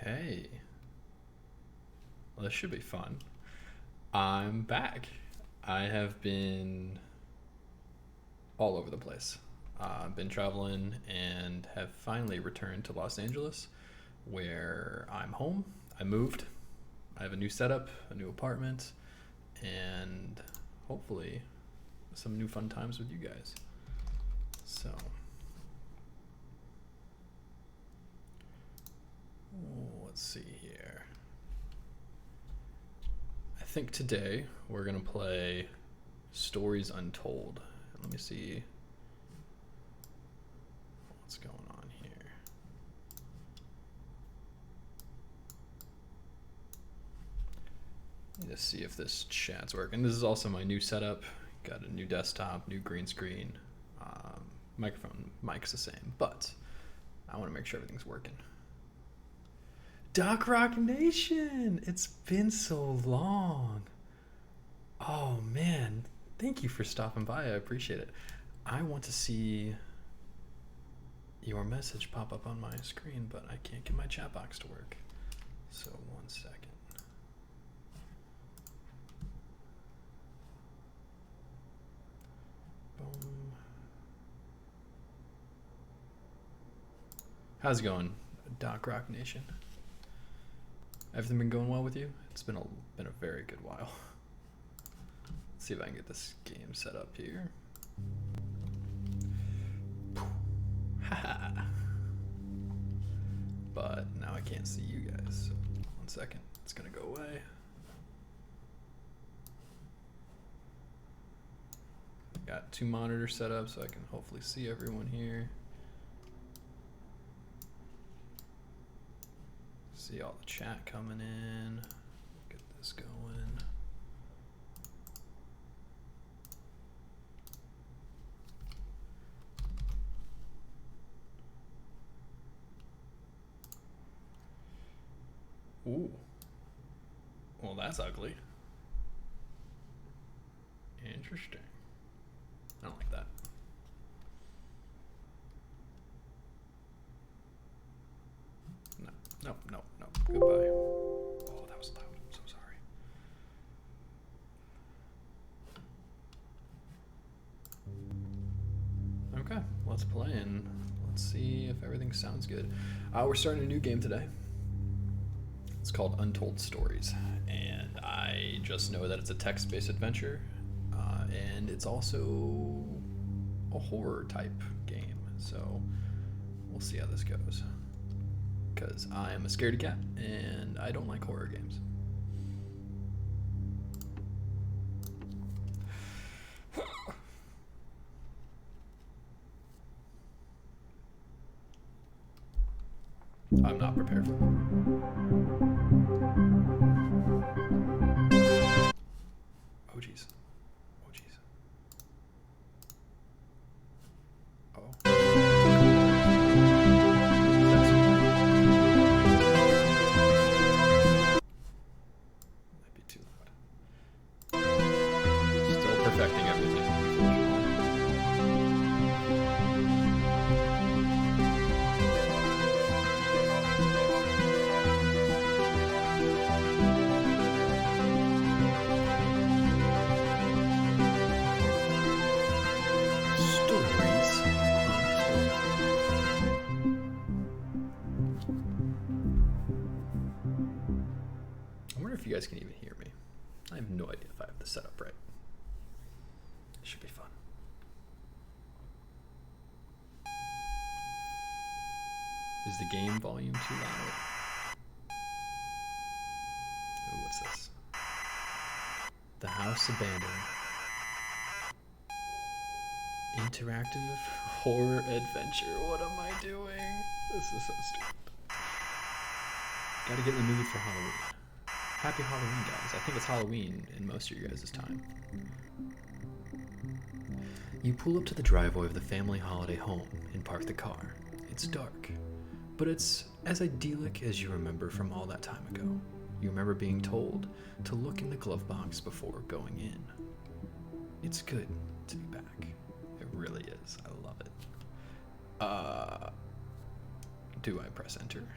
Okay. Well, this should be fun. I'm back. I have been all over the place. I've been traveling and have finally returned to Los Angeles, where I'm home. I moved. I have a new setup, a new apartment, and hopefully some new fun times with you guys. So, let's see here. I think today we're going to play Stories Untold. Let me see what's going on here. Let me just see if this chat's working. This is also my new setup. Got a new desktop, new green screen. Microphone, mic's the same, but I want to make sure everything's working. Doc Rock Nation! It's been so long. Oh man, thank you for stopping by. I appreciate it. I want to see your message pop up on my screen, but I can't get my chat box to work. So 1 second. Boom. How's it going, Doc Rock Nation? Everything been going well with you? It's been a very good while. Let's see if I can get this game set up here. But now I can't see you guys. So 1 second, it's gonna go away. Got 2 monitors set up so I can hopefully see everyone here. See all the chat coming in. Get this going. Ooh. Well, that's ugly. Interesting. I don't like that. No. Goodbye. Oh, that was loud. I'm so sorry. Okay, let's play and let's see if everything sounds good. We're starting a new game today. It's called Untold Stories, and I just know that it's a text-based adventure, and it's also a horror type game. So we'll see how this goes. Because I am a scaredy cat and I don't like horror games. I'm not prepared for that. Oh jeez. Perfecting everything. Stories Untold. I wonder if you guys can even hear me. I have no idea if I have this set up right. Should be fun. Is the game volume too loud? Ooh, what's this? The House Abandoned. Interactive horror adventure. What am I doing? This is so stupid. Gotta get in the mood for Halloween. Happy Halloween, guys. I think it's Halloween in most of your guys' time. You pull up to the driveway of the family holiday home and park the car. It's dark, but it's as idyllic as you remember from all that time ago. You remember being told to look in the glove box before going in. It's good to be back. It really is. I love it. Do I press enter?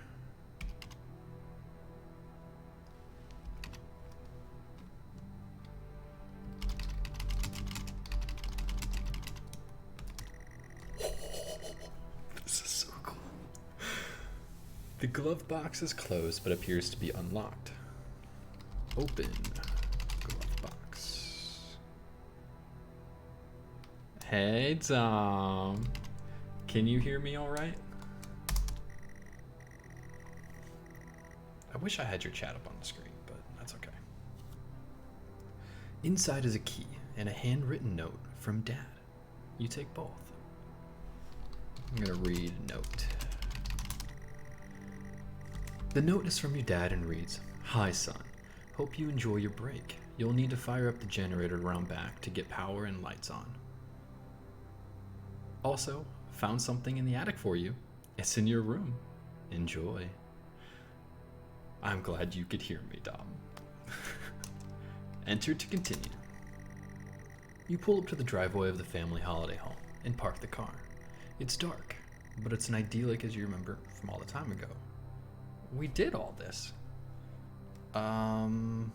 The glove box is closed but appears to be unlocked. Open glove box. Hey, Tom. Can you hear me all right? I wish I had your chat up on the screen, but that's okay. Inside is a key and a handwritten note from Dad. You take both. I'm gonna read note. The note is from your dad and reads, "Hi son, hope you enjoy your break. You'll need to fire up the generator around back to get power and lights on. Also, found something in the attic for you. It's in your room. Enjoy." I'm glad you could hear me, Dom. Enter to continue. You pull up to the driveway of the family holiday home and park the car. It's dark, but it's an idyllic as you remember from all the time ago. We did all this. Turn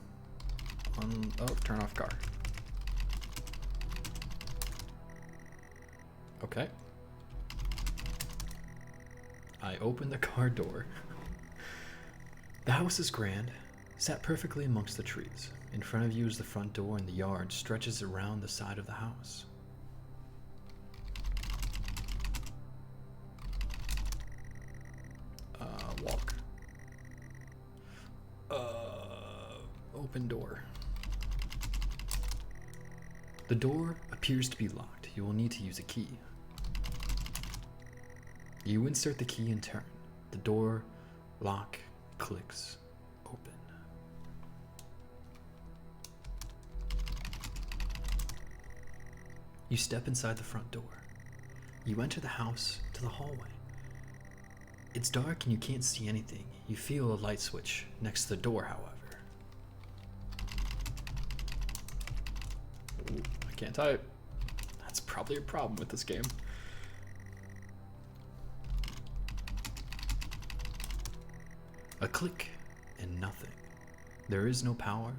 off car. Okay. I open the car door. The house is grand, sat perfectly amongst the trees. In front of you is the front door, and the yard stretches around the side of the house. Walk. Open door. The door appears to be locked. You will need to use a key. You insert the key and turn. The door lock clicks open. You step inside the front door. You enter the house to the hallway. It's dark and you can't see anything. You feel a light switch next to the door, however. Ooh, I can't type. That's probably a problem with this game. A click and nothing. There is no power.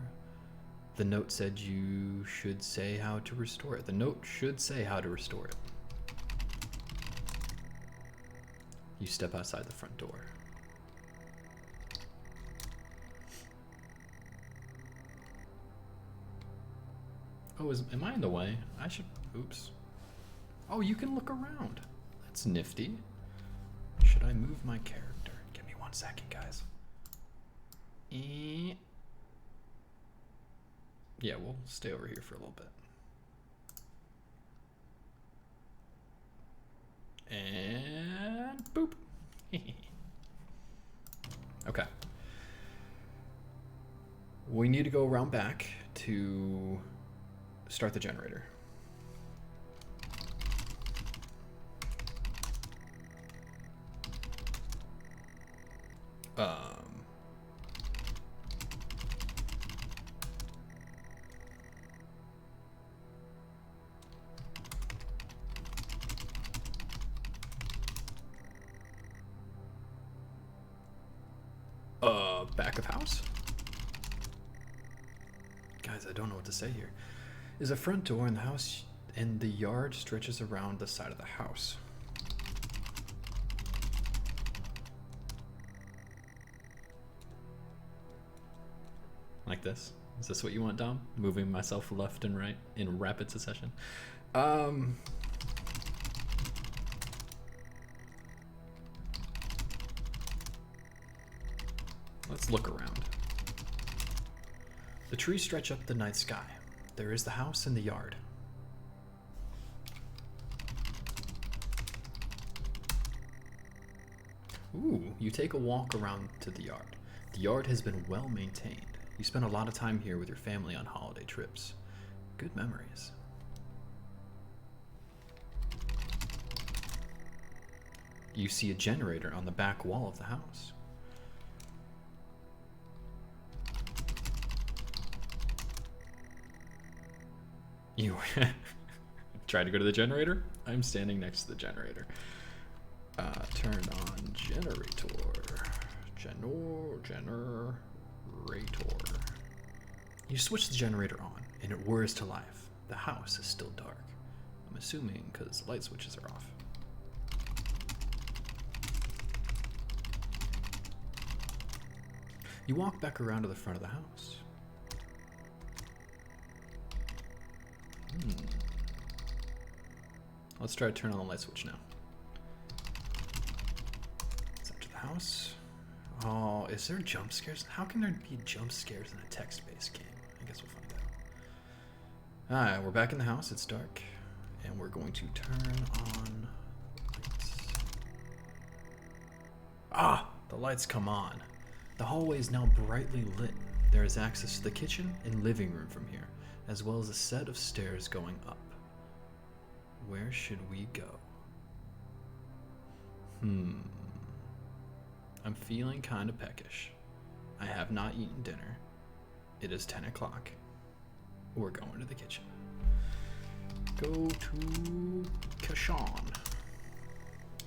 The note said you should say how to restore it. The note should say how to restore it. You step outside the front door. Oh, am I in the way? I should, oops. Oh, you can look around. That's nifty. Should I move my character? Give me 1 second, guys. Yeah, we'll stay over here for a little bit. And boop. Okay. We need to go around back to start the generator. Back of house? Guys, I don't know what to say here. Is a front door in the house, and the yard stretches around the side of the house. Like this? Is this what you want, Dom? Moving myself left and right in rapid succession. Let's look around. The trees stretch up the night sky. There is the house and the yard. Ooh, you take a walk around to the yard. The yard has been well maintained. You spend a lot of time here with your family on holiday trips. Good memories. You see a generator on the back wall of the house. You try to go to the generator? I'm standing next to the generator. Turn on generator. Generator. You switch the generator on, and it whirs to life. The house is still dark. I'm assuming because the light switches are off. You walk back around to the front of the house. Let's try to turn on the light switch now. It's up to the house. Oh, is there jump scares? How can there be jump scares in a text-based game? I guess we'll find out. Alright, we're back in the house. It's dark. And we're going to turn on lights. Ah! The lights come on. The hallway is now brightly lit. There is access to the kitchen and living room from here, as well as a set of stairs going up. Where should we go? I'm feeling kind of peckish. I have not eaten dinner. It is 10 o'clock. We're going to the kitchen. Go to Kashan.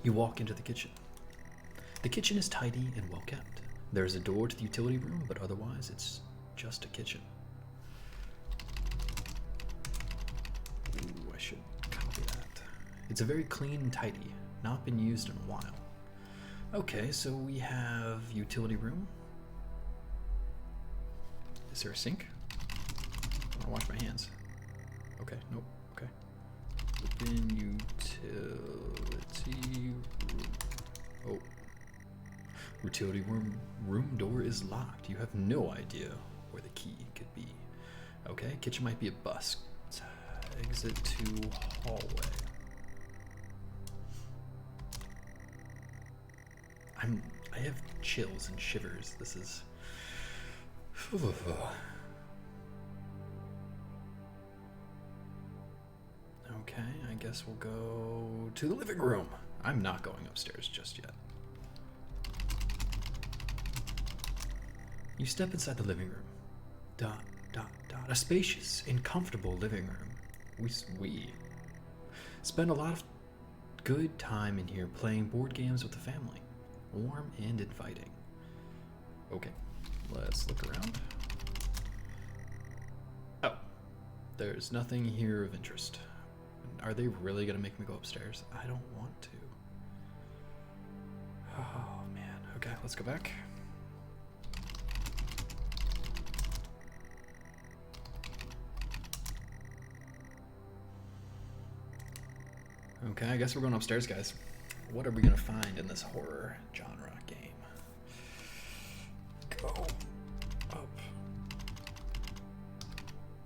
You walk into the kitchen. The kitchen is tidy and well kept. There is a door to the utility room, but otherwise it's just a kitchen. Ooh, I should copy that. It's a very clean and tidy, not been used in a while. Okay, so we have utility room. Is there a sink? I want to wash my hands. Okay, nope, okay. Open utility room. Oh. Utility room door is locked. You have no idea where the key could be. Okay, kitchen might be a bust. Exit to hallway. I have chills and shivers. This is... Okay, I guess we'll go to the living room. I'm not going upstairs just yet. You step inside the living room. Dot, dot, dot. A spacious and comfortable living room. We spend a lot of good time in here playing board games with the family. Warm and inviting. Okay, let's look around. Oh, there's nothing here of interest. Are they really gonna make me go upstairs? I don't want to. Oh man, okay, let's go back. Okay, I guess we're going upstairs, guys. What are we gonna find in this horror genre game? Go up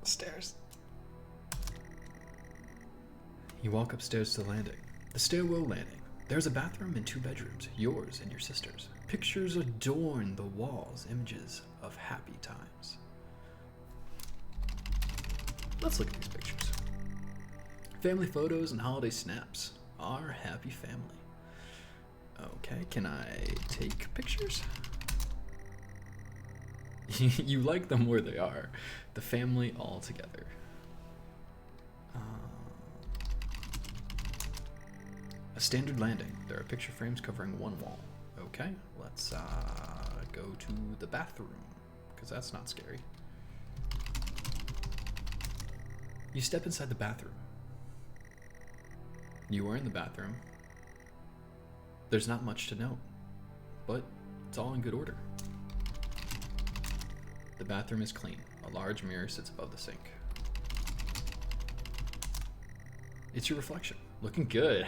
stairs. You walk upstairs to the landing. The stairwell landing. There's a bathroom and 2 bedrooms, yours and your sister's. Pictures adorn the walls, images of happy times. Let's look at these pictures. Family photos and holiday snaps. Our happy family. Okay, can I take pictures? You like them where they are. The family all together. A standard landing. There are picture frames covering one wall. Okay, let's go to the bathroom, because that's not scary. You step inside the bathroom. You are in the bathroom. There's not much to note, but it's all in good order. The bathroom is clean. A large mirror sits above the sink. It's your reflection. Looking good.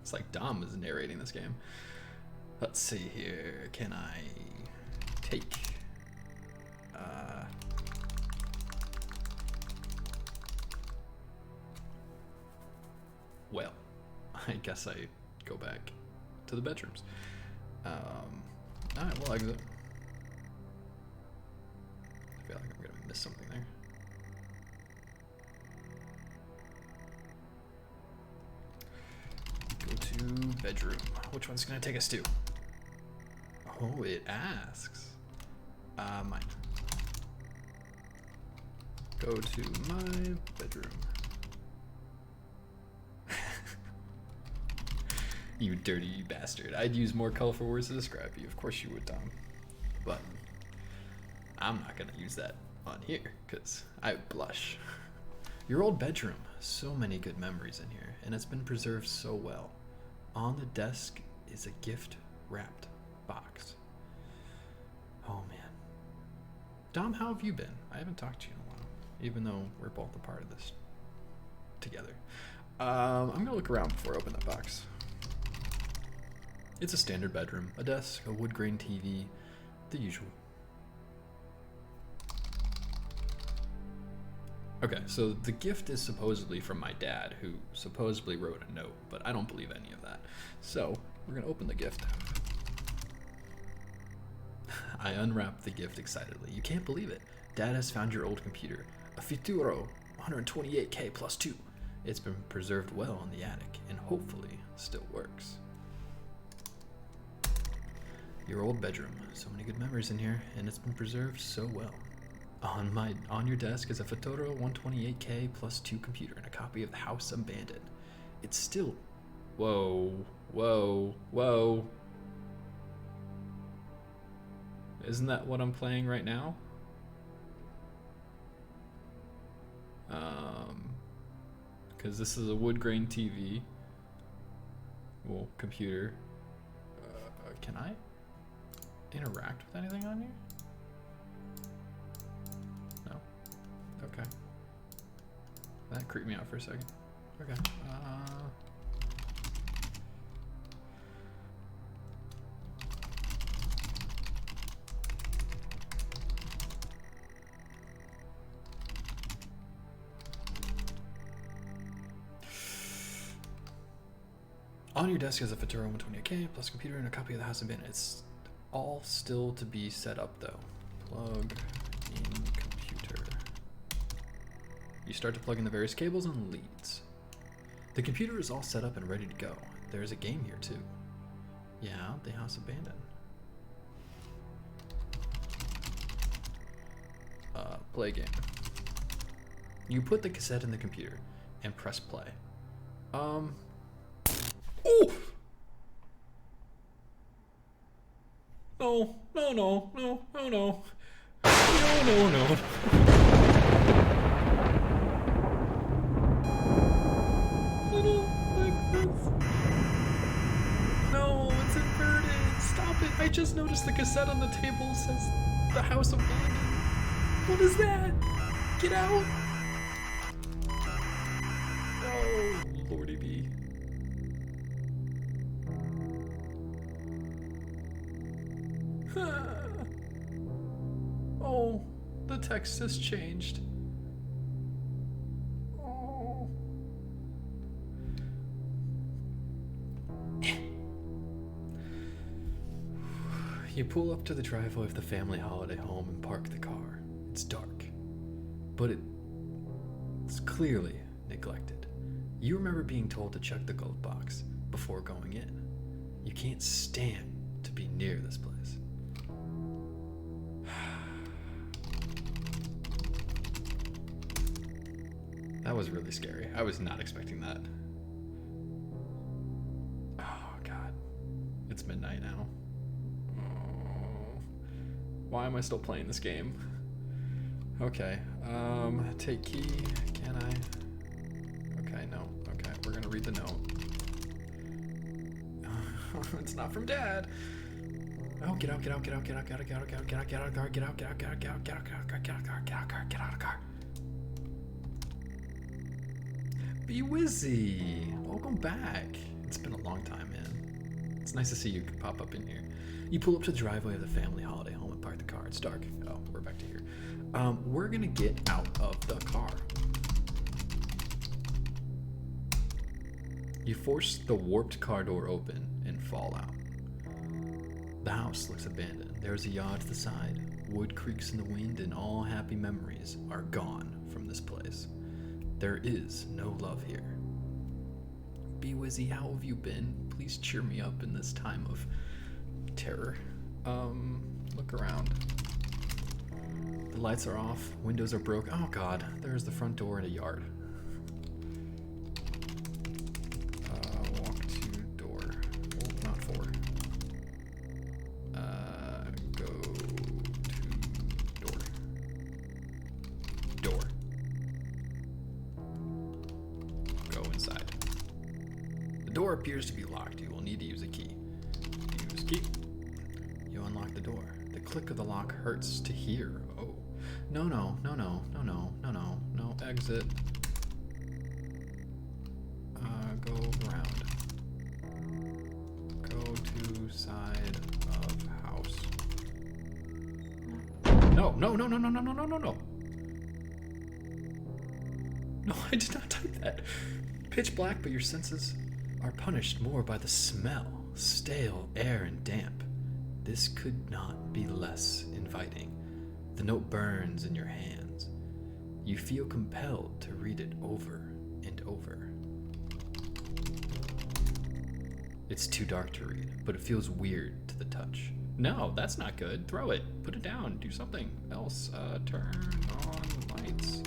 It's like Dom is narrating this game. Let's see here. Can I take... Well, I guess I go back to the bedrooms. Alright, we'll exit. I feel like I'm gonna miss something there. Go to bedroom. Which one's gonna take us to? Oh, it asks. Mine. Go to my bedroom. You dirty bastard. I'd use more colorful words to describe you. Of course you would, Tom. But I'm not gonna use that on here, because I blush. Your old bedroom. So many good memories in here, and it's been preserved so well. On the desk is a gift-wrapped box. Oh man. Dom, how have you been? I haven't talked to you in a while, even though we're both a part of this together. I'm gonna look around before I open that box. It's a standard bedroom, a desk, a wood grain TV, the usual. Okay, so the gift is supposedly from my dad, who supposedly wrote a note, but I don't believe any of that. So, we're gonna open the gift. I unwrap the gift excitedly. You can't believe it. Dad has found your old computer. A Futuro 128K plus 2. It's been preserved well in the attic, and hopefully still works. Your old bedroom. So many good memories in here, and it's been preserved so well. On your desk is a Futuro 128K plus 2 computer and a copy of The House Abandoned. It's still... Whoa. Isn't that what I'm playing right now? Because this is a wood grain TV. Well, computer. Can I interact with anything on here? No. Okay. That creeped me out for a second. Okay. On your desk is a Futuro 128K plus computer and a copy of The House Abandoned. It's all still to be set up though. Plug in computer. You start to plug in the various cables and leads. The computer is all set up and ready to go. There's a game here too. Yeah, The House Abandoned. Play game. You put the cassette in the computer and press play. Oh! No. Little like this. No, it's inverted. Stop it. I just noticed the cassette on the table says The House Abandoned. What is that? Get out. Oh, Lordy B. Oh, the text has changed. Oh. You pull up to the driveway of the family holiday home and park the car. It's dark, but it's clearly neglected. You remember being told to check the glove box before going in. You can't stand to be near this place. That was really scary. I was not expecting that. Oh, God. It's midnight now. Oh. Why am I still playing this game? Okay. Take key. Can I? Okay, no. Okay, we're gonna read the note. It's not from Dad. Oh, get out of the car. Be Wizzy, welcome back. It's been a long time, man. It's nice to see you pop up in here. You pull up to the driveway of the family holiday home and park the car. It's dark. Oh, we're back to here. We're gonna get out of the car. You force the warped car door open and fall out. The house looks abandoned. There's a yard to the side. Wood creaks in the wind, and all happy memories are gone from this place. There is no love here. Be Wizzy, how have you been? Please cheer me up in this time of terror. Look around. The lights are off, windows are broke. Oh God, there's the front door in a yard. Walk to door. Oh, not 4. Go to door. Door. Go inside. The door appears to be locked. You will need to use a key. Use key. You unlock the door. The click of the lock hurts to hear. Oh. No, exit. Go around. Go to side of house. No. No, I did not type that. Pitch black, but your senses are punished more by the smell, stale air and damp. This could not be less inviting. The note burns in your hands. You feel compelled to read it over and over. It's too dark to read, but it feels weird to the touch. No, that's not good. Throw it. Put it down. Do something else. Turn on lights.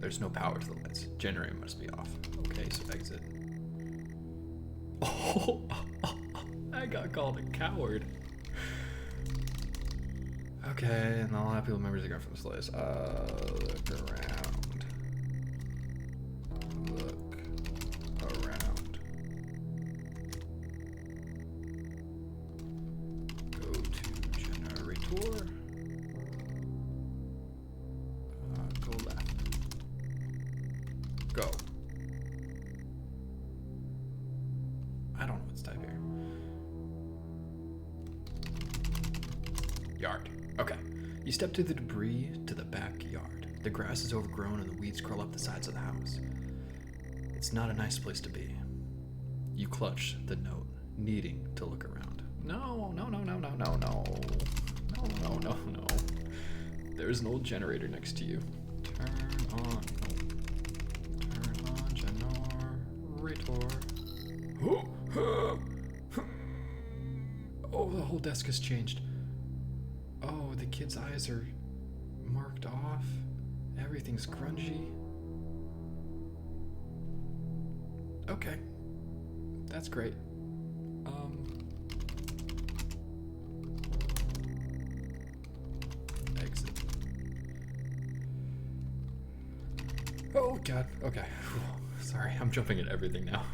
There's no power to the lights. Generator must be off. Okay, so exit. Oh, I got called a coward. Okay, and all happy members are going from this place. Look around. Look around. Go to generator. Go left. Go. I don't know what's type here. Yard. Okay. You step through the debris to the backyard. The grass is overgrown and the weeds curl up the sides of the house. It's not a nice place to be. You clutch the note, needing to look around. No. There's an old generator next to you. Turn on generator. Oh, the whole desk has changed. Oh, the kid's eyes are marked off. Everything's grungy. Okay. That's great. Exit. Oh, God. Okay. Sorry, I'm jumping at everything now.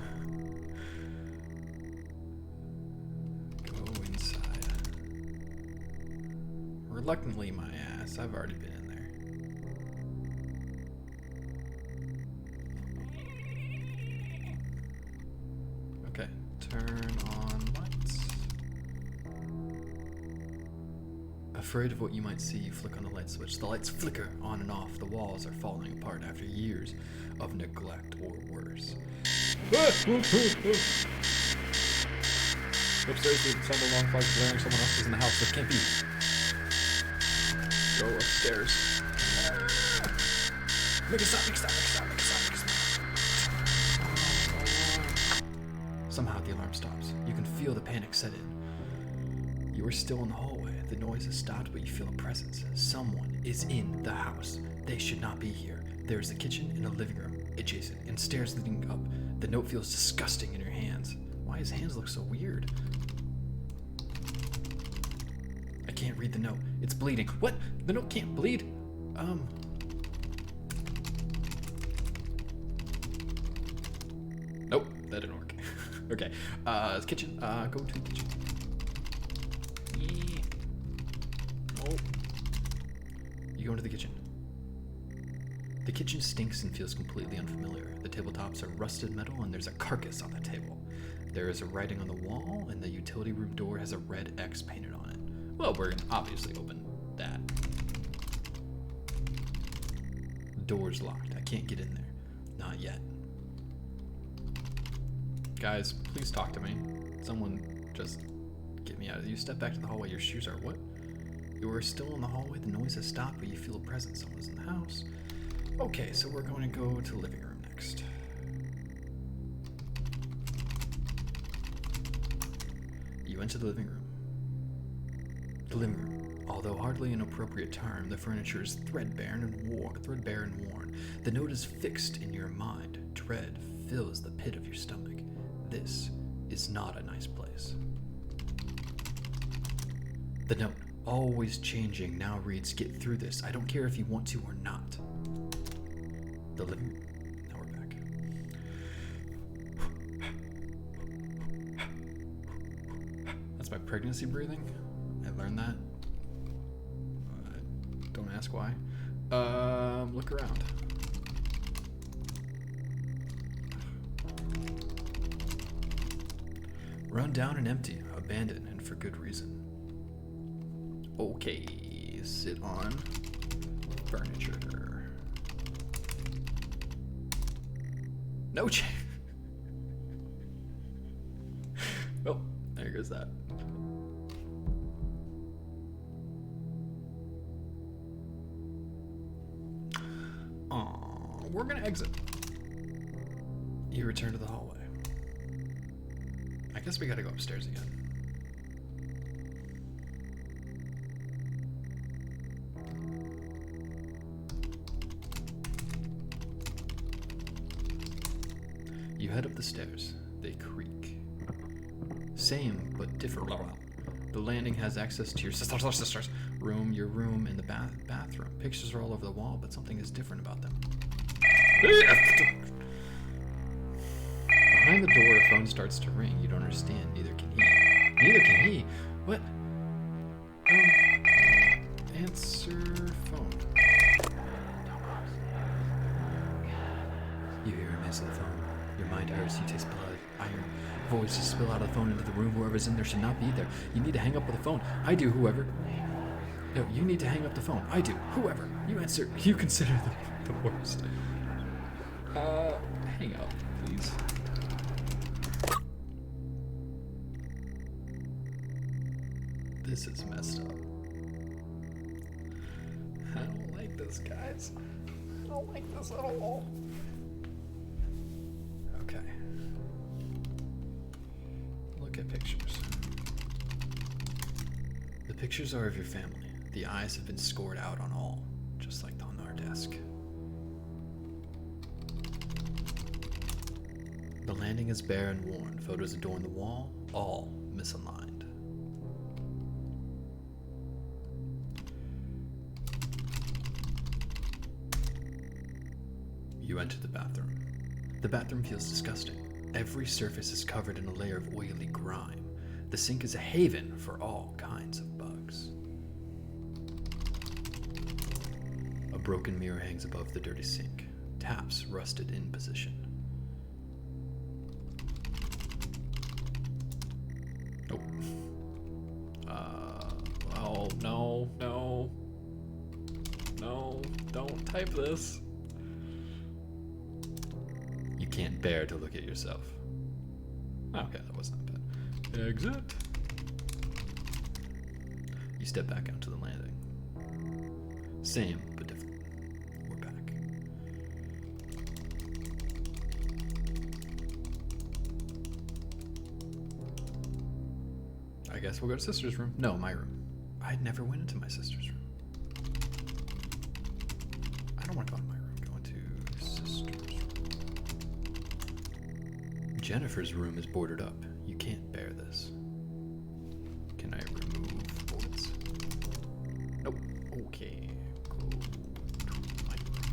Reluctantly, my ass. I've already been in there. Okay, turn on lights. Afraid of what you might see, you flick on the light switch. The lights flicker on and off. The walls are falling apart after years of neglect or worse. Upstairs, the sound of long flags blaring. Someone else is in the house. That can't be. Go upstairs. Make it stop. Somehow the alarm stops. You can feel the panic set in. You are still in the hallway. The noise has stopped, but you feel a presence. Someone is in the house. They should not be here. There is a kitchen and a living room adjacent, and stairs leading up. The note feels disgusting in your hands. Why his hands look so weird? I can't read the note. It's bleeding. What? The note can't bleed? Nope, that didn't work. Okay. Kitchen. Go to the kitchen. Oh. You go into the kitchen. The kitchen stinks and feels completely unfamiliar. The tabletops are rusted metal and there's a carcass on the table. There is a writing on the wall and the utility room door has a red X painted on it. Well, we're gonna obviously open that. The door's locked. I can't get in there. Not yet. Guys, please talk to me. Someone just get me out. You step back to the hallway. Your shoes are what? You are still in the hallway. The noise has stopped, but you feel a presence. Someone's in the house. Okay, so we're going to go to the living room next. You enter the living room. The living room, although hardly an appropriate term, the furniture is threadbare and worn. The note is fixed in your mind. Dread fills the pit of your stomach. This is not a nice place. The note, always changing, now reads, "Get through this. I don't care if you want to or not." The living room. Now we're back. That's my pregnancy breathing. learn that. Don't ask why. Look around. Run down and empty, abandoned, and for good reason. Okay, sit on furniture. No chair. Oh, there goes that. We're gonna exit. You return to the hallway. I guess we gotta go upstairs again. You head up the stairs. They creak. Same, but different. The landing has access to your sister's room, your room, and the bathroom. Pictures are all over the wall, but something is different about them. Behind the door, a phone starts to ring. You don't understand. Neither can he. Neither can he. What? Answer phone. You hear him answer the phone. Your mind hurts. You taste blood, iron. Voices spill out of the phone into the room. Whoever's in there should not be there. You need to hang up with the phone. I do, whoever. No, you need to hang up the phone. I do, whoever. You answer. You consider the worst. Hang up, please. This is messed up. I don't like this, guys. I don't like this at all. Okay. Look at pictures. The pictures are of your family. The eyes have been scored out on all, just like on our desk. The landing is bare and worn. Photos adorn the wall, all misaligned. You enter the bathroom. The bathroom feels disgusting. Every surface is covered in a layer of oily grime. The sink is a haven for all kinds of bugs. A broken mirror hangs above the dirty sink. Taps rusted in position. Nope. Oh, no, no. No, don't type this. You can't bear to look at yourself. Okay, that wasn't bad. Exit. You step back onto the landing. Same, but different. We're back. I guess we'll go to sister's room. No, my room. I never went into my sister's room. I don't want to go in my room. Go into sister's room. Jennifer's room is boarded up. You can't bear this. Can I remove boards? Nope. Okay. Go to my room.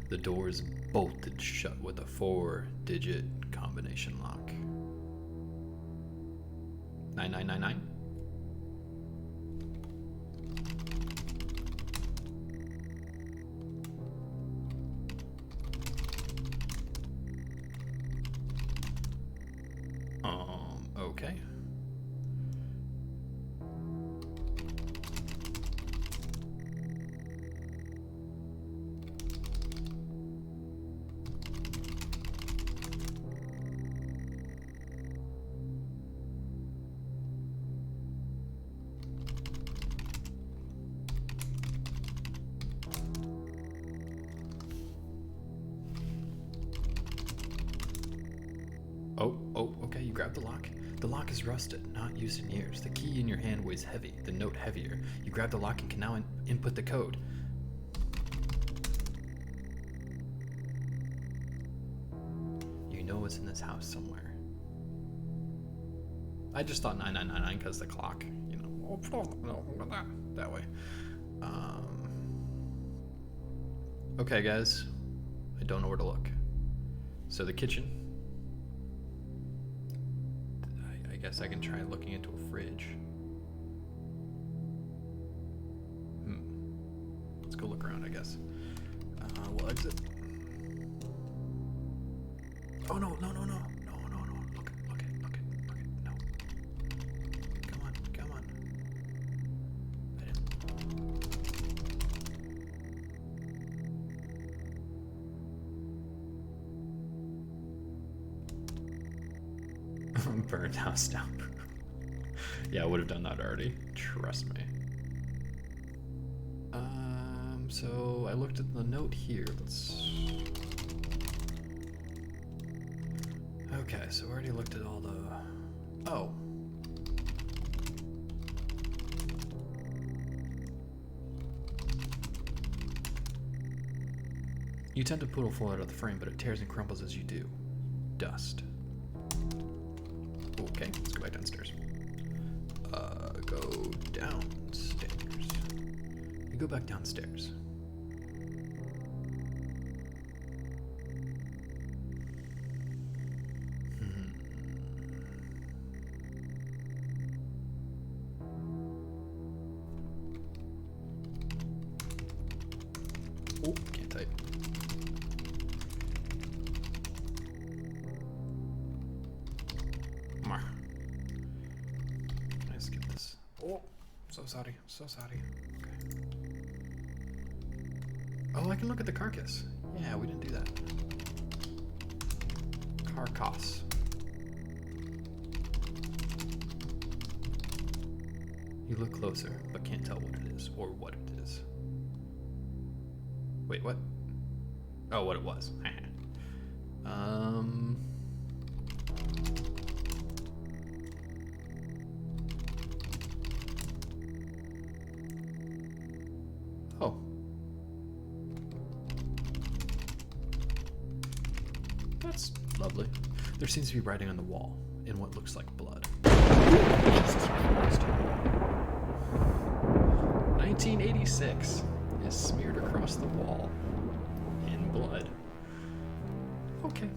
The door is bolted shut with a 4-digit combination lock. 9999? Okay. Okay, you grab the lock. The lock is rusted, not used in years. The key in your hand weighs heavy, the note heavier. You grab the lock and can now input the code. You know it's in this house somewhere. I just thought 9999 because the clock, you know, that way. Okay, guys, I don't know where to look. So the kitchen. I guess I can try looking into a fridge. Let's go look around, I guess. We'll exit. Oh, no. Look it. No. Come on. Burned house down. Yeah, I would have done that already. Trust me. So I looked at the note here. Okay, so I already looked at all the... Oh. You tend to pull a full out of the frame, but it tears and crumbles as you do. Dust. Okay, let's go back downstairs. Go downstairs. You go back downstairs. Oh, can't type. Can I skip this? Oh, so sorry. Okay. Oh, I can look at the carcass. Yeah, we didn't do that. Carcass. You look closer, but can't tell what it is or what it is. Wait, what? Oh, what it was. Oh. That's lovely. There seems to be writing on the wall in what looks like blood. Jesus Christ. 1986 is smeared across the wall in blood. Okay.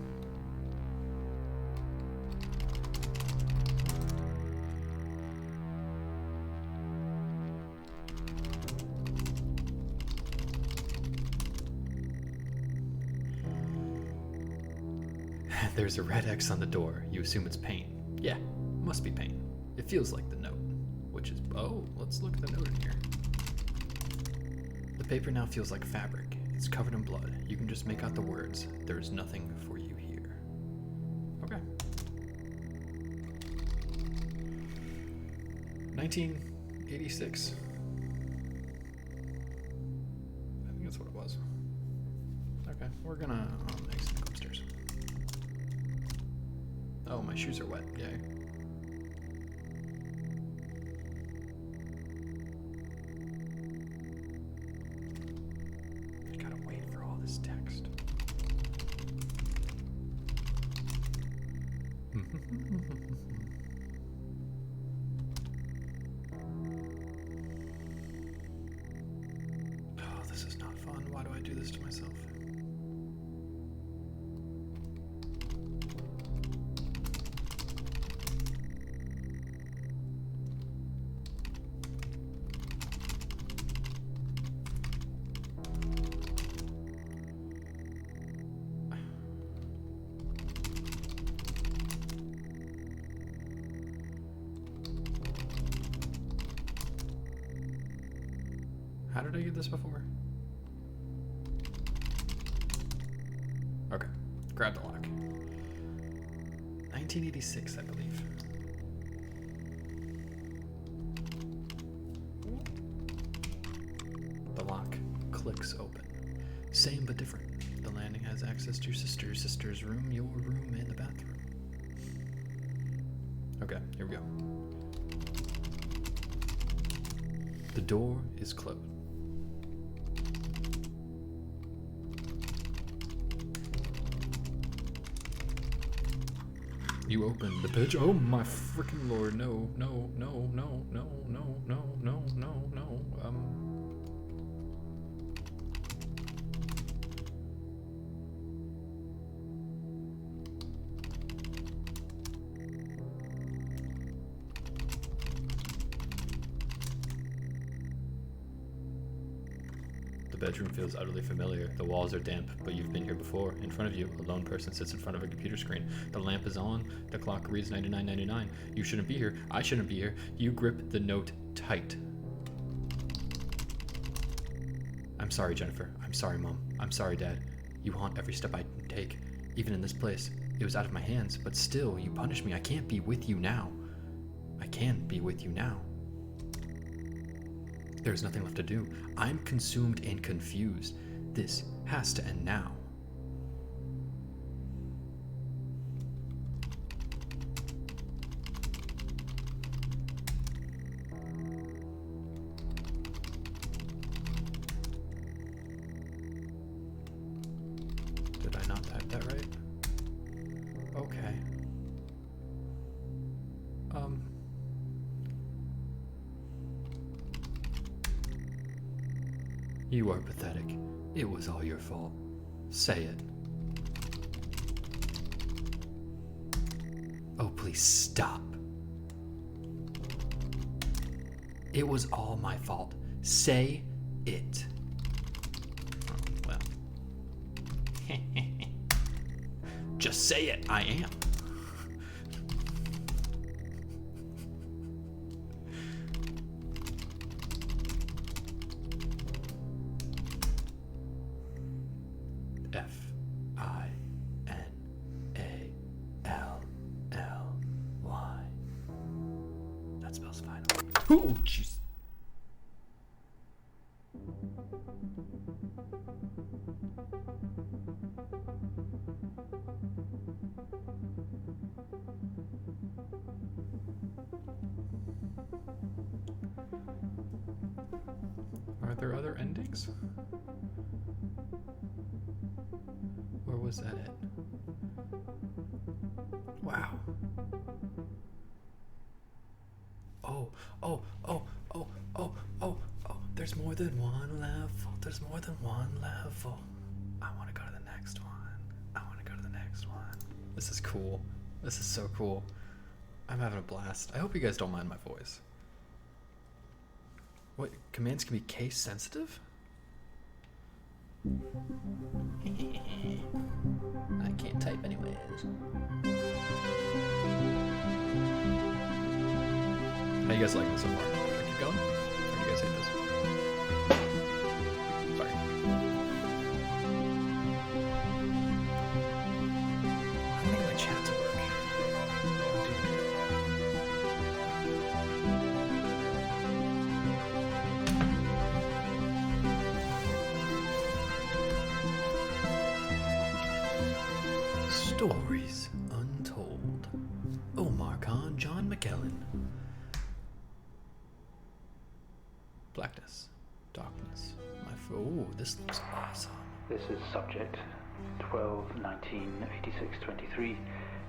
There's a red X on the door. You assume it's paint. Yeah, must be paint. It feels like the note, which is... Oh, let's look at the note in here. The paper now feels like fabric. It's covered in blood. You can just make out the words. There is nothing for you here. Okay. 1986. I think that's what it was. Okay, we're gonna exit and go upstairs. Oh, my shoes are wet. Yay. I gotta wait for all this text. Oh, this is not fun. Why do I do this to myself? How did I get this before? Okay, grab the lock. 1986, I believe. The lock clicks open. Same but different. The landing has access to your sister's room, your room, and the bathroom. Okay, here we go. The door is closed. You open the pitch. Oh my freaking lord! No! bedroom feels utterly familiar. The walls are damp, but you've been here before. In front of you, a lone person sits in front of a computer screen. The lamp is on. The clock reads 99.99. You shouldn't be here. I shouldn't be here. You grip the note tight. I'm sorry, Jennifer. I'm sorry, Mom. I'm sorry, Dad. You haunt every step I take, even in this place. It was out of my hands, but still, you punish me. I can't be with you now. I can be with you now. There's nothing left to do. I'm consumed and confused. This has to end now. Did I not type that right? Okay. You are pathetic. It was all your fault. Say it. Oh, please stop. It was all my fault. Say it. Oh, well. Just say it. I am. Finally. That spells final. Oh, jeez. Are there other endings? Or was that it? Wow. Oh, there's more than one level. There's more than one level. I want to go to the next one. This is cool. This is so cool. I'm having a blast. I hope you guys don't mind my voice. What? Commands can be case sensitive? I can't type anyways. How you guys liking this so far? Can I keep going? Or do you guys hate this? Sorry. I want to get my chat to work. Stories Untold. Omar Khan, John McKellen. Blackness, darkness. Oh, this looks awesome. This is subject 12/19/86/23,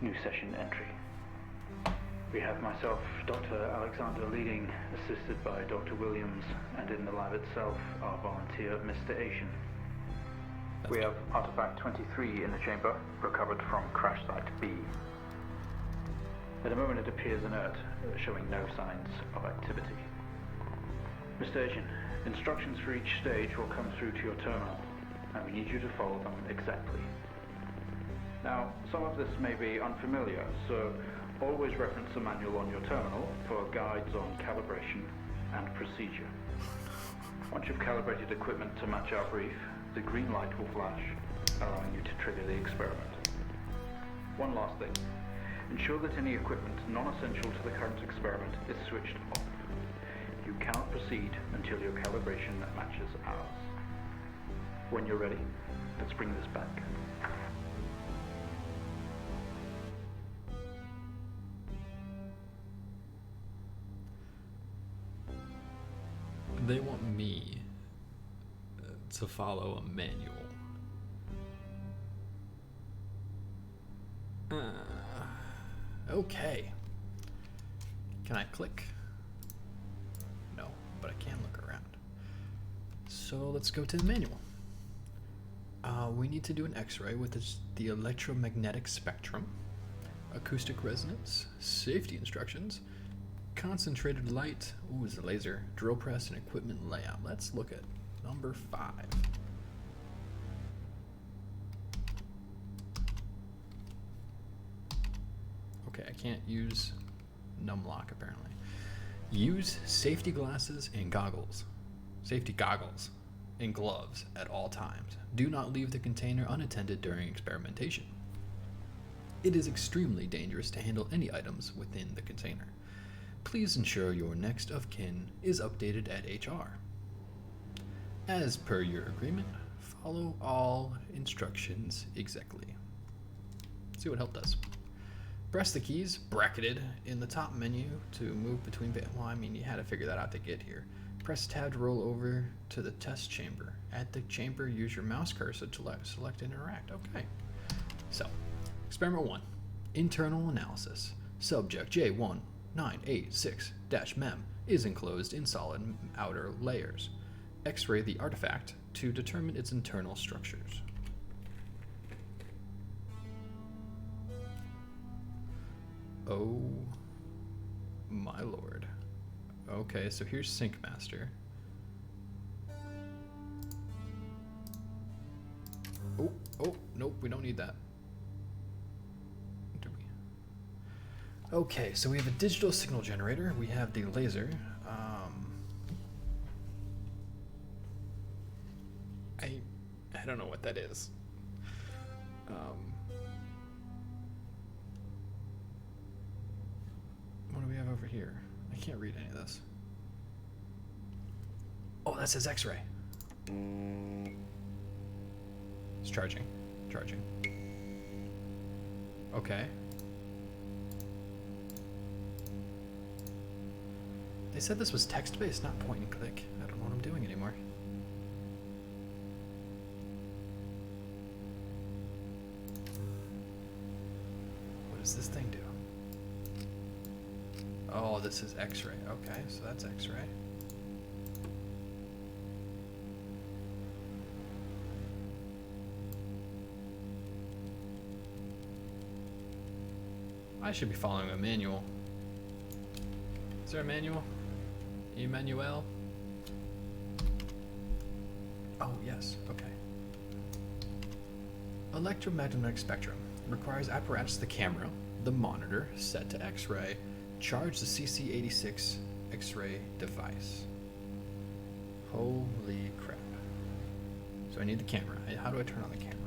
new session entry. We have myself, Dr. Alexander leading, assisted by Dr. Williams, and in the lab itself, our volunteer, Mr. Asian. We have artifact 23 in the chamber, recovered from crash site B. At the moment it appears inert, showing no signs of activity. Mr. Asian, instructions for each stage will come through to your terminal, and we need you to follow them exactly. Now, some of this may be unfamiliar, so always reference the manual on your terminal for guides on calibration and procedure. Once you've calibrated equipment to match our brief, the green light will flash, allowing you to trigger the experiment. One last thing. Ensure that any equipment non-essential to the current experiment is switched off. You cannot proceed until your calibration matches ours. When you're ready, let's bring this back. They want me to follow a manual. Okay. Can I click? No, but I can look around. So let's go to the manual. We need to do an X-ray with the electromagnetic spectrum, acoustic resonance, safety instructions, concentrated light, ooh, is a laser, drill press, and equipment layout. Let's look at Number 5. Okay, I can't use numlock apparently. Use safety glasses and goggles. Safety goggles and gloves at all times. Do not leave the container unattended during experimentation. It is extremely dangerous to handle any items within the container. Please ensure your next of kin is updated at HR. As per your agreement, follow all instructions exactly. Let's see what help does. Press the keys, bracketed, in the top menu to move between... Well, I mean, you had to figure that out to get here. Press tab to roll over to the test chamber. At the chamber, use your mouse cursor to select and interact. Okay. So, Experiment 1. Internal analysis. Subject J1986-MEM is enclosed in solid outer layers. X-ray the artifact to determine its internal structures. Oh my lord. Okay, so here's Sync Master. Oh, nope, we don't need that. Do we? Okay, so we have a digital signal generator. We have the laser. I don't know what that is. What do we have over here? I can't read any of this. Oh, that says X-ray. It's charging. Charging. Okay. They said this was text-based, not point and click. I don't know what I'm doing anymore. What does this thing do? Oh, this is X-ray. Okay, so that's X-ray. I should be following a manual. Is there a manual? Emmanuel? Oh, yes. Okay. Electromagnetic spectrum requires apparatus the camera, the monitor set to X-ray, charge the CC86 X-ray device. Holy crap. So I need the camera. How do I turn on the camera?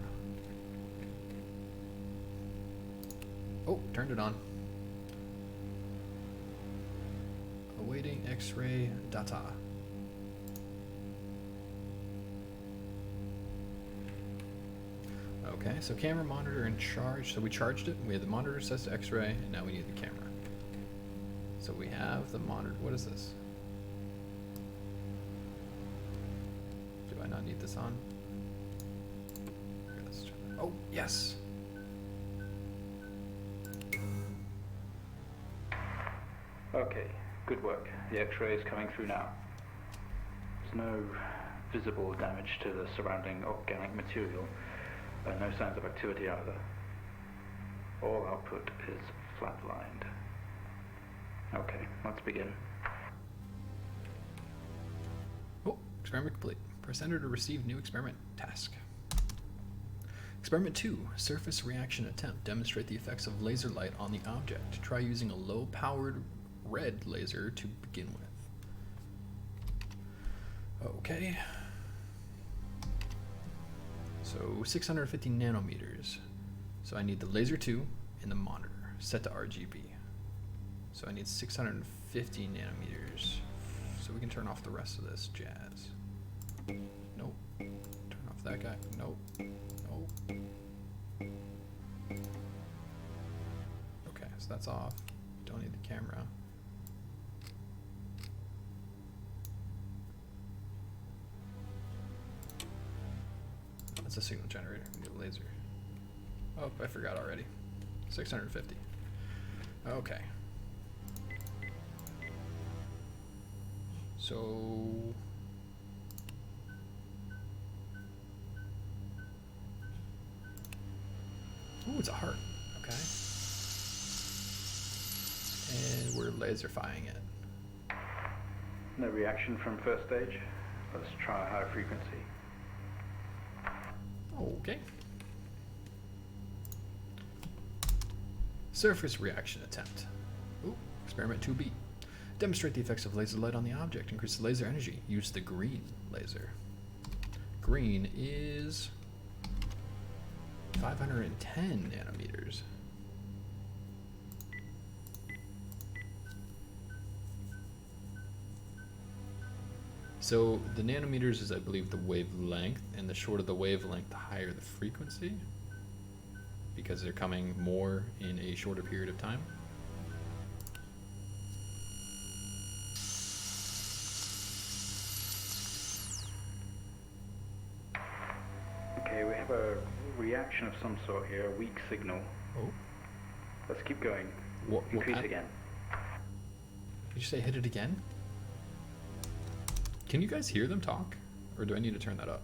Oh, turned it on. Awaiting X-ray data. Okay, so camera, monitor, and charge. So we charged it. We had the monitor set to X-ray, and now we need the camera. So we have the monitor. What is this? Do I not need this on? Okay, let's turn it. Oh, yes. Okay, good work. The X-ray is coming through now. There's no visible damage to the surrounding organic material, and no signs of activity either. All output is flatlined. Okay, let's begin. Oh, experiment complete. Press enter to receive new experiment task. Experiment 2, surface reaction attempt. Demonstrate the effects of laser light on the object. Try using a low-powered red laser to begin with. Okay. So 650 nanometers. So I need the laser 2 and the monitor set to RGB. So I need 650 nanometers. So we can turn off the rest of this jazz. Nope. Turn off that guy. Nope. Nope. Okay, so that's off. Don't need the camera. That's a signal generator. We need a laser. Oh, I forgot already. 650. Okay. So... Ooh, it's a heart. Okay. And we're laserifying it. No reaction from first stage. Let's try a high frequency. Okay. Surface reaction attempt. Ooh, experiment 2B. Demonstrate the effects of laser light on the object. Increase the laser energy. Use the green laser. Green is 510 nanometers. So the nanometers is, I believe, the wavelength, and the shorter the wavelength, the higher the frequency, because they're coming more in a shorter period of time. Okay, we have a reaction of some sort here, a weak signal. Oh. Let's keep going. What Increase again. Did you say hit it again? Can you guys hear them talk? Or do I need to turn that up?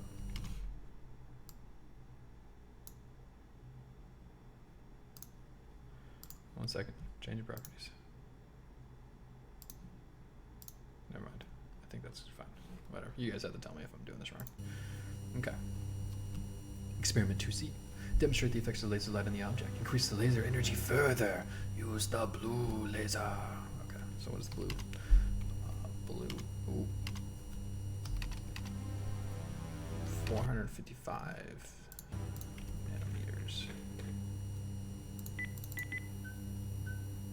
One second. Change of properties. Never mind. I think that's fine. Whatever. You guys have to tell me if I'm doing this wrong. Okay. Experiment 2C. Demonstrate the effects of laser light on the object. Increase the laser energy further. Use the blue laser. Okay. So what is blue? Blue. Ooh. 455 nanometers.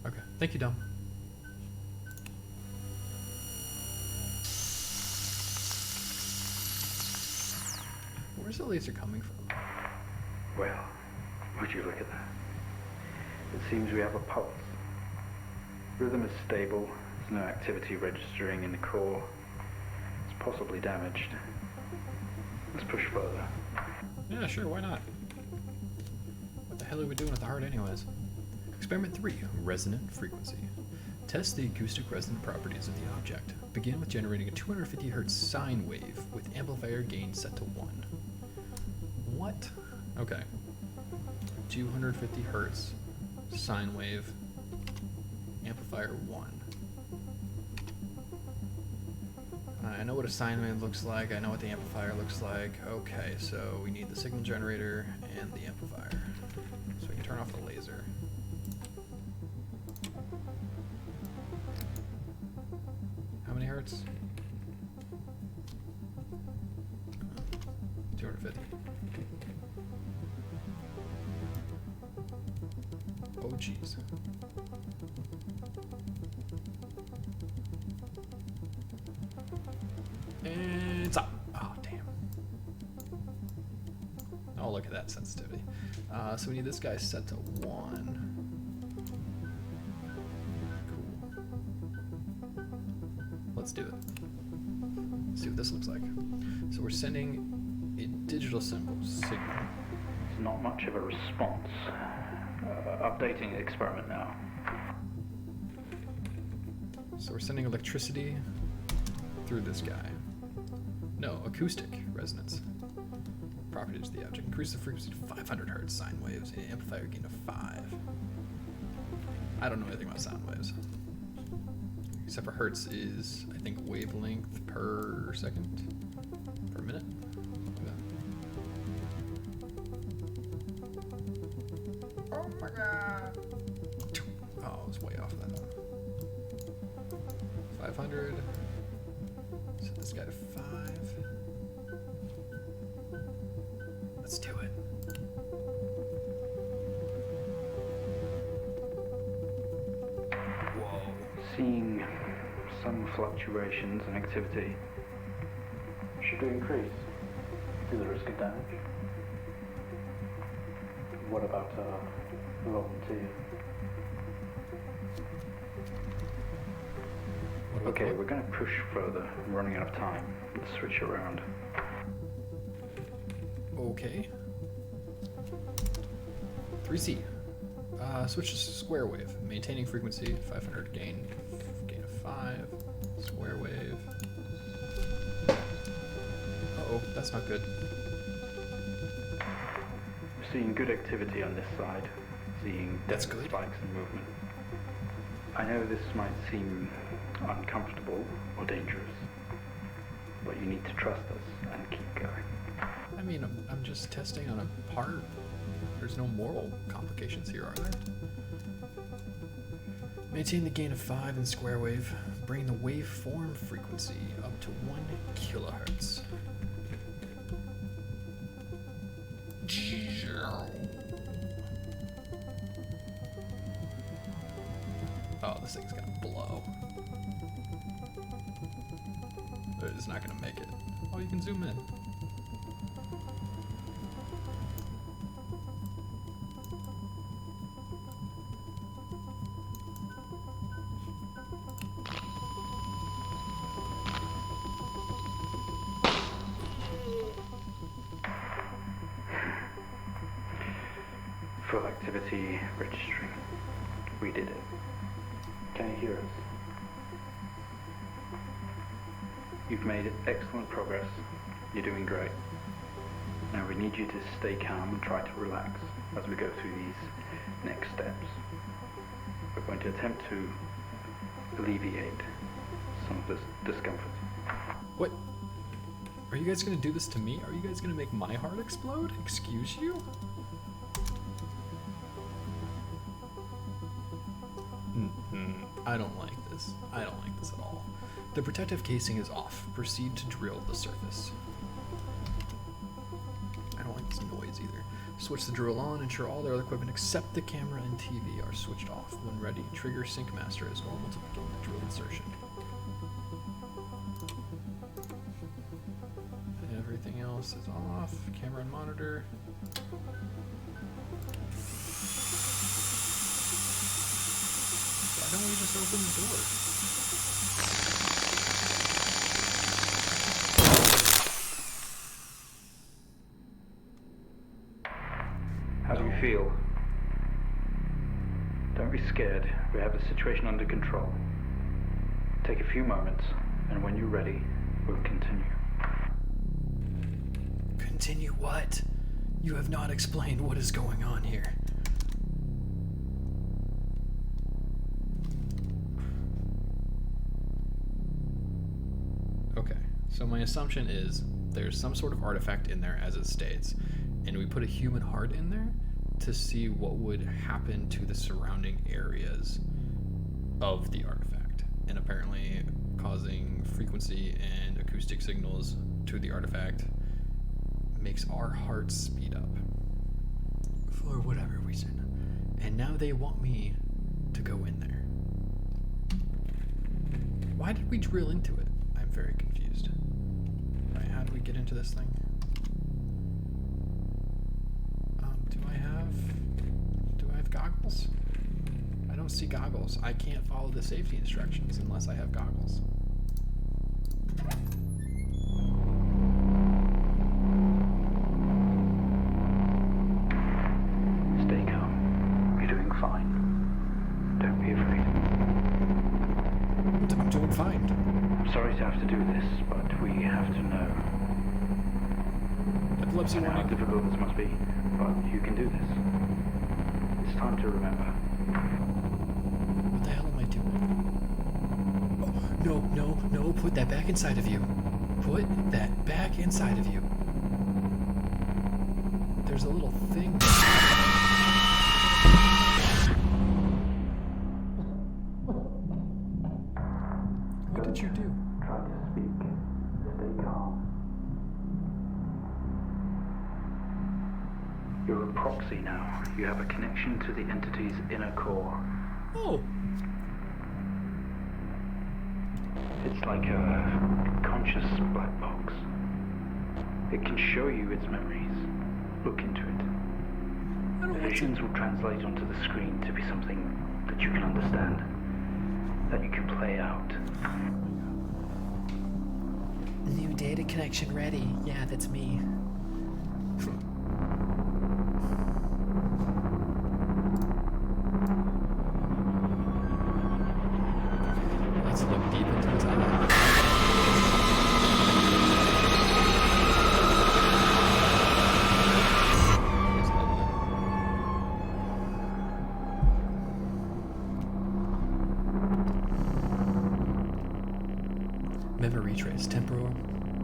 Okay, thank you, Dom. Where's the laser coming from? Well, would you look at that? It seems we have a pulse. Rhythm is stable. There's no activity registering in the core. It's possibly damaged. Let's push further. Yeah, sure, why not? What the hell are we doing with the heart anyways? Experiment 3, resonant frequency. Test the acoustic resonant properties of the object. Begin with generating a 250 Hz sine wave with amplifier gain set to 1. What? Okay. 250 Hz sine wave, amplifier 1. I know what a sine wave looks like, I know what the amplifier looks like. Okay, so we need the signal generator and the amplifier. So we can turn off the laser. How many hertz? 250. Oh jeez. And it's up. Oh, damn. Oh, look at that sensitivity. So we need this guy set to 1. Cool. Let's do it. See what this looks like. So we're sending a digital signal. It's not much of a response. Updating the experiment now. So we're sending electricity through this guy. No, acoustic resonance. Properties of the object. Increase the frequency to 500 Hz sine waves. Amplifier gain of 5. I don't know anything about sound waves. Except for Hertz is, I think, wavelength per second? Per minute? Yeah. Oh my god! Oh, I was way off that. 500. Set this guy to 5. Let's do it. Whoa. Seeing some fluctuations in activity. Should we increase? Do the risk of damage? What about volunteer? Okay, we're going to push further. I'm running out of time. Let's switch around. Okay. 3C. Switch to square wave. Maintaining frequency, 500 gain of 5. Square wave. Uh-oh, that's not good. We're seeing good activity on this side. Seeing That's definite good. spikes in movement. I know this might seem uncomfortable or dangerous, but you need to trust us and keep going. I mean, I'm just testing on a part. There's no moral complications here, are there? Maintain the gain of 5 in square wave. Bring the waveform frequency up to 1 kilohertz. Oh, this thing's gonna blow. It's not gonna make it. Oh, you can zoom in. Full activity registering. We did it. Can you hear us? You've made excellent progress. You're doing great. Now we need you to stay calm and try to relax as we go through these next steps. We're going to attempt to alleviate some of this discomfort. What? Are you guys gonna do this to me? Are you guys gonna make my heart explode? Excuse you? I don't like this. I don't like this at all. The protective casing is off. Proceed to drill the surface. I don't like this noise either. Switch the drill on. Ensure all the other equipment except the camera and TV are switched off. When ready, trigger sync master as normal to begin the drill insertion. Everything else is off. Camera and monitor. Why don't we just open the door? How do you feel? Don't be scared. We have the situation under control. Take a few moments, and when you're ready, we'll continue. Continue what? You have not explained what is going on here. Okay, so my assumption is there's some sort of artifact in there as it states, and we put a human heart in there to see what would happen to the surrounding areas of the artifact, and apparently causing frequency and acoustic signals to the artifact makes our hearts speed up for whatever reason. And now they want me to go in there. Why did we drill into it? I'm very confused. All right, how do we get into this thing? Do I have goggles? I don't see goggles. I can't follow the safety instructions unless I have goggles. Stay calm. You're doing fine. Don't be afraid. I'm doing fine. I'm sorry to have to do this, but we have to know. Epilepsy I know how warning. difficult this must be, but you can do this. It's time to remember. What the hell am I doing? Oh, no, no, no. Put that back inside of you. Put that back inside of you. There's a little thing. What did you do? Try to speak. Stay calm. You're a proxy now. You have a connection to the entity's inner core. Oh, It's like a conscious black box. It can show you its memories. Look into it. I don't The want visions to. will translate onto the screen to be something that you can understand, that you can play out. New data connection ready. Yeah, that's me. Let's look deep into his eye. It's lovely. Memory trace, temporal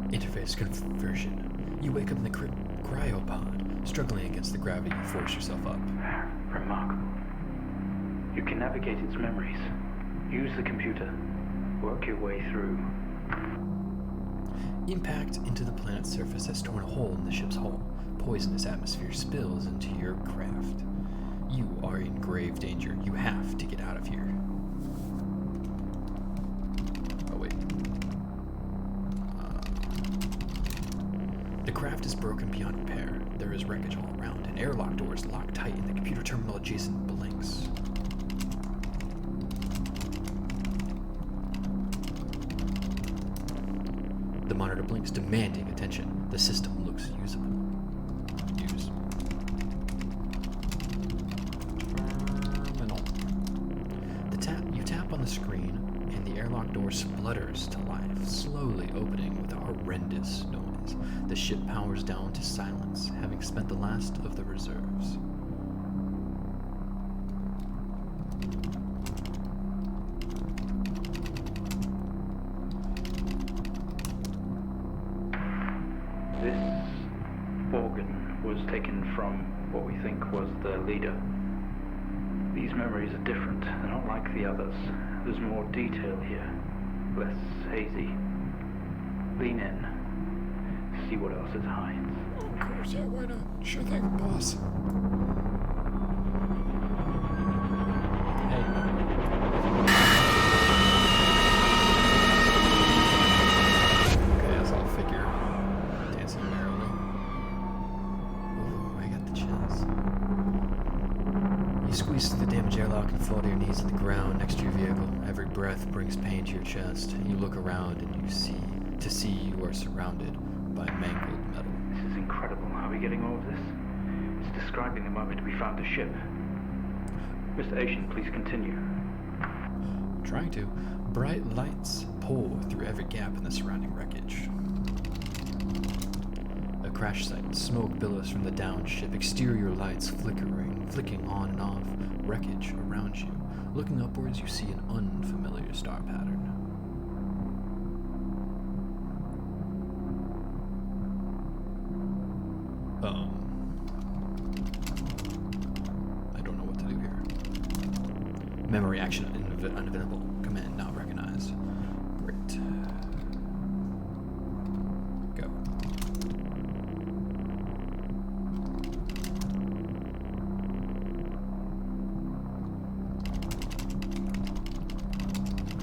Interface conversion. You wake up in the cryopod, struggling against the gravity. You force yourself up. Remarkable. You can navigate its memories. Use the computer. Work your way through. Impact into the planet's surface has torn a hole in the ship's hull. Poisonous atmosphere spills into your craft. You are in grave danger. You have to get out of here. Oh, wait. The craft is broken beyond repair. There is wreckage all around, and airlock doors lock tight, and the computer terminal adjacent blinks. The monitor blinks, demanding attention. The system looks usable. Use. Terminal. You tap on the screen, and the airlock door splutters to life, slowly opening with a horrendous noise. The ship powers down to silence, having spent the last of the reserves. This organ was taken from what we think was the leader. These memories are different. They're not like the others. There's more detail here. Less hazy. Lean in. See what else it hides. Of course, yeah, why not? Sure thing, boss. Hey. Okay, as I'll figure. Dancing merrily. Ooh, I got the chills. You squeeze through the damaged airlock and fall to your knees on the ground next to your vehicle. Every breath brings pain to your chest. You look around and you see you are surrounded by mangled metal. This is incredible. How are we getting all of this? It's describing the moment we found the ship. Mr. Asian, please continue. Trying to. Bright lights pour through every gap in the surrounding wreckage. A crash site. Smoke billows from the downed ship. Exterior lights flicking on and off. Wreckage around you. Looking upwards, you see an unfamiliar star pattern. I don't know what to do here. Memory action unavailable. Command not recognized. Great. Go.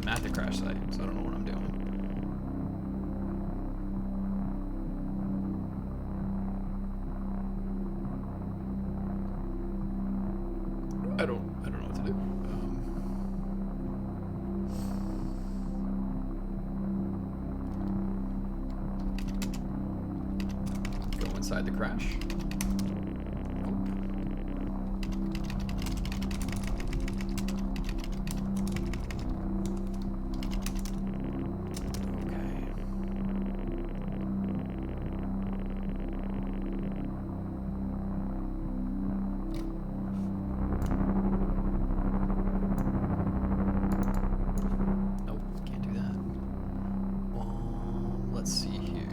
I'm at the crash site, so I don't know what I'm doing. I don't know what to do. Go inside the crash. Let's see here.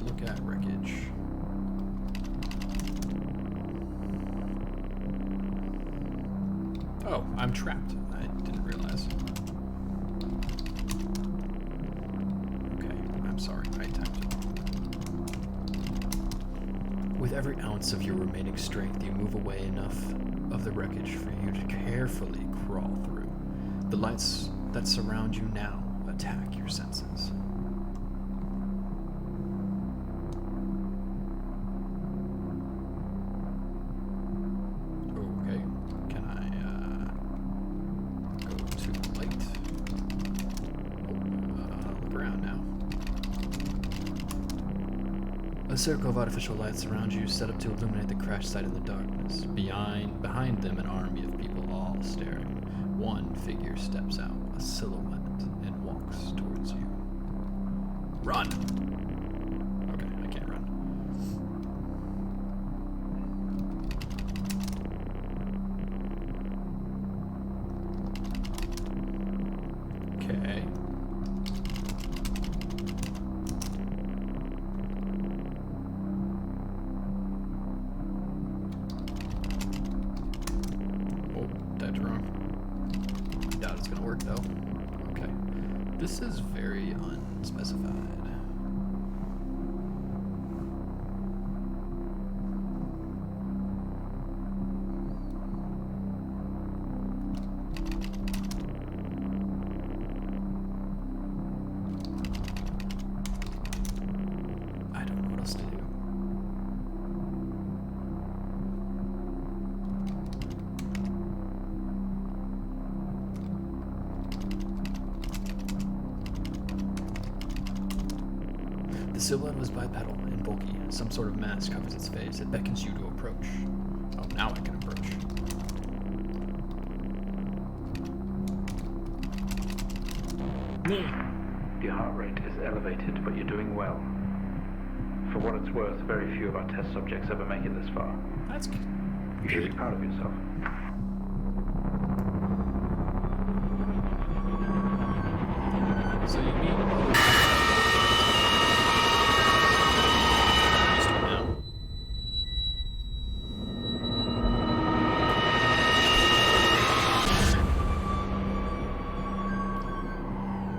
Look at wreckage. Oh, I'm trapped. I didn't realize. Okay, I'm sorry. I typed it. With every ounce of your remaining strength, you move away enough of the wreckage for you to carefully crawl through. The lights that surround you now attack your senses. Okay, can I go to the light? Look around now. A circle of artificial lights surround you, set up to illuminate the crash site in the darkness. Behind them, an army of people, all staring. One figure steps out, a silhouette, and walks towards you. Run! Okay, I can't run. gonna work though. Okay. This is very unspecified. I don't know what else to do. The silhouette was bipedal and bulky. Some sort of mask covers its face. It beckons you to approach. Oh, now I can approach. Your heart rate is elevated, but you're doing well. For what it's worth, very few of our test subjects ever make it this far. That's good. You should be proud of yourself. So you mean other now?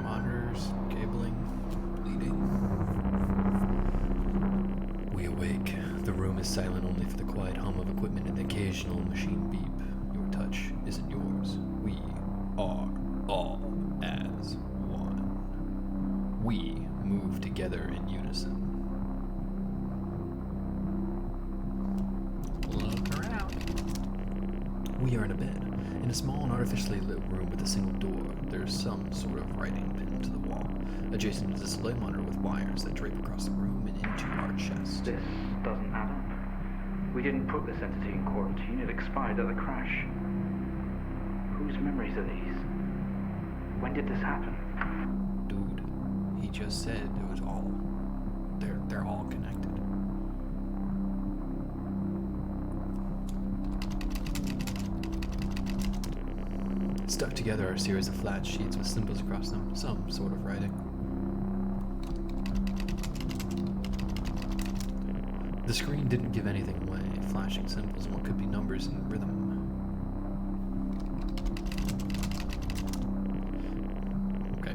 Monitors, cabling, bleeding. We awake. The room is silent only for the quiet hum of equipment and the occasional machine beep. Your touch isn't yours. We are all as one. We move together in unison. Look around. We are in a bed, in a small and artificially lit room with a single door. There's some sort of writing pinned to the wall. Adjacent is a display monitor with wires that drape across the room and into our chest. This doesn't add up. We didn't put this entity in quarantine. It expired at the crash. Whose memories are these? When did this happen? Dude, he just said it was all. They're all connected. Stuck together are a series of flat sheets with symbols across them, some sort of writing. The screen didn't give anything away, flashing symbols and what could be numbers in rhythm. Okay.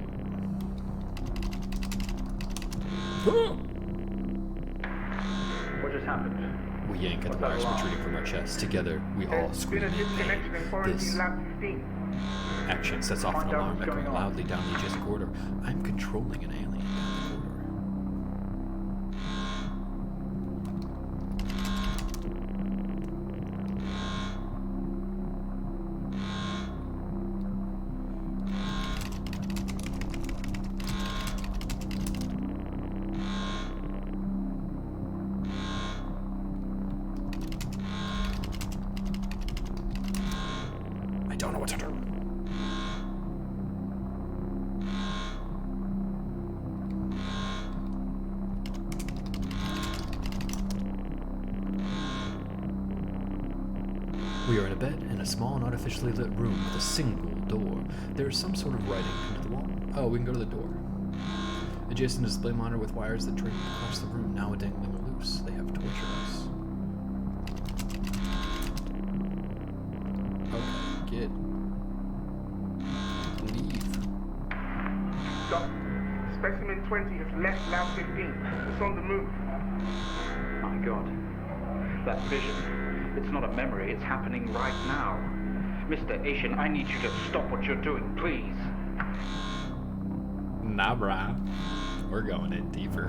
What just happened? We yank at the wires protruding from our chests. Together, we all scream in pain. This action sets off an alarm echoing loudly down the adjacent corridor. I'm controlling an alien down the corridor. I don't know what to do. We are in a bed in a small and artificially lit room with a single door. There is some sort of writing pinned to the wall. Oh, we can go to the door. Adjacent display monitor with wires that drape across the room, now dangling loose. They have tortured us. Okay, get... leave. Doc, specimen 20 has left lab 15. It's on the move. My God. That vision. It's not a memory, it's happening right now. Mr. Asian, I need you to stop what you're doing, please. Nah, brah. We're going in deeper.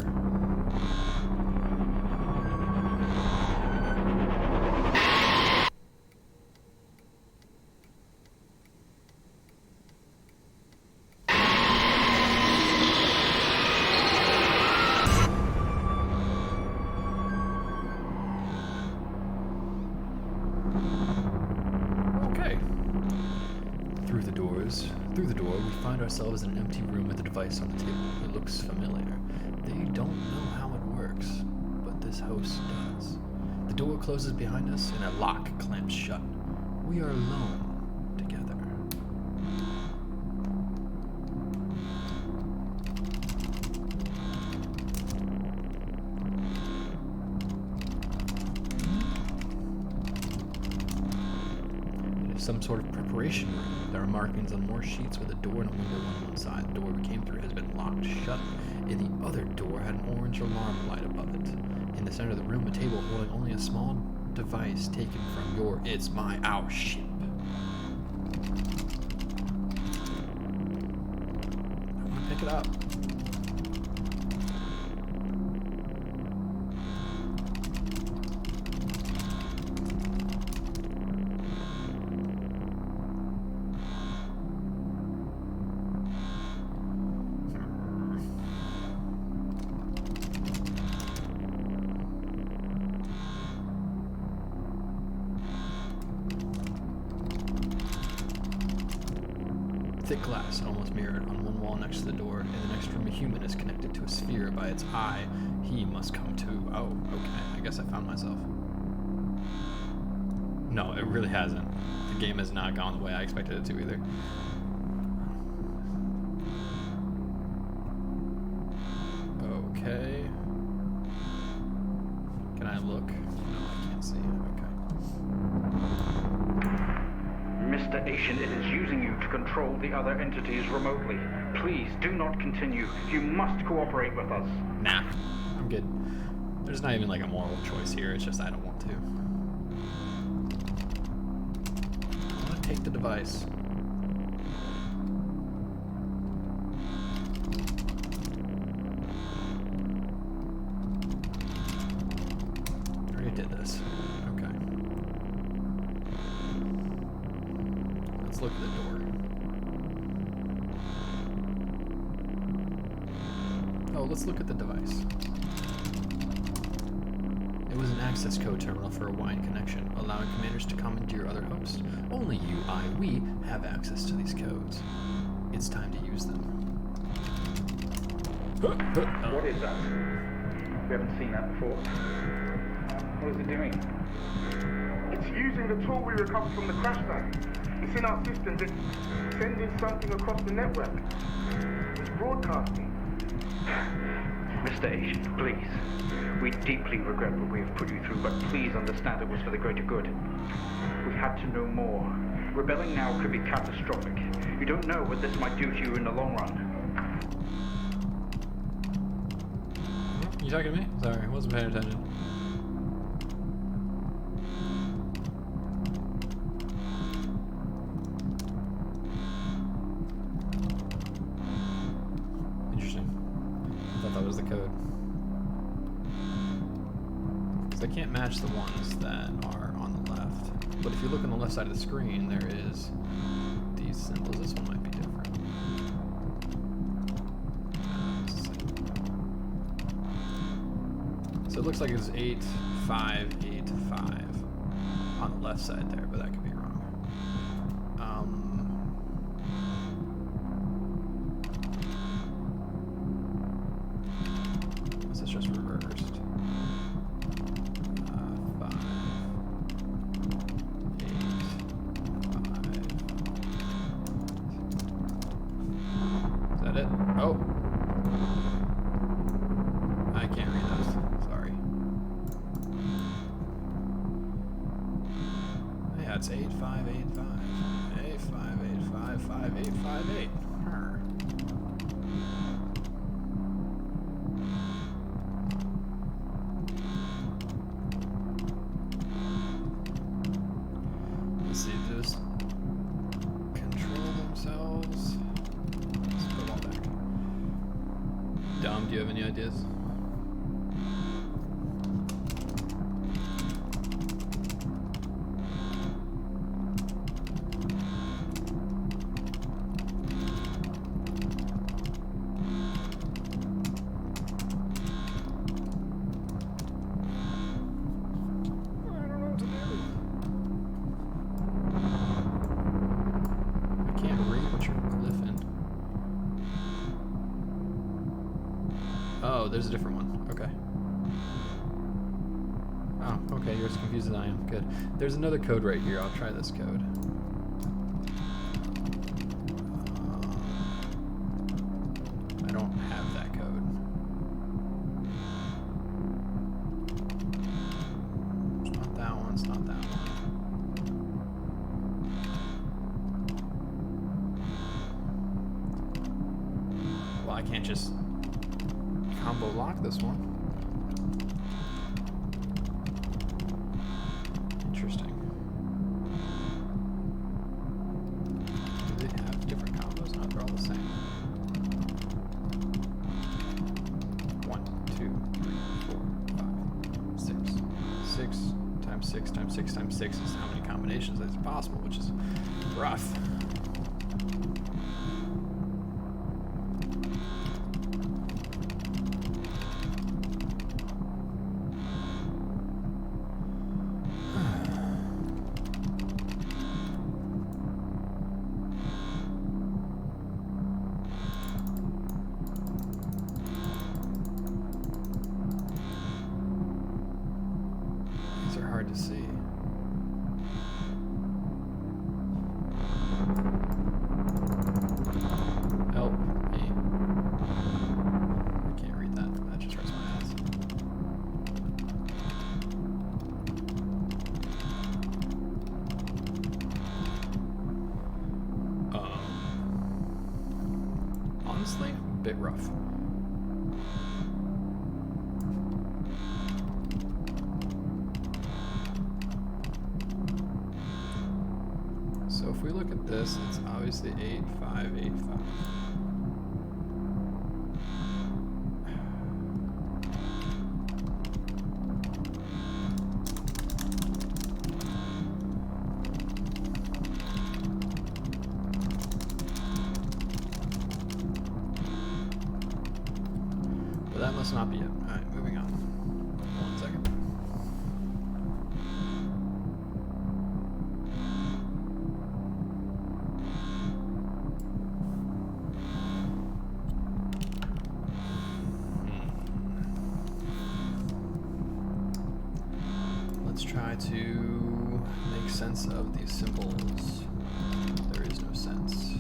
Okay. Through the door, we find ourselves in an empty room with a device on the table. It looks familiar. They don't know how it works, but this host does. The door closes behind us and a lock clamps shut. We are alone together. It is some sort of preparation room. There are markings on more sheets with a door and a window on one side. The door we came through has been locked shut, and the other door had an orange alarm light above it. In the center of the room, a table holding only a small device taken from your It's My Our ship. I want to pick it up. Thick glass, almost mirrored, on one wall next to the door. In the next room, a human is connected to a sphere by its eye. He must come to. Oh, okay. I guess I found myself. No, it really hasn't. The game has not gone the way I expected it to either. Okay. Can I look? No, I can't see. Okay. Mr. Asian, it is using you to control the other entities remotely. Please do not continue. You must cooperate with us. Nah, I'm good. There's not even like a moral choice here. It's just I don't want to. I want to take the device. I already did this. Okay. Let's look at the door. Oh, let's look at the device. It was an access code terminal for a wine connection, allowing commanders to commandeer other hosts. Only you, we have access to these codes. It's time to use them. What is that? We haven't seen that before. What is it doing? It's using the tool we recovered from the crash site. It's in our systems. It's sending something across the network. It's broadcasting. Mr. Asian, please. We deeply regret what we have put you through, but please understand it was for the greater good. We had to know more. Rebelling now could be catastrophic. You don't know what this might do to you in the long run. You talking to me? Sorry, I wasn't paying attention. Interesting. I thought that was the code. Because I can't match the ones that are on the left. But if you look on the left side of the screen, there is these symbols. This one might be different. So it looks like it's 8585 on the left side there, but that could be wrong. This is just reversed. 5, 8, 5. Is that it? Oh. I can't read those. Sorry. Yeah, it's 8585. 8585 5858. Let's see, just control themselves. Let's put them all back. Dom, do you have any ideas? Oh, there's a different one. Okay. Oh, okay. You're as confused as I am. Good. There's another code right here. I'll try this code. I don't have that code. It's not that one. It's not that one. can't just combo lock this one. Interesting. Do they have different combos? No, they're all the same. 1, 2, 3, 4, 5, 6. 6 times 6 times 6 times 6 is how many combinations is possible, which is rough. These are hard to see. Help me. I can't read that. That just hurts my eyes. Honestly, a bit rough. So if we look at this, it's obviously 8, 5, 8, 5. But that must not be it. Alright, moving on. 1 second. Let's try to make sense of these symbols. There is no sense.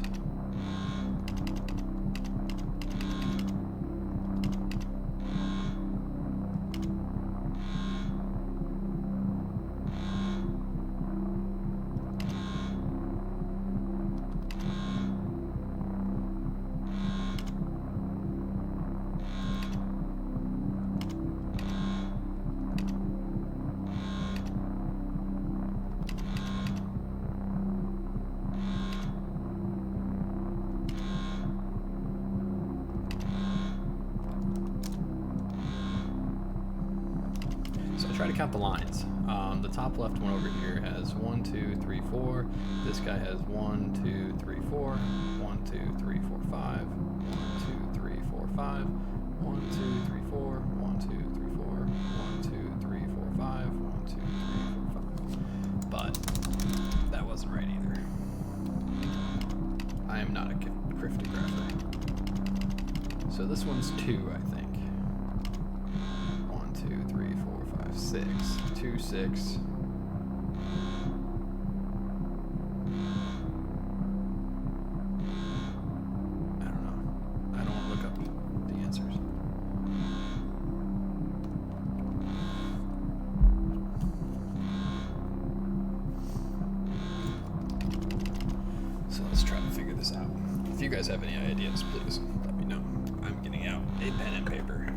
So I'll try to count the lines. The top left one over here has 1, 2, 3, 4. This guy has 1, 2, 3, 4. 1, 2, 3, 4, 5. 1, 2, 3, 4, 5. 1, 2, 3, 4. 1, 2, 3, 4. 1, 2, 3, 4, 5. 1, 2, 3, 4, 5. But that wasn't right either. I am not a cryptographer. So this one's 2, I think. 1, 2, 3, 4, 5, 6. 2, 6. I don't know. I don't want to look up the answers. So let's try to figure this out. If you guys have any ideas, please let me know. I'm getting out a pen and paper.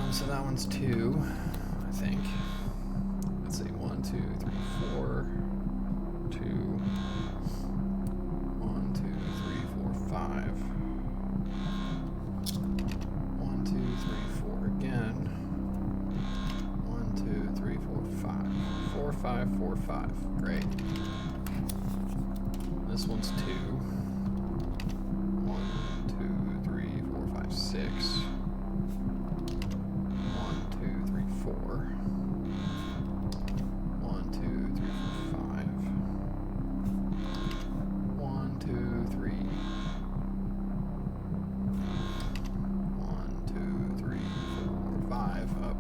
So that one's 2, I think. Let's see, 1, 2, 3, 4, 2, 1, 2, 3, 4, 5. 1, 2, 3, 4 again. 1, 2, 3, 4, 5. 4, 5, 4, 5. Great. This one's 2. 1, 2, 3, 4, 5, 6. 4. 1, 2, 3, 4, 5. 1, 2, 3. 1, 2, 3, 4, 5. Oh,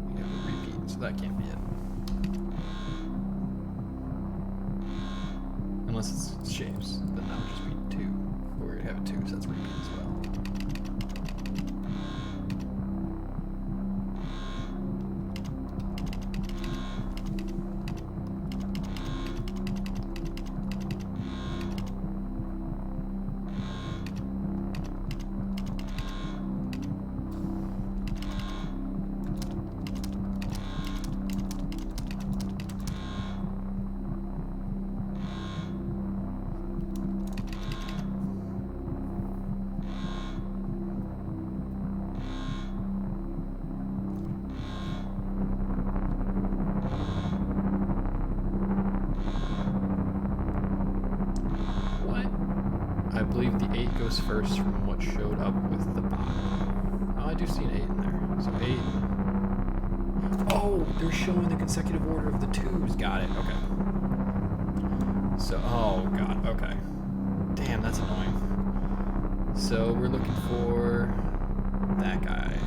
we have a repeat, so that can't be it. Unless it's shapes, then that would just be 2. But we already have a 2, so that's a repeat as well. believe the 8 goes first from what showed up with the bot. Oh, I do see an 8 in there. So 8. Oh, they're showing the consecutive order of the 2s. Got it. Okay. So, oh god. Okay. Damn, that's annoying. So we're looking for that guy.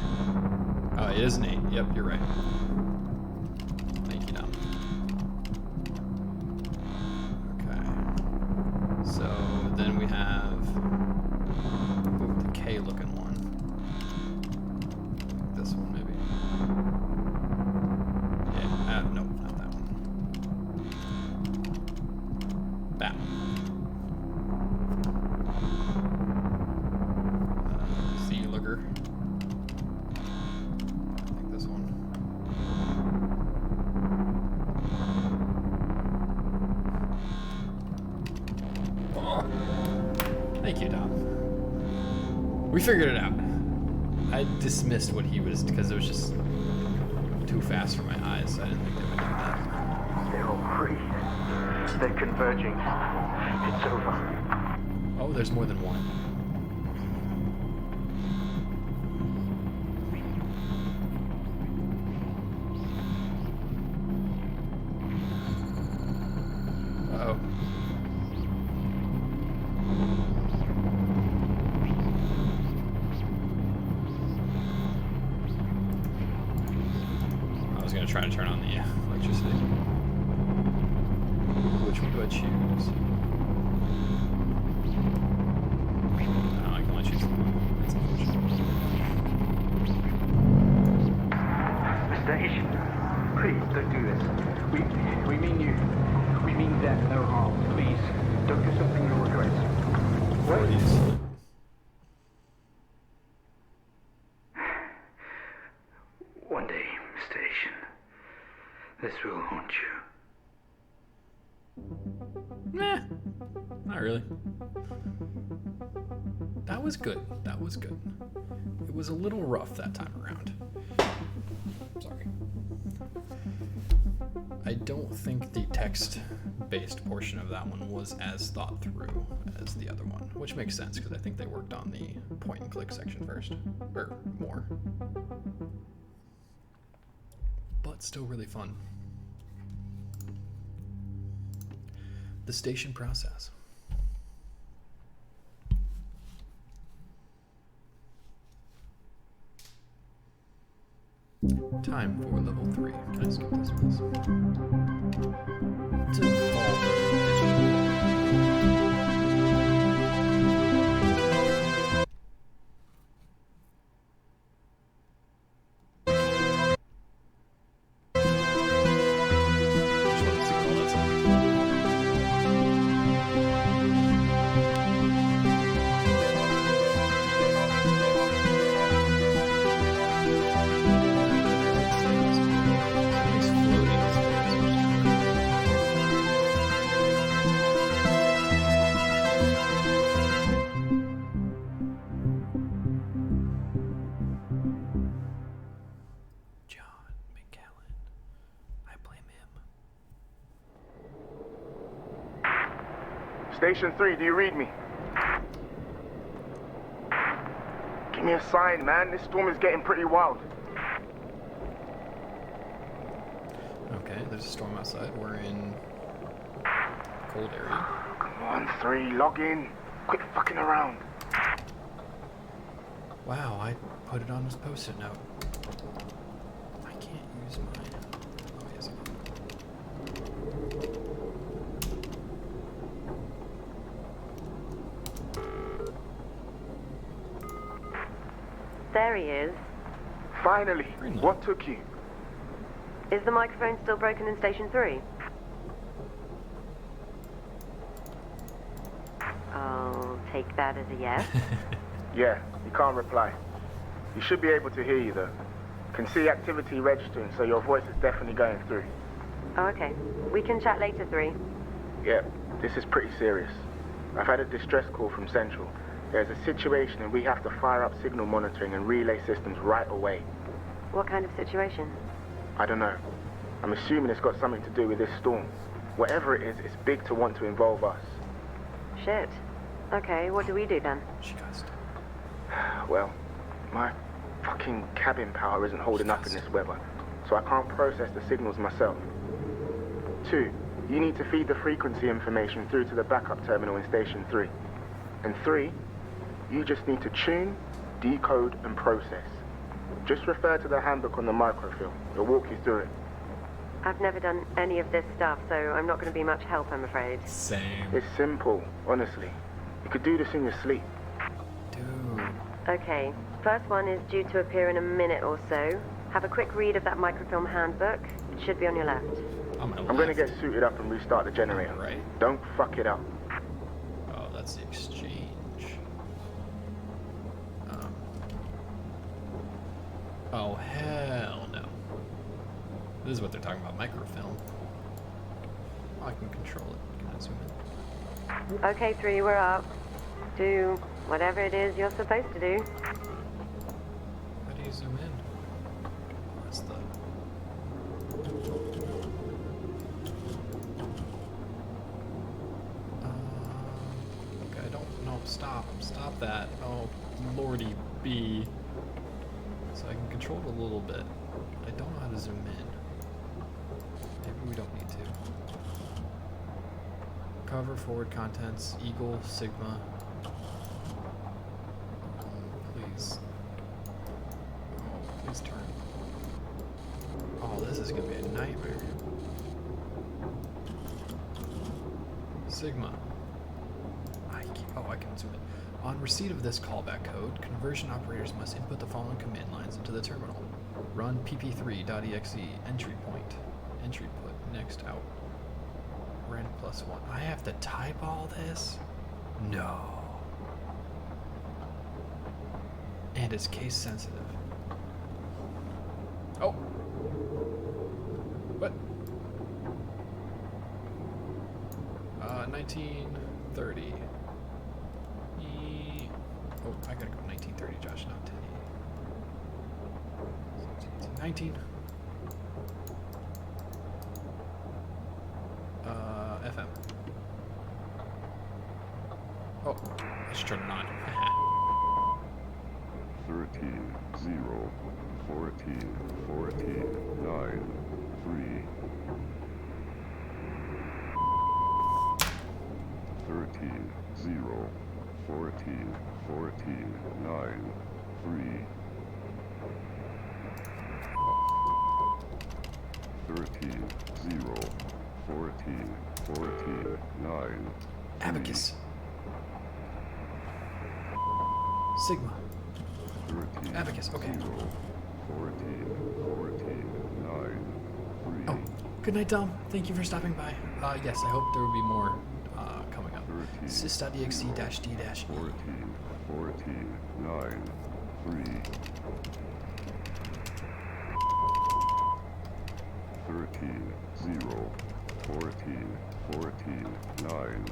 Oh, it is an 8. Yep, you're right. Thank you, Dom. Okay. So then we have the K looking one. This one maybe. Yeah, nope, not that one. That one. Z looker. I think this one. Oh. Thank you, Dom. We figured it out. I dismissed what he was because it was just too fast for my eyes. So I didn't think they would do that. They're all free. They're converging. It's over. Oh, there's more than one. Uh-oh. I was going to try to turn on the electricity. Which one do I choose? No, I can only choose one. That's unfortunate. Mr. Asian, please don't do this. We mean you. We mean them no harm. Please, don't do something you'll regret. What are these? One day, Mr. Asian, this will haunt you. Nah, not really. That was good. That was good. It was a little rough that time around. Sorry. I don't think the text-based portion of that one was as thought through as the other one, which makes sense because I think they worked on the point-and-click section first, or more. But still really fun. The station process. Time for level 3. Can I skip this, please? To all the Just wanted to see what all that said. Something's floating in space. John McKellen. I blame him. Station 3, do you read me? Give me a sign, man. This storm is getting pretty wild. Okay, there's a storm outside. We're in a cold area. Come on, 3, log in. Quit fucking around. Wow, I put it on as post-it note. I can't use mine. Oh, yes, I can. There he is. Finally, Greenland. what took you? Is the microphone still broken in Station 3? I'll take that as a yes. Yeah, you can't reply. You should be able to hear you though. Can see activity registering, so your voice is definitely going through. Oh, okay. We can chat later, 3. Yeah, this is pretty serious. I've had a distress call from Central. There's a situation and we have to fire up signal monitoring and relay systems right away. What kind of situation? I don't know. I'm assuming it's got something to do with this storm. Whatever it is, it's big to want to involve us. Shit. Okay, what do we do then? She cussed. Well, my fucking cabin power isn't holding up in this weather, so I can't process the signals myself. 2, you need to feed the frequency information through to the backup terminal in Station 3. And 3, you just need to tune, decode, and process. Just refer to the handbook on the microfilm. It'll walk you through it. I've never done any of this stuff, so I'm not going to be much help, I'm afraid. Same. It's simple, honestly. You could do this in your sleep. Dude. Okay, first one is due to appear in a minute or so. Have a quick read of that microfilm handbook. It should be on your left. I'm gonna get suited up and restart the generator. Right. Don't fuck it up. Oh, that's the exchange. Oh, hell no. This is what they're talking about, microfilm. Oh, I can control it. Can I zoom in? Okay, 3, we're up. Do whatever it is you're supposed to do. How do you zoom in? What's the... Okay, I don't know. Stop that. Oh, lordy B. So I can control it a little bit. I don't know how to zoom in. Maybe we don't need to. Cover, forward contents, Eagle, Sigma. Please. Oh, please turn. Oh, this is gonna be a nightmare. Sigma. I can zoom in. On receipt of this callback code, conversion operators must input the following command lines into the terminal. Run pp3.exe, entry point, entry put, next out. Rand +1. I have to type all this? No. And it's case sensitive. Oh. What? 1930. Oh, I gotta go 1930, Josh, not 10. 19. FM. Oh, I should turn it on. 13, 0, 14, 14, 9, 3. 13, 0, 14, 14, 9, 3. 13, 0, 14, 14, 9, 3. Abacus. Sigma. 13, Abacus, okay. 0, 14, 14, 9, 3. Oh, good night, Dom. Thank you for stopping by. Yes, I hope there will be more coming up. 13, sys.exe-d-e. 14, 14, 9, 3. 13, 0, 14, 14, 9,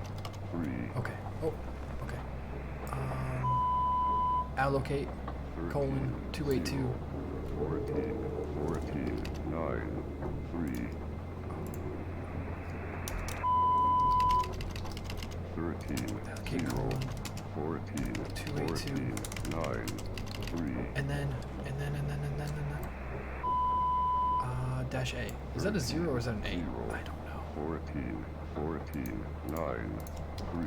3. Okay. Oh, okay. Allocate, 13, colon, 282. 14, 14, 9, 3. 13, Allocate, 0, colon, 14, 282. 14, 9, 3. And then. Dash A. Is that a 0 or is that an 8? Zero. I don't know. 14, 14, 9, 3.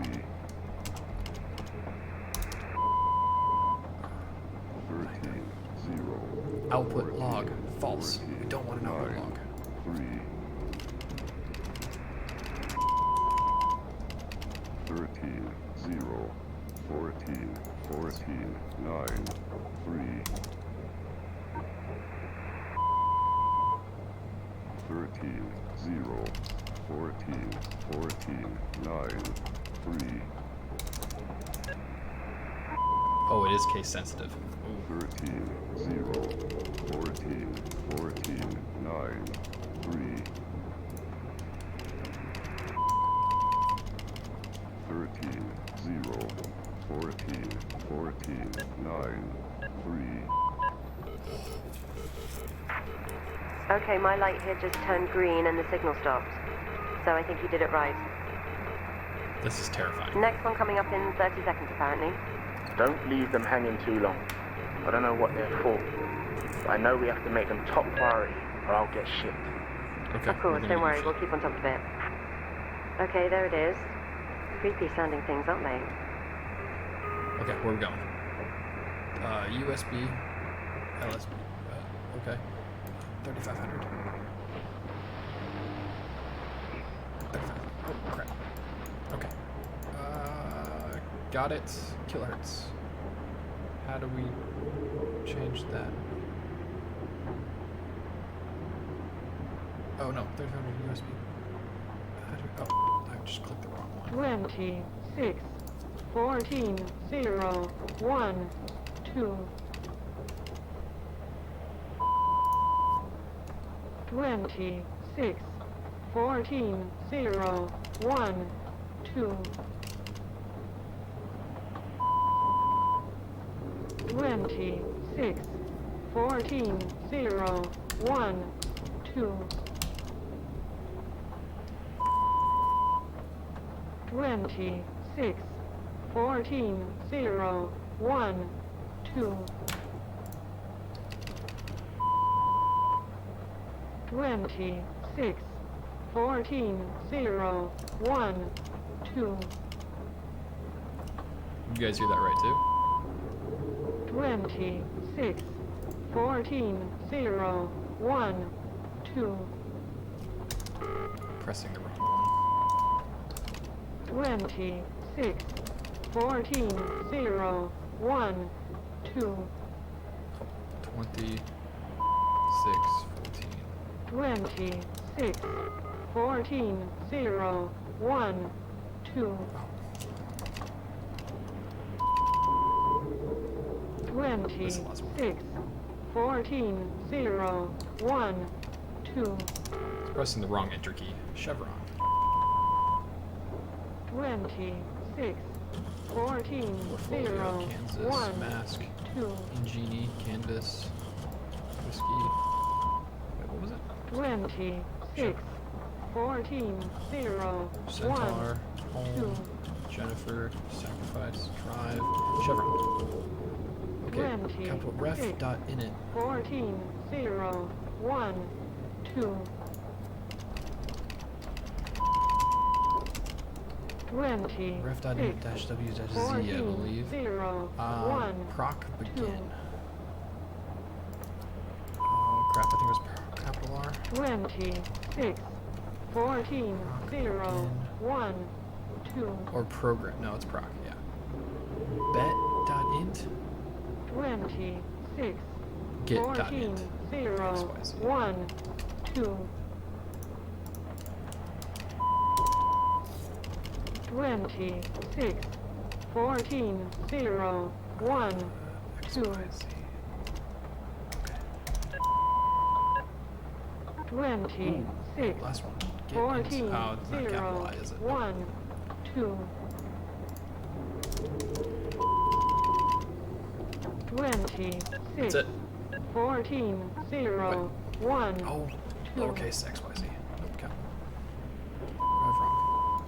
13, 0. Output 14, log. False. 14, We don't want an output 9, log. 3. 13, 0, 14, 14, 9, 3. 13, 0, 14, 14, 9, 3. Oh, it is case sensitive. Ooh. 13, 0, 14, 14, 9, 3. 13, 0, 14, 14, 9, 3. Okay, my light here just turned green and the signal stopped. So I think you did it right. This is terrifying. Next one coming up in 30 seconds, apparently. Don't leave them hanging too long. I don't know what they're for, but I know we have to make them top priority, or I'll get shit. Okay. Of course, don't worry, we'll keep on top of it. Okay, there it is. Creepy sounding things, aren't they? Okay, where are we going? USB, LSB. Okay. 3500. 35. Oh, crap. Okay. Got it. Kilohertz. How do we change that? Oh no, 3500 USB. How do oh, I just clicked the wrong one. 26, 14, 0, 1, 2. 26, 14, 0, 1, 2. 26, 14, 0, 1, 2. 26, 14, 0, 1, 2. 26, 14, 0, 1, 2. You guys hear that right too? 26, 14, 0, 1, 2. Pressing the wrong one. 26, 14, 0, 1, 2. 26, 14. 26, 14, 0, 1, 2. 26, 14, 0, 1, 2. It's pressing the wrong enter key. Chevron. 26, 14, Portfolio, 0, Kansas, 1, Mask, 2. Ingenie, Canvas, Whiskey. Wait, what was it? 26, 14, 0, 1, Centaur, 2. Home, Jennifer, Sacrifice, Drive, Chevron. Okay, capital ref 26, dot init. 14, 0, 1, 2. 26, Ref dot init dash w dash z, I 14, believe. 0, 1, Proc begin. 2. Oh crap, I think it was capital R. 26, 14, 0, 1, 2. Or program. No, it's proc, yeah. Bet dot int. 26, Get dot 14, int. 0, XYZ. 1, 2. 26, 14, 0, 1, 2. XYZ. 26, Last one. Get 14, int. Oh, it's not capital 0, I, is it? 1, 2. 26, That's it. 14, 0, 1, Oh, 2. lowercase XYZ. Okay. Right wrong.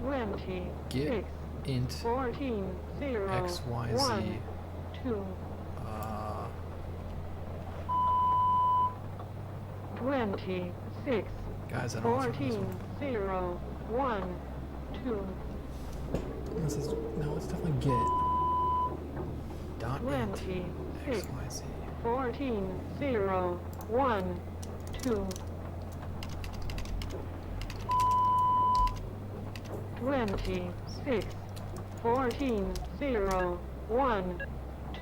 26, Get int 14, 0, XYZ. 1, 2. Uh, 26, guys, I don't know what's wrong with this 14, one. 0, 1, 2. This is, no, it's definitely get. Dot int 26, XYZ. 14, 0, 1, 2. 26, 14, 0, 1,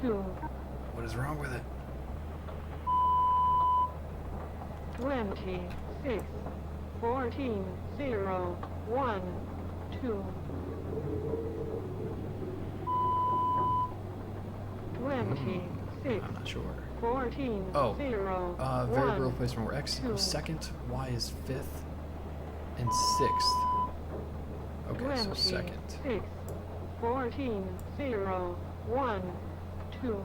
2. What is wrong with it? 26, 14, 0, 1, 2. 26, I'm not sure. 14, Oh, 0, variable 1, replacement where X 2. is second, Y is fifth, and sixth. Okay, so second. 26, 14, 0, 1, 2.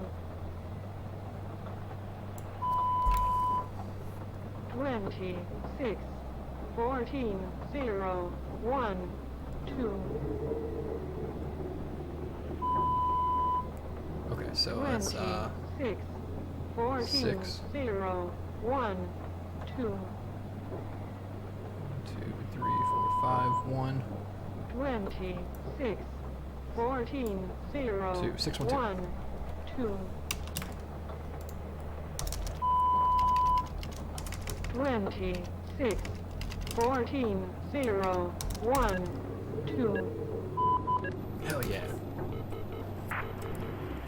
26, 14, 0, 1, 2, Okay, so 20, that's 6, 14, 6. 0, 1, 2, 2, 3, 4, 5, 1. 20, 6, 14, 0, 2, 6, 1, 2. 1, 2, 20, 6, 14, 0, 1, 2. Hell yeah.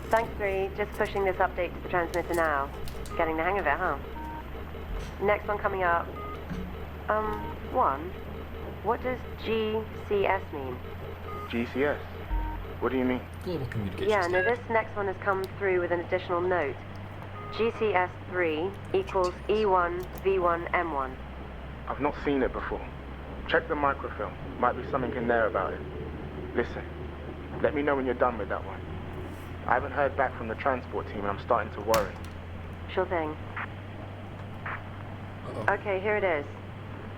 Thanks, 3. Just pushing this update to the transmitter now. Getting the hang of it, huh? Next one coming up. 1. What does GCS mean? GCS? What do you mean? Global communication Yeah, no, standard. this next one has come through with an additional note. GCS 3 equals E1 V1 M1. I've not seen it before. Check the microfilm. Might be something in there about it. Listen, let me know when you're done with that one. I haven't heard back from the transport team and I'm starting to worry. Sure thing. Uh-oh. Okay, here it is.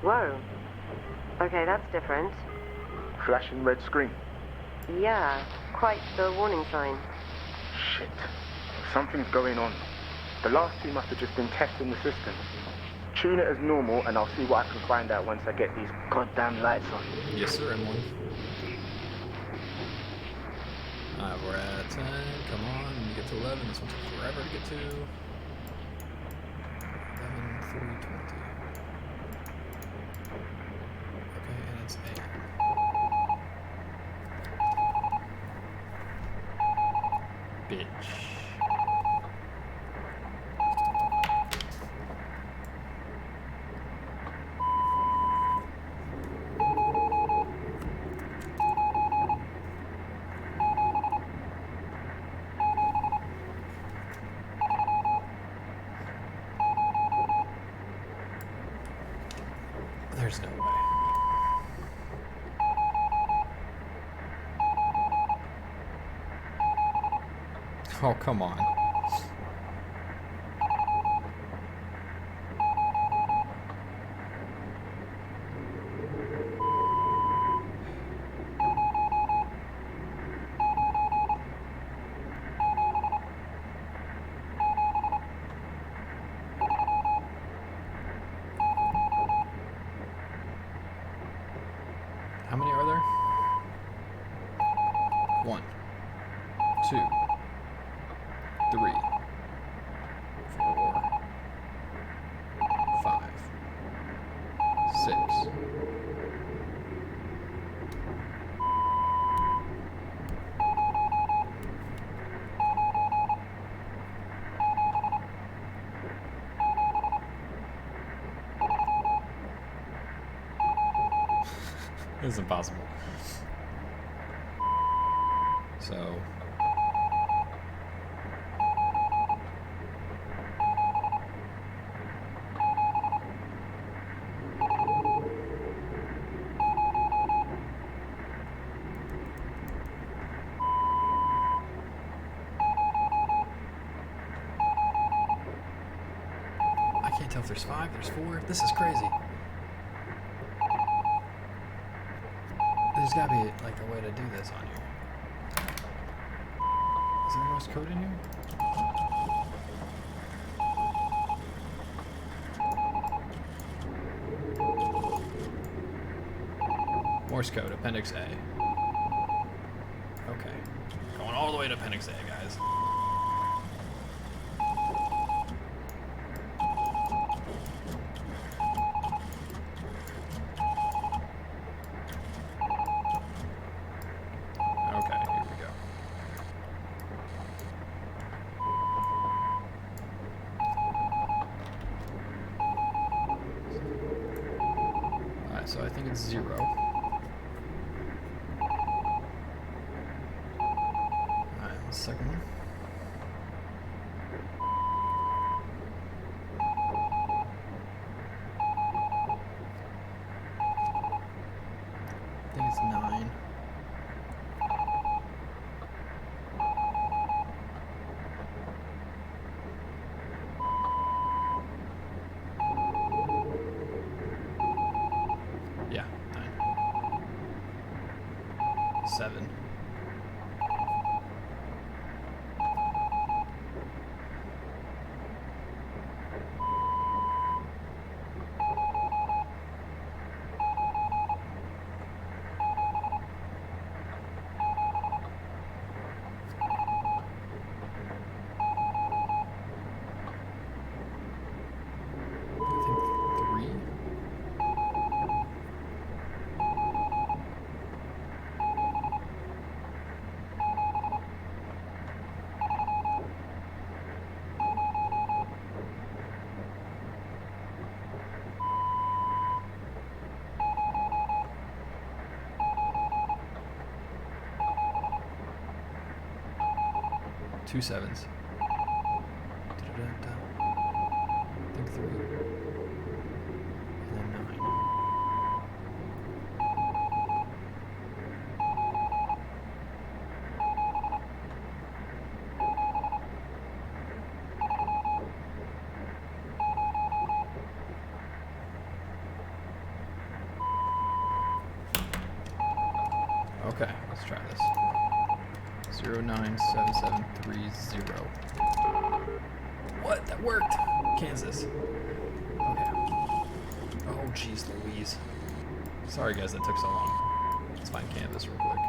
Whoa. Okay, that's different. Flashing red screen. Yeah, quite the warning sign. Shit. Something's going on. The last two must have just been testing the system. Tune it as normal and I'll see what I can find out once I get these goddamn lights on. Yes, sir, M1. Alright, we're at 10. Come on, we get to 11. This one took forever to get to. 11, 320. Okay, and it's A. Bitch. There's no way. Oh, come on. How many are there? 1, 2, 3, 4, 5, 6. This is impossible. So I can't tell if there's 5, there's 4. This is crazy. There's gotta be like a way to do this on here. Is there Morse code in here? Morse code, Appendix A. Okay. Going all the way to Appendix A, guys. Okay, here we go. Alright, so I think it's 0. Alright, the second one. I think it's 9. Yeah, 9. 2 sevens. Da-da-da-da. I think 3. And then 9. Okay, let's try this. 097730. What? That worked! Kansas. Okay. Oh, jeez Louise. Sorry, guys, that took so long. Let's find Canvas real quick.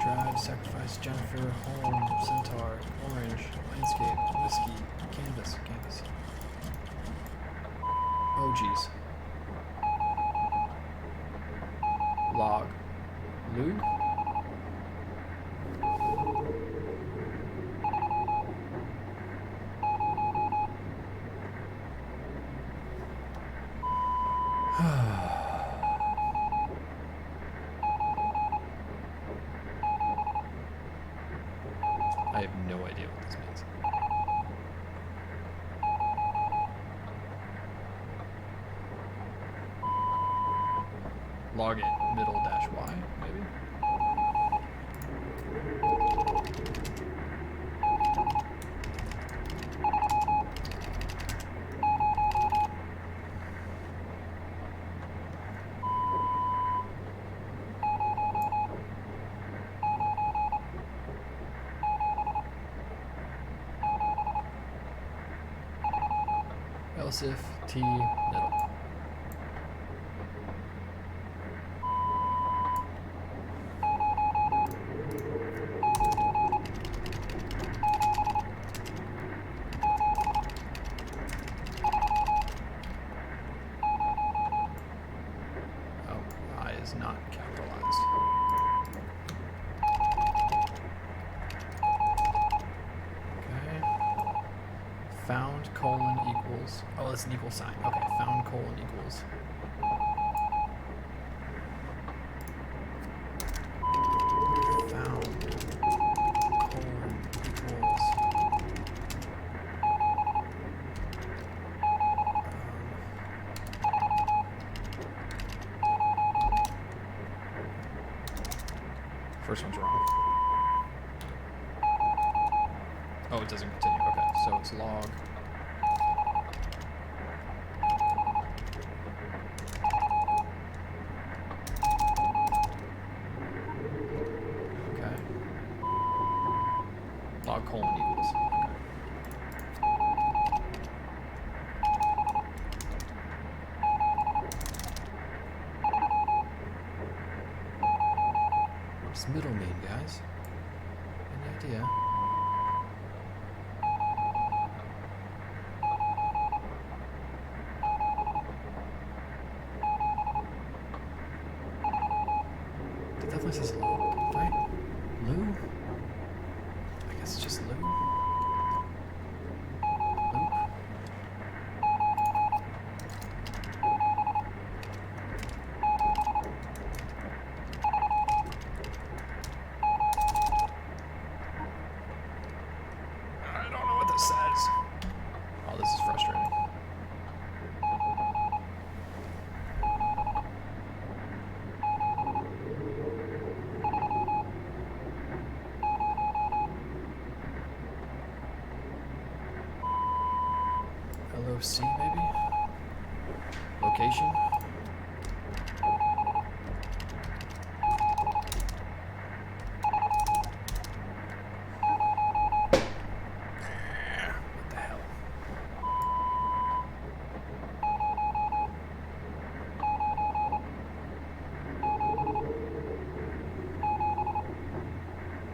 Drive, sacrifice, Jennifer, home, centaur, orange, landscape, whiskey, canvas, canvas. Oh, jeez. Log. Lou? I have no idea what this means. Log it, middle dash Y, maybe? Else if T middle. Oh, I is not capitalized. Okay. Found colon equals. Oh, that's an equal sign. Okay, found colon equals. Found colon equals. First one's wrong. Oh, it doesn't continue. Okay, so it's log. Okay. Log colon equals. Okay. What does middle mean, guys? Any idea? It definitely says log, right? Lou? I guess it's just Lou. Loop. I don't know what this says. Oh, this is frustrating. LOC maybe? Location? What the hell?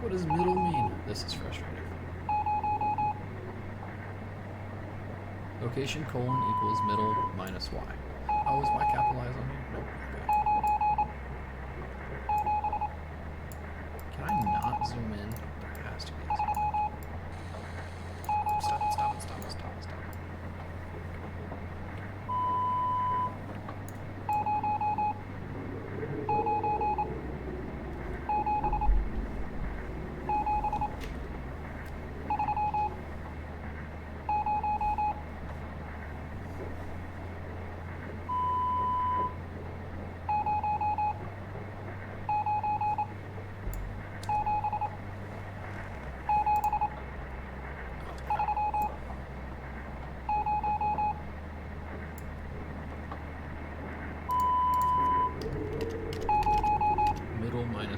What does middle mean? This is frustrating. Location colon equals middle minus y. Oh, is y capitalized on here? Nope. Okay. Can I not zoom in? There has to be a zoom in. Stop.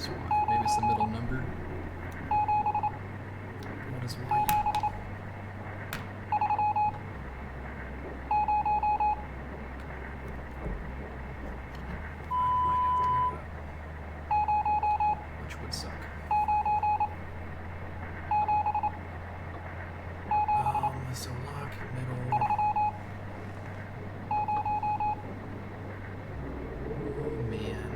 minus y. Maybe it's the middle number. What is y equal? I might have to look it up, which would suck. So lock, middle. Oh man.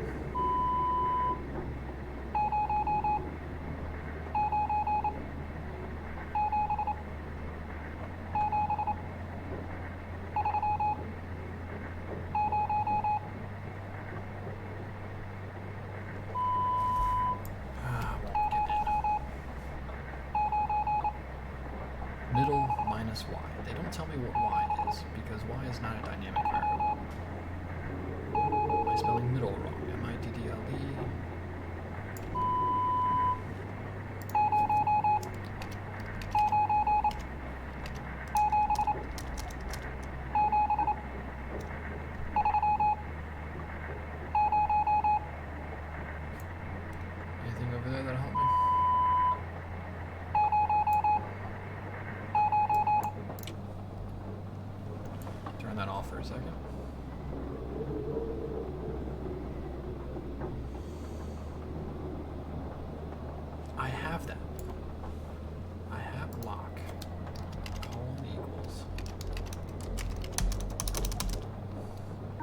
Won't get in. Middle minus y. They don't tell me what y is, because y is not a dynamic variable. Am I spelling middle wrong? M-I-D-D-L-E. Anything over there that'll help me? Turn that off for a second. I have that. I have lock. Colon equals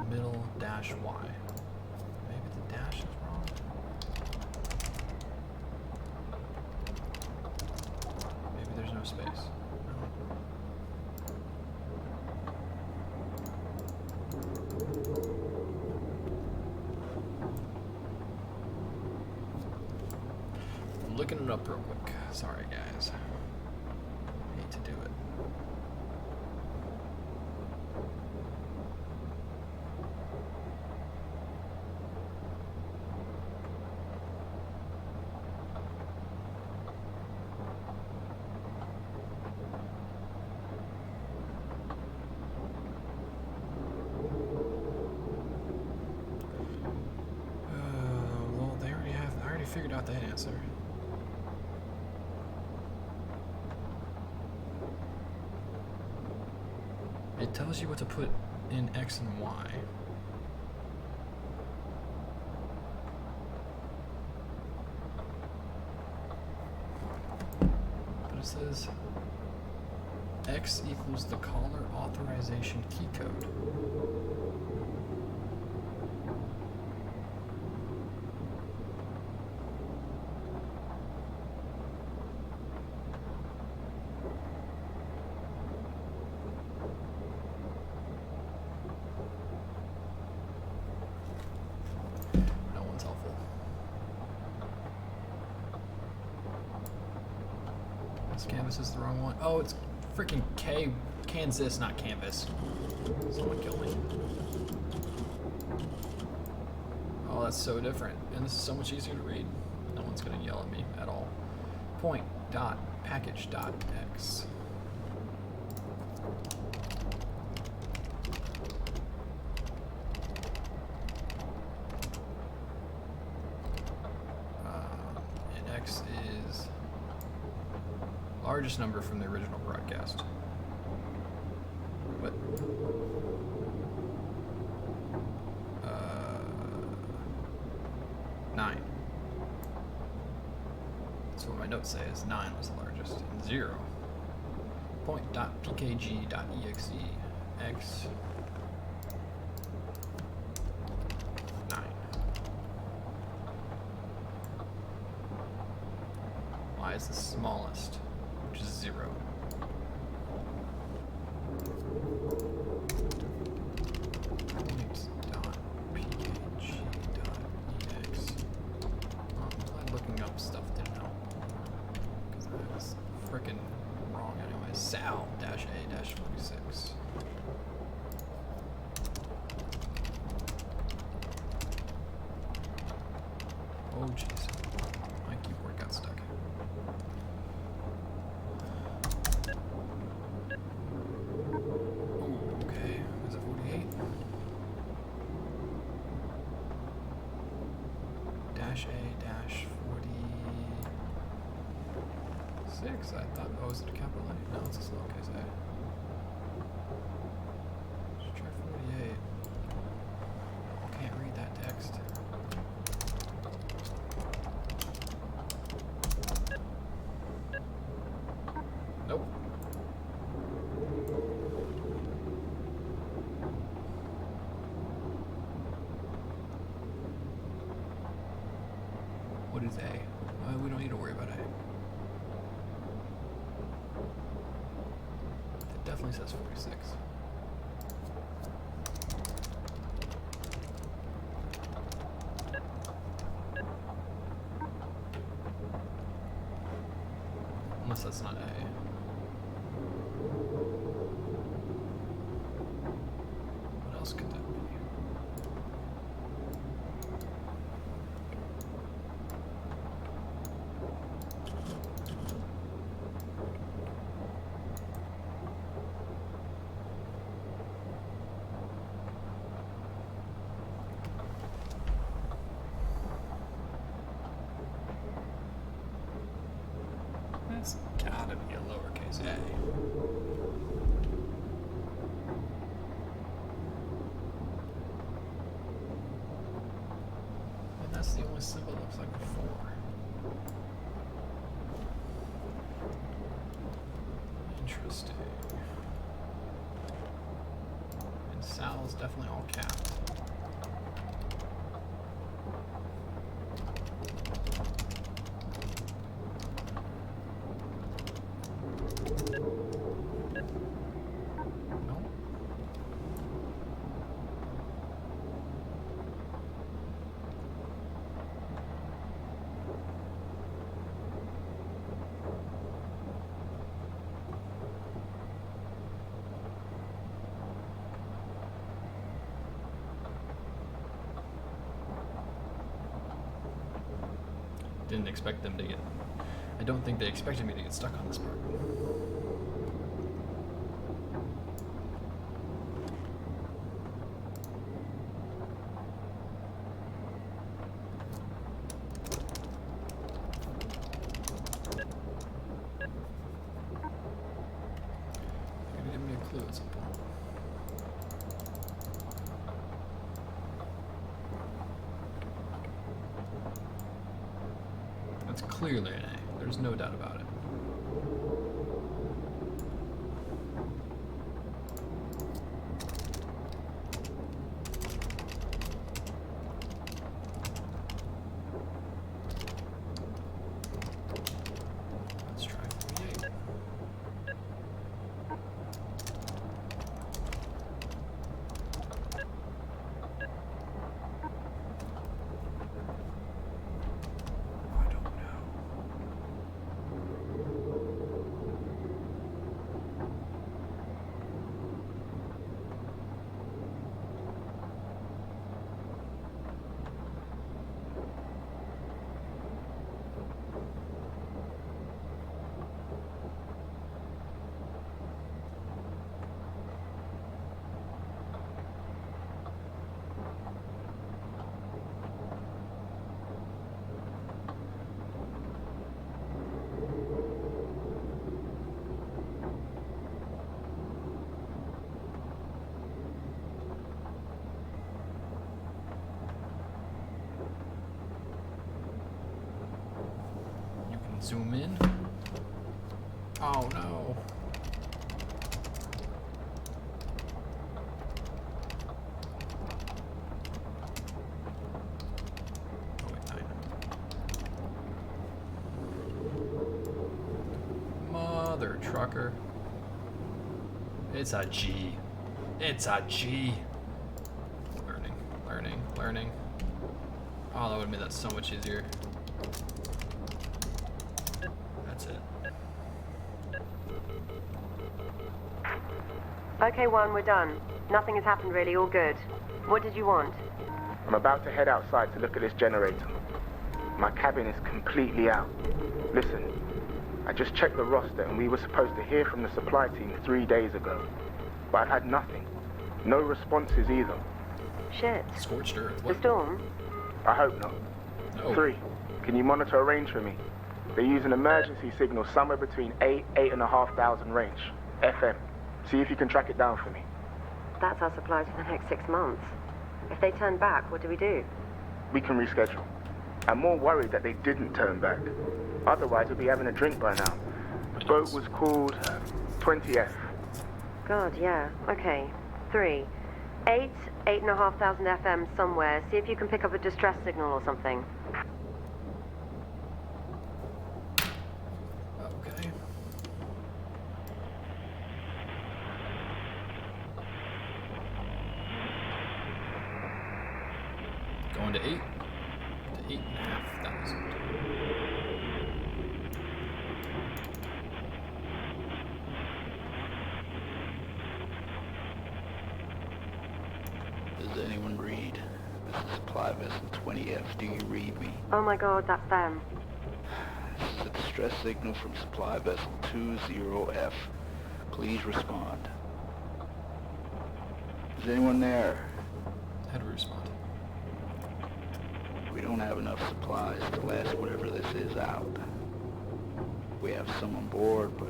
middle dash y. Maybe the dash is wrong. Maybe there's no space. I'm looking it up real quick. Sorry, guys. Hate to do it. Well, they already have. I already figured out that answer. It tells you what to put in x and y. But it says x equals the caller authorization key code. No one's helpful. This canvas is the wrong one. Oh, it's freaking Kansas, not canvas. Someone kill me. Oh, that's so different. And this is so much easier to read. No one's gonna yell at me at all. Point dot package dot x. And x is largest number from the original broadcast. What? 9. That's what my notes say is 9 was the largest. And 0. Point.pkg.exe. X 9. Y is the smallest, which is 0. Point.pkg.exe. Looking up stuff didn't help. Because I was frickin' wrong anyway. Sal-A-46. Oh jeez. My keyboard got stuck. Oh, okay. Is it 48? 46. I thought, oh, is it a capital A? No, it's a lowercase a. Let's try 48. Can't read that text. Nope. What is A? We don't need to worry about A. It definitely says 46. Unless that's not A. What else could that be? That's gotta be a lowercase a. And that's the only symbol that looks like a 4. Interesting. And Sal's definitely all capped. No. Didn't expect them to get. I don't think they expected me to get stuck on this part. They're gonna give me a clue at some point. That's clearly an A. There's no doubt about it. Let's try 48. I don't know. You can zoom in. Oh no. Oh wait, 9. Mother trucker. It's a G. It's a G. Learning, learning, learning. Oh, that would have made that so much easier. That's it. Okay, one, we're done. Nothing has happened really, all good. What did you want? I'm about to head outside to look at this generator. My cabin is completely out. Listen, I just checked the roster and we were supposed to hear from the supply team 3 days ago. But I've had nothing. No responses either. Shit. Scorched earth. The What? storm? I hope not. Oh. 3, can you monitor a range for me? They use an emergency signal somewhere between 8,500 range, FM. See if you can track it down for me. That's our supplies for the next 6 months. If they turn back, what do we do? We can reschedule. I'm more worried that they didn't turn back. Otherwise, we'd be having a drink by now. The boat was called 20F. God, yeah. Okay. 3. 8,500 FM somewhere. See if you can pick up a distress signal or something. Okay. Going to 8 to 8,500. Does anyone read? This is supply vessel 20F. Do you read me? Oh my God, that's them. This is a distress signal from supply vessel 20F. Please respond. Is anyone there? How do we respond? We don't have enough supplies to last whatever this is out. We have some on board, but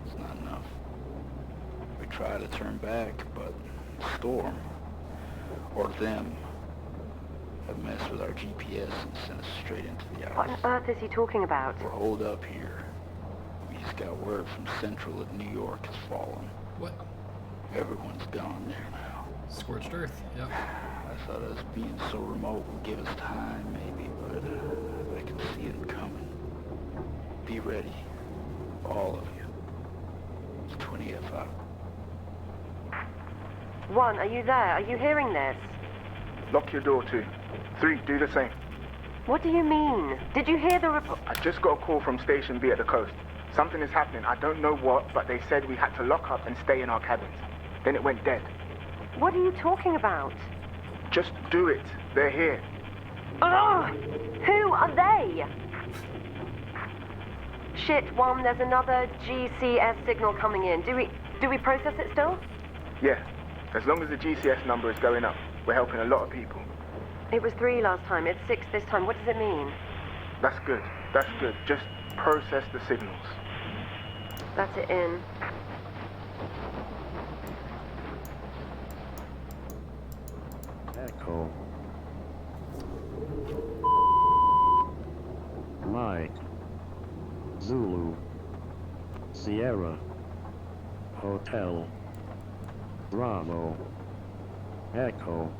it's not enough. We try to turn back, but storm, or them, have messed with our GPS and sent us straight into the What ice. on earth is he talking about? We're holed up here. We just got word from Central that New York has fallen. What? Everyone's gone there now. Scorched earth. Yep. I thought us being so remote would give us time, maybe, but I can see it coming. Be ready. All of you. It's 20F out. 1, are you there? Are you hearing this? Lock your door, 2. 3, do the same. What do you mean? Did you hear the report? I just got a call from Station B at the coast. Something is happening. I don't know what, but they said we had to lock up and stay in our cabins. Then it went dead. What are you talking about? Just do it. They're here. Ugh! Who are they? Shit, 1, there's another GCS signal coming in. Do we process it still? Yeah. As long as the GCS number is going up, we're helping a lot of people. It was 3 last time. It's 6 this time. What does it mean? That's good. That's good. Just process the signals. That's it in. Echo. Mike. Zulu. Sierra. Hotel. Bravo. Echo.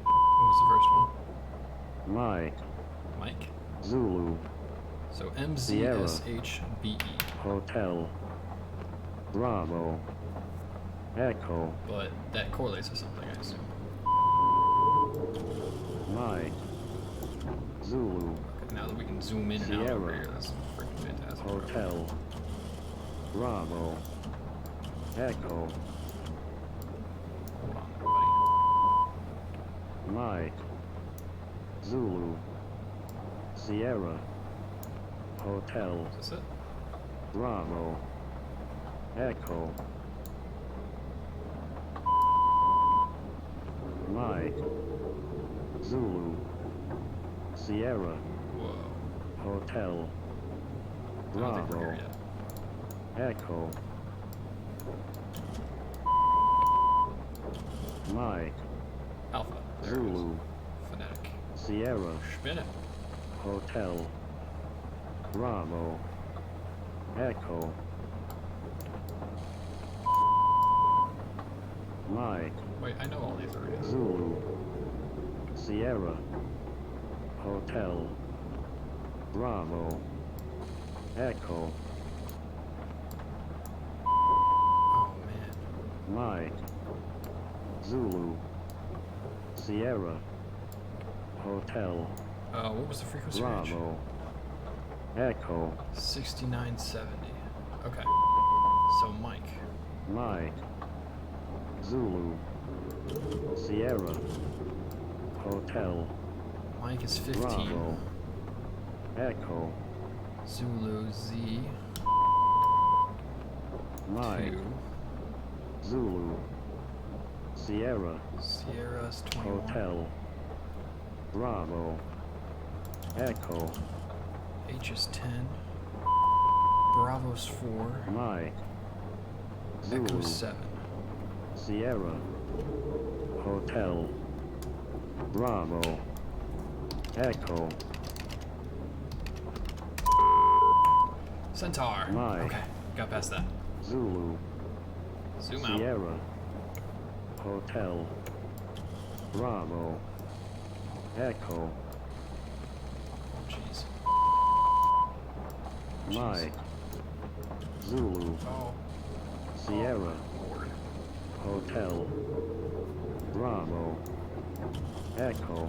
What was the first one? Mike. Mike. Zulu. So Sierra. MZSHBE. Hotel. Bravo. Echo. But that correlates to something, I assume. Mike. Zulu. Okay, now that we can zoom in and out over here, that's freaking fantastic. Hotel. Bravo. Echo. Hold on, everybody. Mike. Zulu. Sierra. Hotel. Is this it? Bravo. Echo. Mike. Zulu. Sierra. Whoa. Hotel. I don't think we're Bravo. here yet. Echo. Mike. Alpha. There it is. Zulu. Phonetic. Sierra. Spin it. Hotel. Bravo. Echo. Mike. Wait, I know all these already. Zulu. Sierra. Hotel. Bravo. Echo. Oh man. Mike. Zulu. Sierra. Hotel. What was the frequency range? Bravo. Echo. 6970. Okay. So Mike. Mike. Zulu. Sierra. Hotel. Mike is 15. Bravo. Echo. Zulu Z. Mike. 2. Zulu. Sierra. Sierra's 21. Hotel. Bravo. Echo. H is 10. Bravo's 4. Mike. Zulu. Echo's 7. Sierra. Hotel. Bravo. Echo. Centaur. Mike. Okay, got past that. Zulu. Zoom out. Sierra. Hotel. Bravo. Echo. Oh, jeez. Mike. Zulu. Oh. Sierra. Lord. Hotel. Bravo. Echo.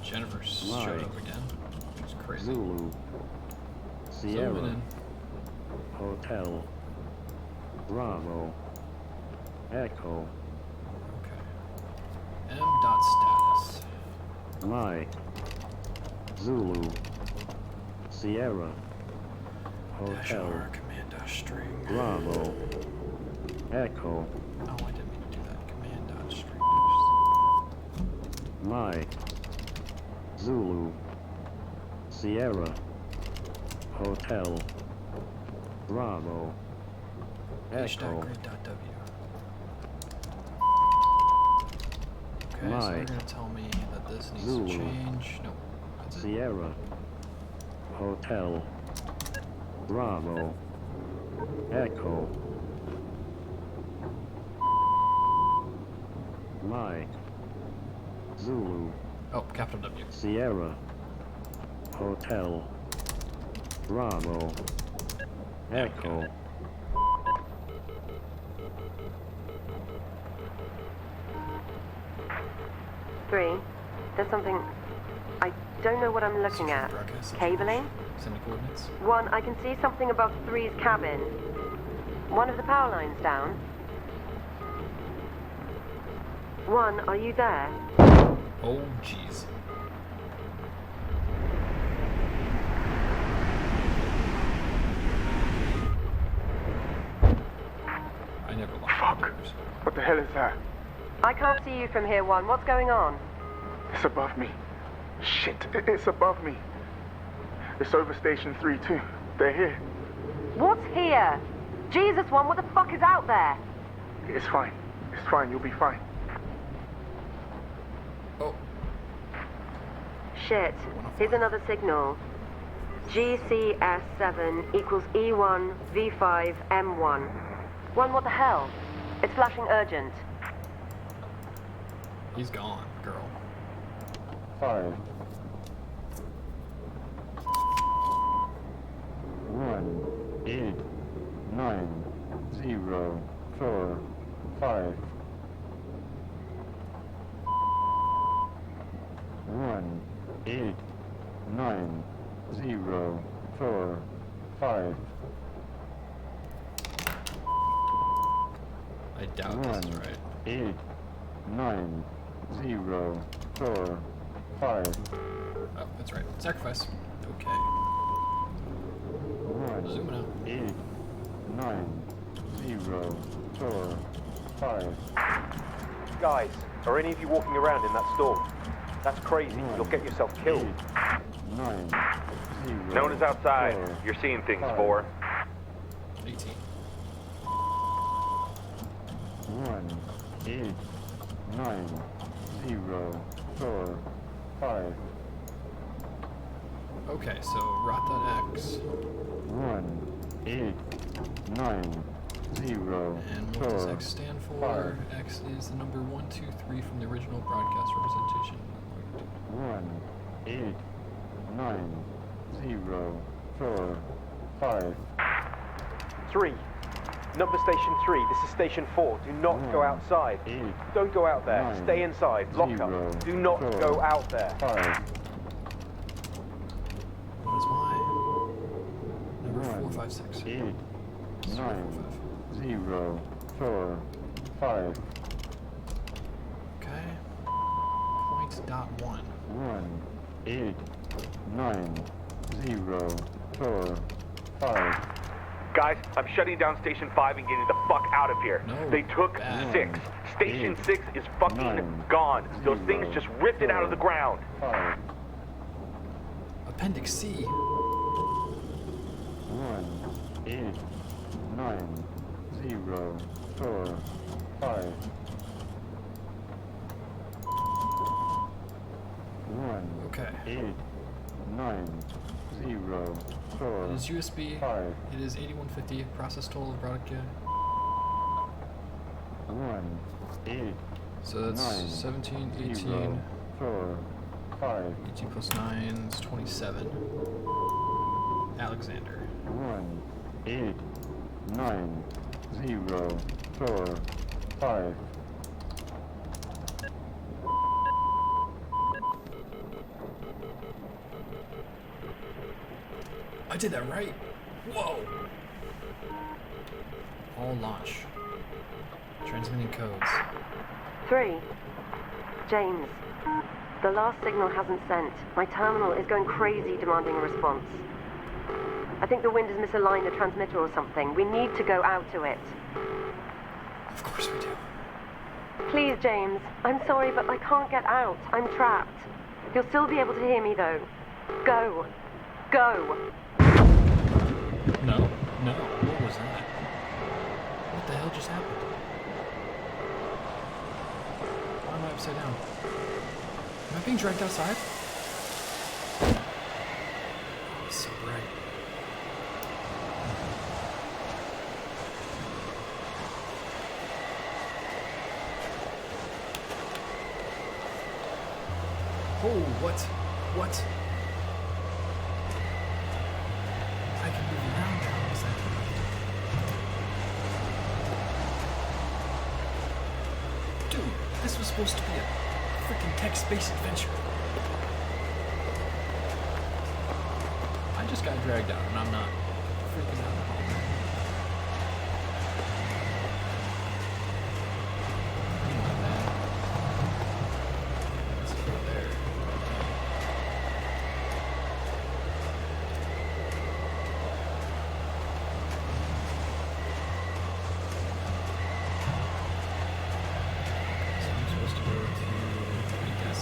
Jennifer showed Mike. up again. She's crazy. Zulu. Sierra. Zooming in. Hotel. Bravo. Echo. Okay. M dot status. Mike. Zulu. Sierra. Dash Hotel. R command dash string. Bravo. Echo. Oh, I didn't mean to do that. Command dot string dash. Mike. Zulu. Sierra. Hotel. Bravo. H dot Echo. grid dot W. Okay, so they're Mike. gonna tell me that this needs Zulu. to change. Nope. That's it. Sierra. Hotel. Bravo. Echo. Mike. Zulu. Oh, capital W. Sierra. Hotel. Bravo. Echo. Three. There's something. I don't know what I'm looking at. Broadcast. Cabling? Send the coordinates. 1, I can see something above 3's cabin. One of the power lines down. 1, are you there? Oh, jeez. I never locked Fuck. the doors. What the hell is that? I can't see you from here, 1. What's going on? It's above me. Shit, it's above me. It's over Station 3 too. They're here. What's here? Jesus, 1, what the fuck is out there? It's fine. It's fine. You'll be fine. Oh, Shit. Here's another signal. GCS7 equals E1 V5 M1. 1, what the hell? It's flashing urgent. he's gone, girl. 5. 1, 8, 9, 0, 4, 5. 1, 8, 9, 0, 4, 5. I doubt this is right. 8, 9, 0, 4, 5. Oh, that's right. Sacrifice. Okay. 1, Zooming out. 8, 9, 0, 4, 5. Guys, are any of you walking around in that storm? That's crazy. You'll get yourself killed. 9, 0. No one is outside. 4, You're seeing things, 5. 4. 18. 1, 8, 9, 0, 4, 5. Okay, so rot.x. 1, 8, 9, 0, And what does 4, X stand for? X is the number 1, 2, 3 from the original broadcast representation. 1, 8, 9, 0, 4, 5. 3. Number station 3. This is station 4. Do not go outside. 8, Don't go out there. 9, Stay inside. Lock 0, up. Do not 4, go out there. 5. What is Y? Number 4, 1, 5, 6. 8, 4, 9, 5. 0, 4, 5. Okay. Point dot 1. 1, 8, 9, 0, 4, 5. Guys, I'm shutting down station 5 and getting the fuck out of here. No, They took bad. 6. Station 6 is fucking gone. Those things just ripped it out of the ground. 5, Appendix C. 1, 8, 9, 0, 4, 5. 1, Okay. 8, 9, 0, 4, It is USB. 5. It is 8150. Process total of broadcast. 1, 8, So that's 9, 17, 18. 0, 4, 5. 18 plus 9 is 27. Alexander. 1, 8, 9, 0, 4, 5. I did that right. Whoa. All launch. Transmitting codes. 3. James, the last signal hasn't sent. My terminal is going crazy demanding a response. I think the wind has misaligned the transmitter or something. We need to go out to it. Of course we do. Please, James. I'm sorry, but I can't get out. I'm trapped. You'll still be able to hear me, though. Go. Go. No. No. What was that? What the hell just happened? Why am I upside down? Am I being dragged outside? Oh, it's so bright. Oh, what? What? I can move around now. Is that? Dude, this was supposed to be a freaking tech space adventure. I just got dragged out, and I'm not freaking out at all. You know that. Let's go there. So I'm supposed to go to, I guess,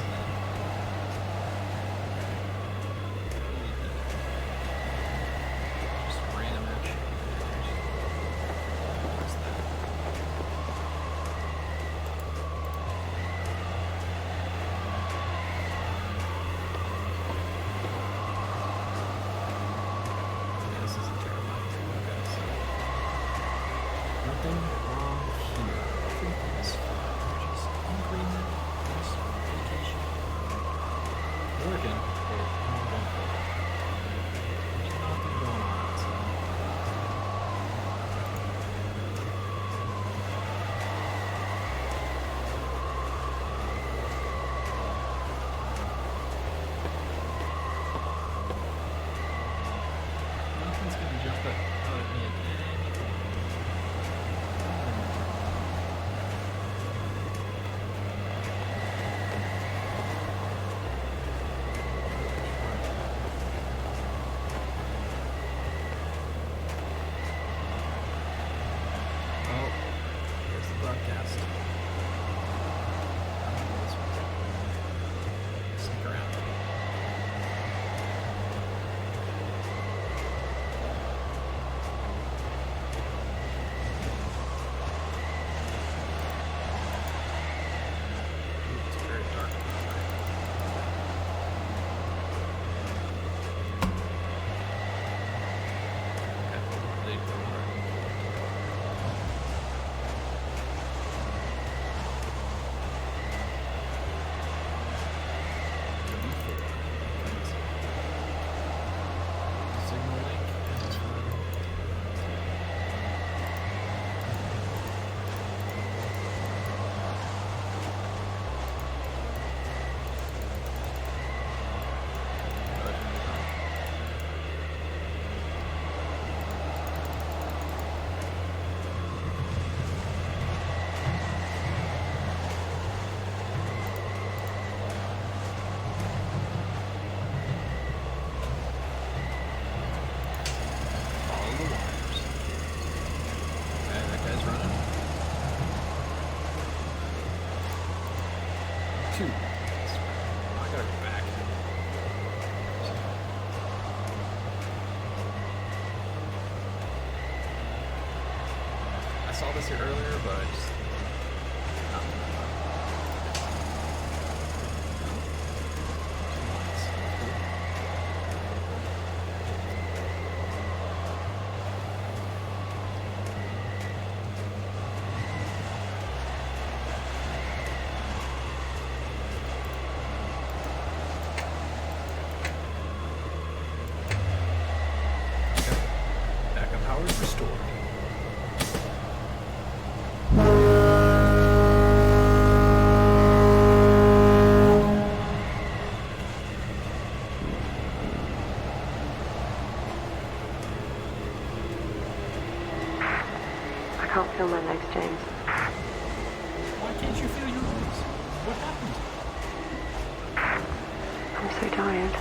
just random action. shoot. I gotta go back. I saw this here earlier, but I just... Backup power is restored. I can't feel my legs, James. Why can't you feel your legs? What happened? I'm so tired.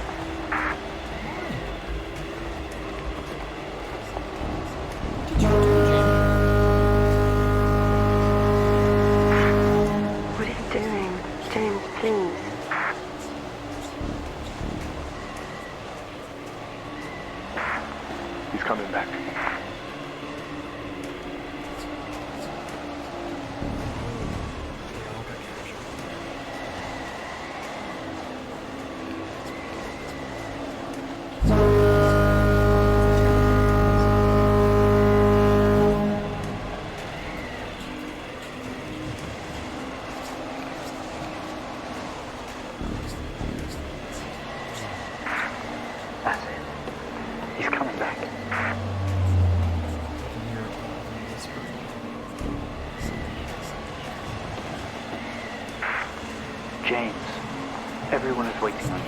What did you do, Jamie? What are you doing? James, please. He's coming back. That's it. He's coming back. James, everyone is waiting on you.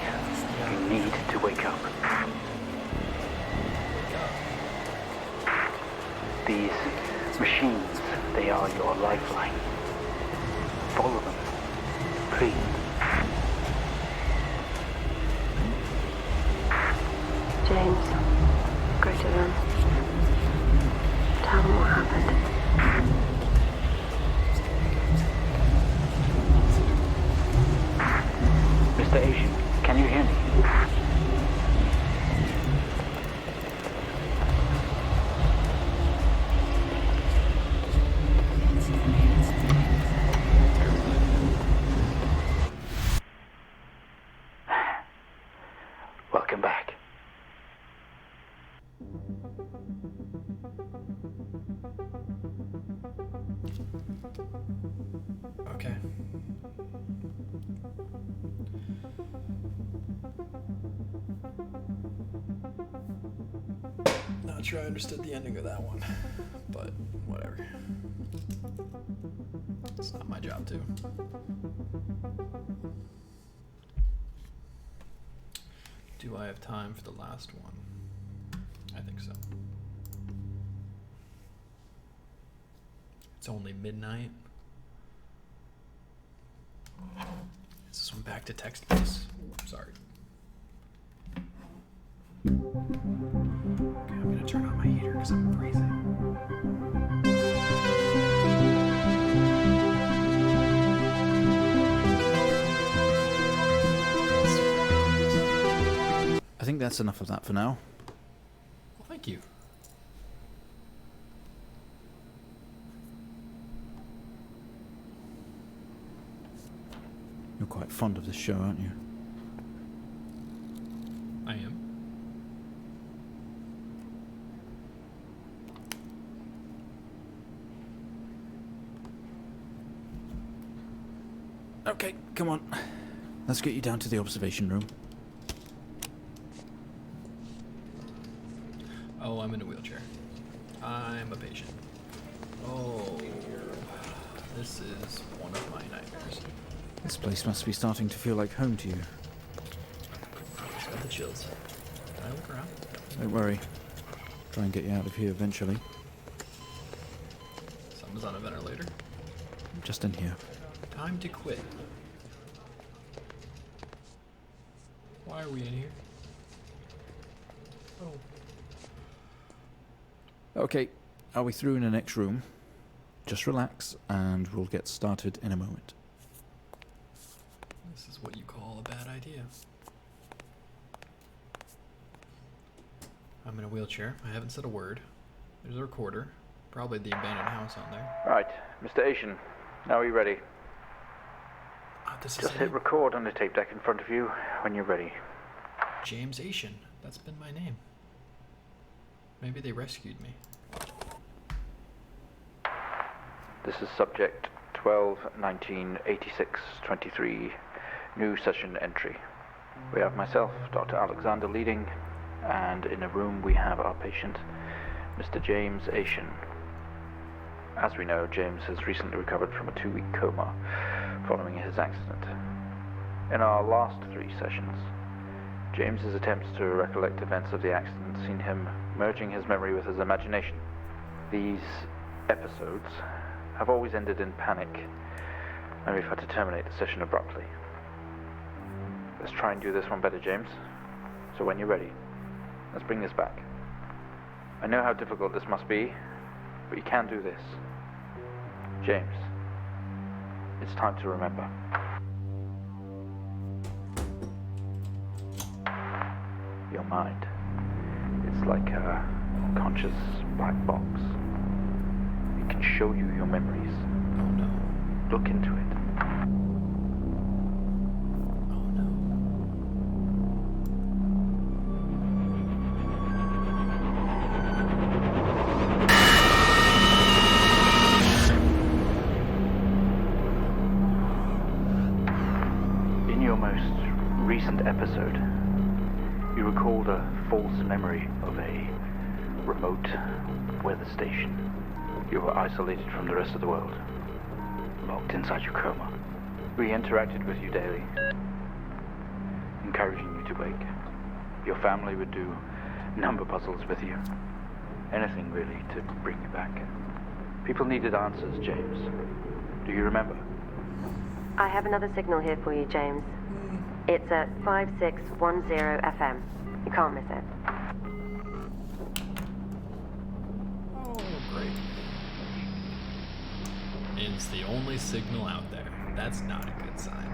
You need to wake up. These machines, they are your lifeline. Follow them. Please. James, go to them. Tell them what happened. Mr. Asian, can you hear me? Welcome back. Okay. Not sure I understood the ending of that one, but whatever. It's not my job to. Do I have time for the last one? I think so. It's only midnight. Is this one back to text base? Sorry. Okay, I'm gonna turn on my heater because I'm freezing. I think that's enough of that for now. Well, thank you. You're quite fond of this show, aren't you? I am. Okay, come on. Let's get you down to the observation room. Oh, I'm in a wheelchair. I'm a patient. Oh, this is one of my nightmares. This place must be starting to feel like home to you. Just got the chills. Can I look around? Don't worry. Try and get you out of here eventually. Someone's on a ventilator. Just in here. Time to quit. Why are we in here? Oh. Okay, are we through in the next room? Just relax and we'll get started in a moment. This is what you call a bad idea. I'm in a wheelchair. I haven't said a word. There's a recorder. Probably the abandoned house on there. Right, Mr. Asian, now are you ready? This is Just hit record on the tape deck in front of you when you're ready. James Asian. That's been my name. Maybe they rescued me. This is subject 12-19-86-23, new session entry. We have myself, Dr. Alexander leading, and in a room we have our patient, Mr. James Asian. As we know, James has recently recovered from a 2-week coma following his accident. In our last 3 sessions, James's attempts to recollect events of the accident seen him merging his memory with his imagination. These episodes have always ended in panic, and we've had to terminate the session abruptly. Let's try and do this one better, James. So when you're ready, let's bring this back. I know how difficult this must be, but you can do this. James, it's time to remember. Your mind. It's like a conscious black box. It can show you your memories. Oh no. Look into it. Oh no. In your most recent episode, you recalled a false memory of a remote weather station. You were isolated from the rest of the world, locked inside your coma. We interacted with you daily, encouraging you to wake. Your family would do number puzzles with you. Anything really to bring you back. People needed answers, James. Do you remember? I have another signal here for you, James. It's at 5610 FM. You can't miss it. Oh, great. It's the only signal out there. That's not a good sign.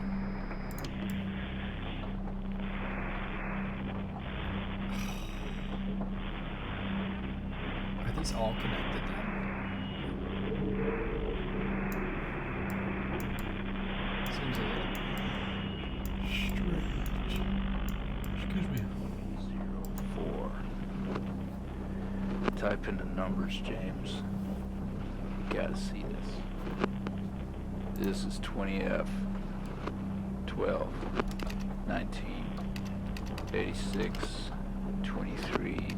Are these all connected then? Seems a little strange. Excuse me. 04. Type in the numbers, James. You gotta see this. This is 20F 12 19 86 23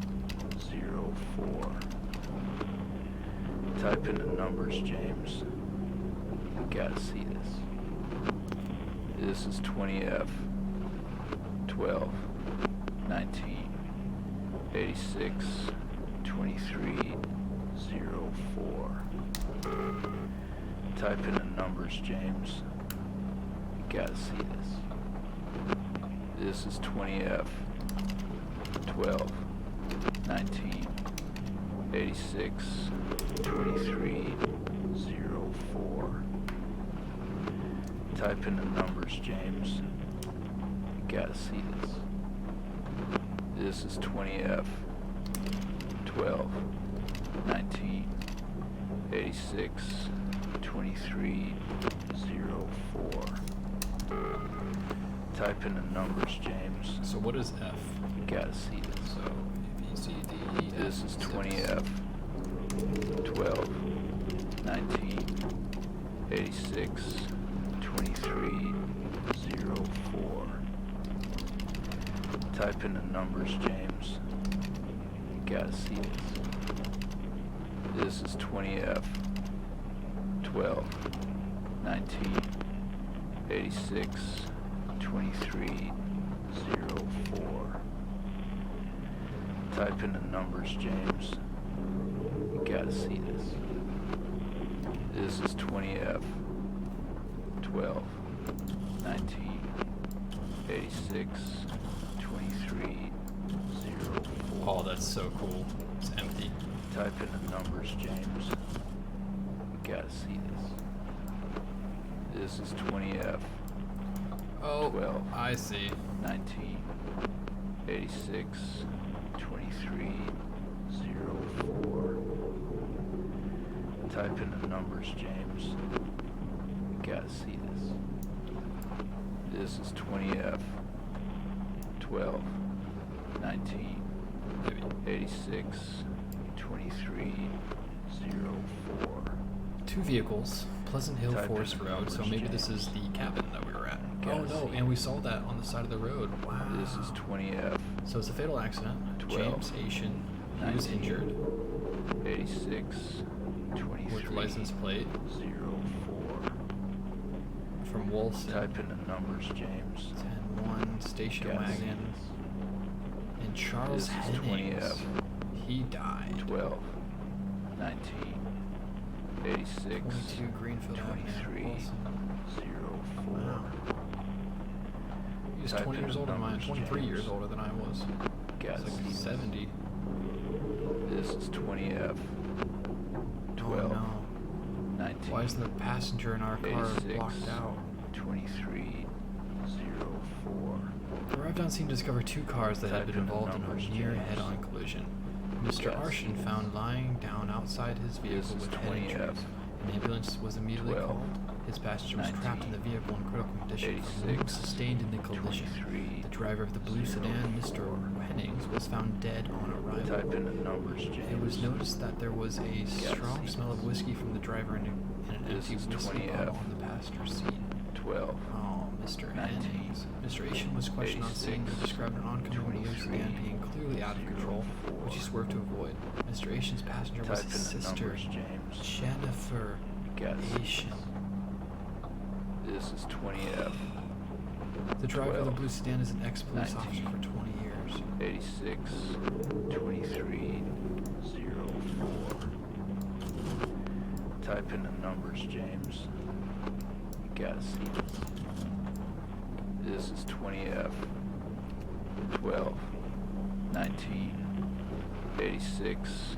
04. Type in the numbers, James. You gotta see this. This is 20F 12 19 86 23 04. Type in the numbers, James. You gotta see this. This is 20F 12 19 86 23 04. Type in the numbers, James. You gotta see this. This is 20F 12 19 86 23 04. Type in the numbers, James. So what is F? You gotta see this. So A, B, C, D, E, F. This is 20F 12 19 86 23 04. Type in the numbers, James. You gotta see this. This is 20F 12 19 86 23 04. Type in the numbers, James. You gotta see this. This is 20F 12 19 86 23 04. Oh, that's so cool. It's empty. Type in the numbers, James. You gotta see this. This is 20F Oh, 12. I see. 19, 86, 23, 04. Type in the numbers, James. You gotta see this. This is 20F. 12, 19, Maybe. 86, 23, 04. 2 vehicles, Pleasant Hill Type in Forest the Road, so numbers, maybe this is the cabin that we were at. Oh Gotta no, see. and we saw that on the side of the road. Wow. This is 20F. So it's a fatal accident. 12, James Asian, he was 19, injured 86, 23, with license plate 04. from Wolson. Type in the numbers, James. 10-1 station Gotta see wagon. this. And Charles This is Hennings, 20F. he died. 12, 19, 86, 22 Greenfield Avenue, 23, Wilson. 04. Wow. He was Type 20 in years the older than I, numbers, 23 James. years older than I was. Gotta He's see like this. 70. This is 20F. 12, Oh no. 19, Why is the passenger in our car 86, blocked out? 23, 04. Arrived on scene to discover 2 cars that had Type been in the involved in numbers, a near James. head-on collision. Mr. Gotta Arshin see found lying down outside his vehicle is with head 20F. injuries. An ambulance was immediately 12, called. His passenger was trapped in the 19, vehicle in critical condition from 86, wounds sustained in the collision. 23, The driver of the blue sedan, Mr. Hennings, was found dead on arrival. Type in the numbers, James. It was noticed that there was a strong see smell of this. whiskey from the driver in an This empty is whiskey 20F. bottle on the passenger seat. 12, Oh, Mr. 19, Hennings. Mr. Asian was questioned on scene and 86, described an oncoming blue 23, sedan being clearly out of control, which he swerved to avoid. Mr. Asian's passenger was type in his the sister, numbers, James. Jennifer Gotta see Asian. This is 20F. The driver of the 12, blue sedan is an ex-police officer 19, for 20 years. 86, 23, 04. Type in the numbers, James. You gotta see this. This is 20F. 12, 19, 86,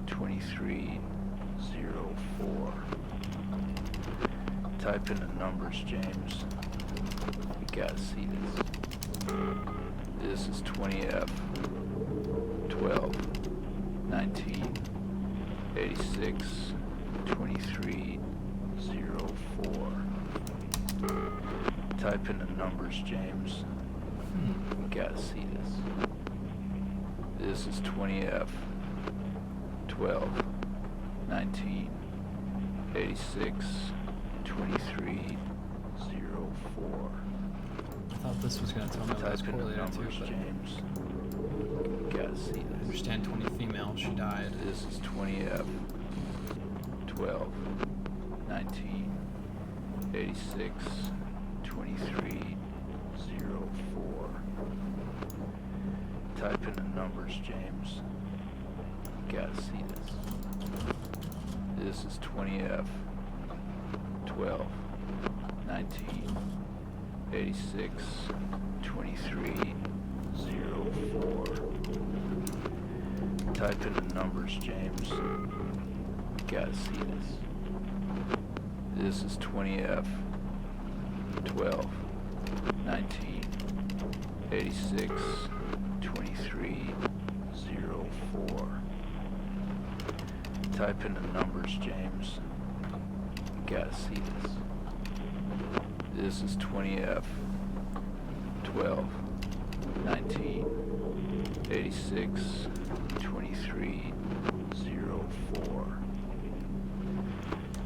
23, 04. Type in the numbers, James. You gotta see this. This is 20F. 12, 19, 86, 23, 04. Type in the numbers, James. You gotta see this. This is 20F. 12, 19, 86, 23, 04. I thought this was going to tell me I was Type in the correlated too, numbers, but James. You gotta see I this. understand 20 female, she died. This is 20F. 12, 19, 86, 23, 04. Type in the numbers, James. You gotta see this. This is 20F. 12, 19, 86, 23, 04. Type in the numbers, James. You gotta see this. This is 20F. 12, 19, 86, 23, 04. Type in the numbers, James. You gotta see this. This is 20F. 12, 19, 86, 23, 04.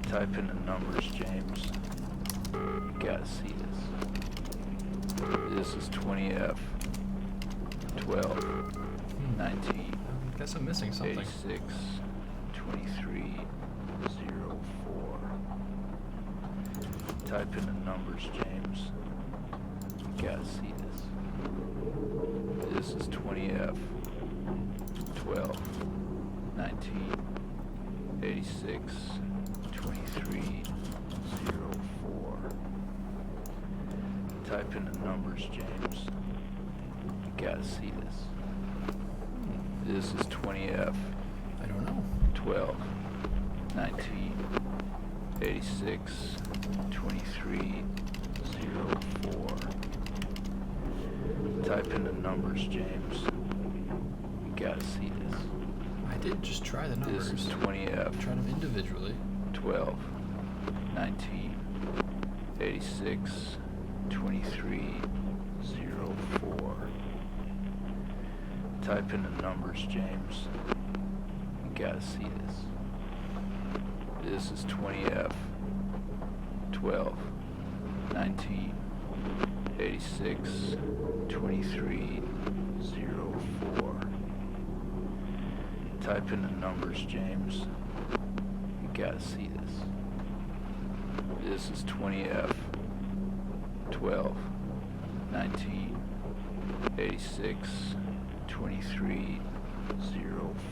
Type in the numbers, James. You gotta see this. This is 20F. 12, 19, I guess I'm missing something. 86, 23, 04. Type in the numbers, James. You gotta see this. This is 20F. 12, 19, 86, 23, 04. Type in the numbers, James. You gotta see this. This is 20F. I don't know. 12, 19, 86, 23, 04. Type in the numbers, James. You gotta see this. I did just try the numbers. This is 20F. Try them individually. 12, 19, 86, 23, 04. Type in the numbers, James. You gotta see this. This is 20F, 12, 19, 86, 23, 04. Type in the numbers, James. You gotta see this. This is 20F, 12, 19, 86, 23,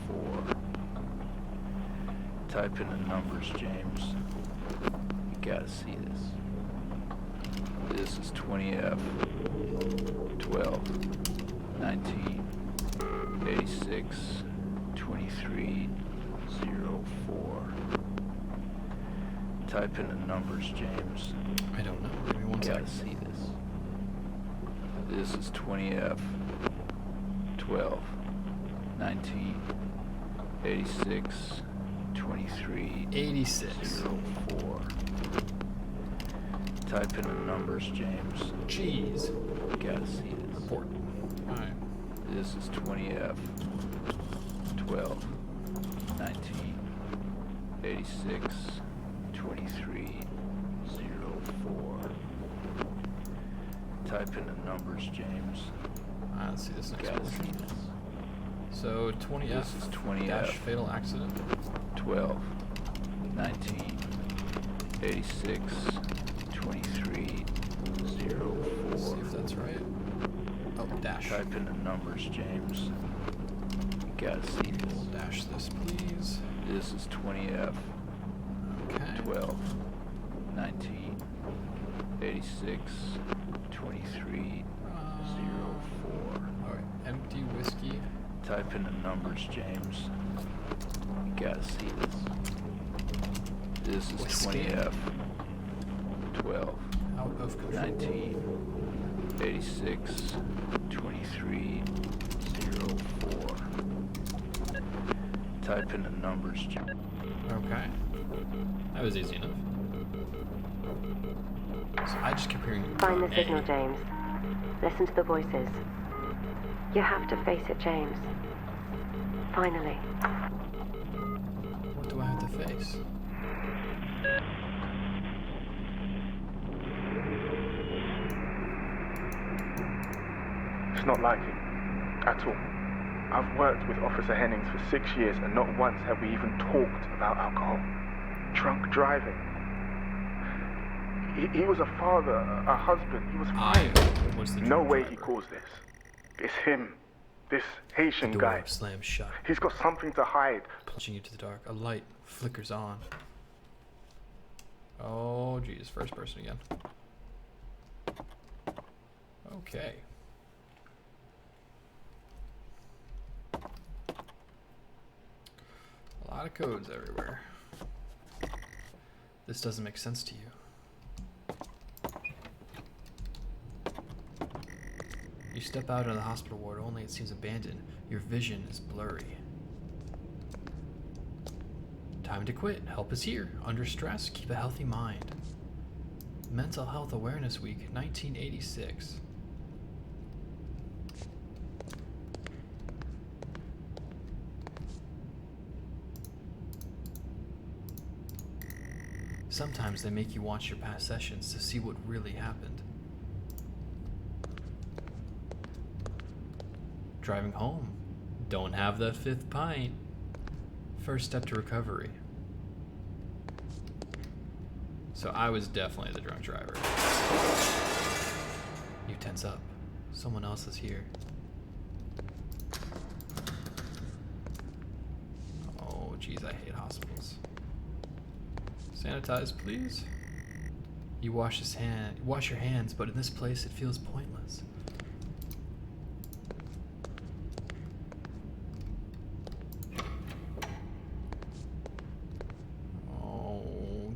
04. Type in the numbers, James. You gotta see this. This is 20F, 12, 19, 86, 23, 04. Type in the numbers, James. I don't know. Give me one You gotta second. see this. This is 20F, 12, 19, 86, 23, 86. 04. Type in the numbers, James. Jeez. You gotta see this. Report. Alright. This is 20F, 12, 19, 86, 23, 04. Type in the numbers, James. Alright, let's see this You next gotta see portion. this. So 20F This is 20F. dash fatal accident. 12, 19, 86, 23, Let's see 04. if that's right. Oh, dash. Type in the numbers, James. You gotta see this. We'll dash this, please. This is 20F, Okay. 12, 19, 86, 23, 04. Alright, empty whiskey. Type in the numbers, James. You gotta see this. This is Whiskey. 20F, 12, Out of control. 19, 86, 23, 04. Type in the numbers, James. Okay. That was easy enough. So I just kept hearing Find the A. signal, James. Listen to the voices. You have to face it, James. Finally. What do I have to face? It's not likely. At all. I've worked with Officer Hennings for 6 years and not once have we even talked about alcohol. Drunk driving. He was a father, a husband, he was fine. Was the No drunk way he driver. caused this. It's him. This Haitian Door guy. slams shut, He's got something to hide. plunging into the dark. A light flickers on. Oh, geez, first person again. Okay. A lot of codes everywhere. This doesn't make sense to you. You step out into the hospital ward, only it seems abandoned. Your vision is blurry. Time to quit. Help is here. Under stress, keep a healthy mind. Mental Health Awareness Week, 1986. Sometimes they make you watch your past sessions to see what really happened. Driving home. Don't have that fifth pint. First step to recovery. So I was definitely the drunk driver. You tense up. Someone else is here. Oh, geez, I hate hospitals. Sanitize, please. You wash your hands, but in this place it feels pointless.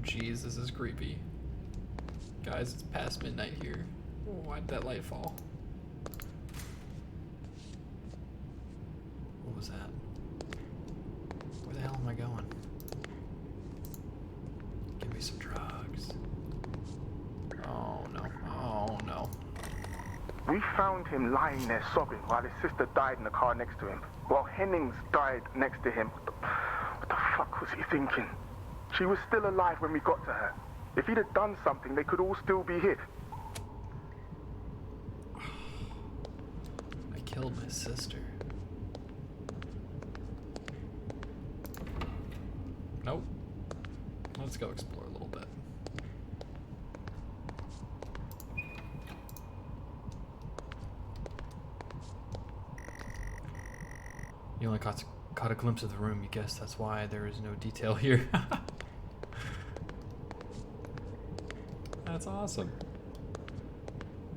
Jeez, this is creepy. Guys, it's past midnight here. Why did that light fall? was that? Where the hell am I going? Give me some drugs. Oh no. Oh no. We found him lying there sobbing while his sister died in the car next to him. While Hennings died next to him. What the fuck was he thinking? She was still alive when we got to her. If he'd have done something, they could all still be here. I killed my sister. Nope. Let's go explore a little bit. You only caught a glimpse of the room. You guess that's why there is no detail here. That's awesome.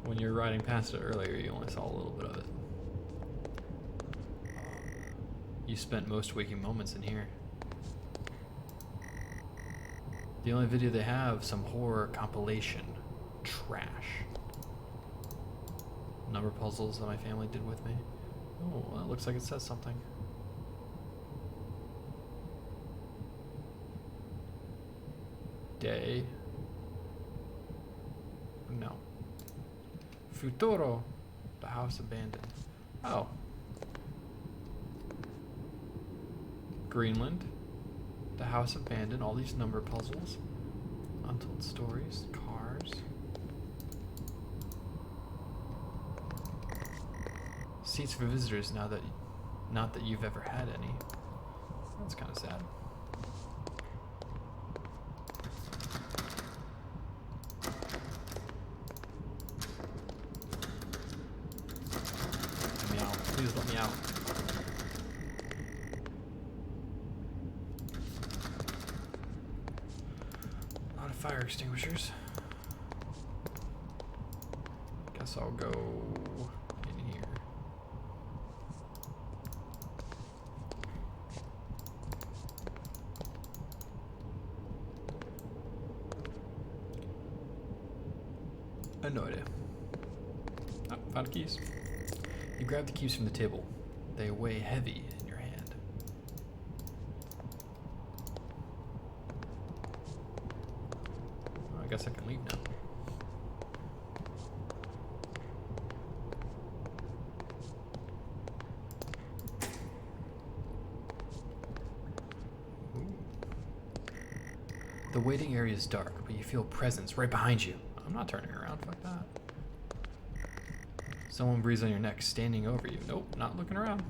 When you were riding past it earlier, you only saw a little bit of it. You spent most waking moments in here. The only video they have, some horror compilation. Trash. Number puzzles that my family did with me. Oh, well, it looks like it says something. Day. No. Futuro. The house abandoned. Oh. Greenland. The house abandoned. All these number puzzles. Untold stories. Cars. Seats for visitors now that... Not that you've ever had any. That's kind of sad. Let me out. Please let me out. A lot of fire extinguishers. Guess I'll go in here. I have no idea. Oh, found keys. You grab the keys from the table. They weigh heavy in your hand. Well, I guess I can leave now. Ooh. The waiting area is dark, but you feel presence right behind you. I'm not turning around, fuck that. Someone breathes on your neck, standing over you. Nope, not looking around.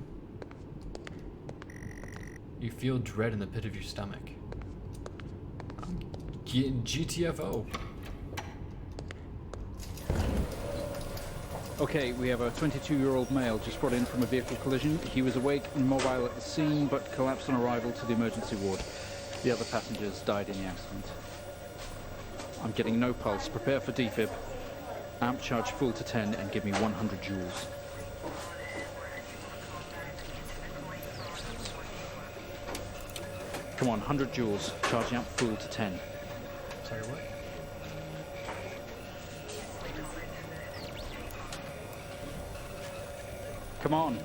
You feel dread in the pit of your stomach. I'm getting GTFO. Okay, we have a 22-year-old male just brought in from a vehicle collision. He was awake and mobile at the scene, but collapsed on arrival to the emergency ward. The other passengers died in the accident. I'm getting no pulse. Prepare for defib. Amp charge full to 10 and give me 100 joules. Come on, 100 joules. Charging amp full to 10. Sorry, what? Come on.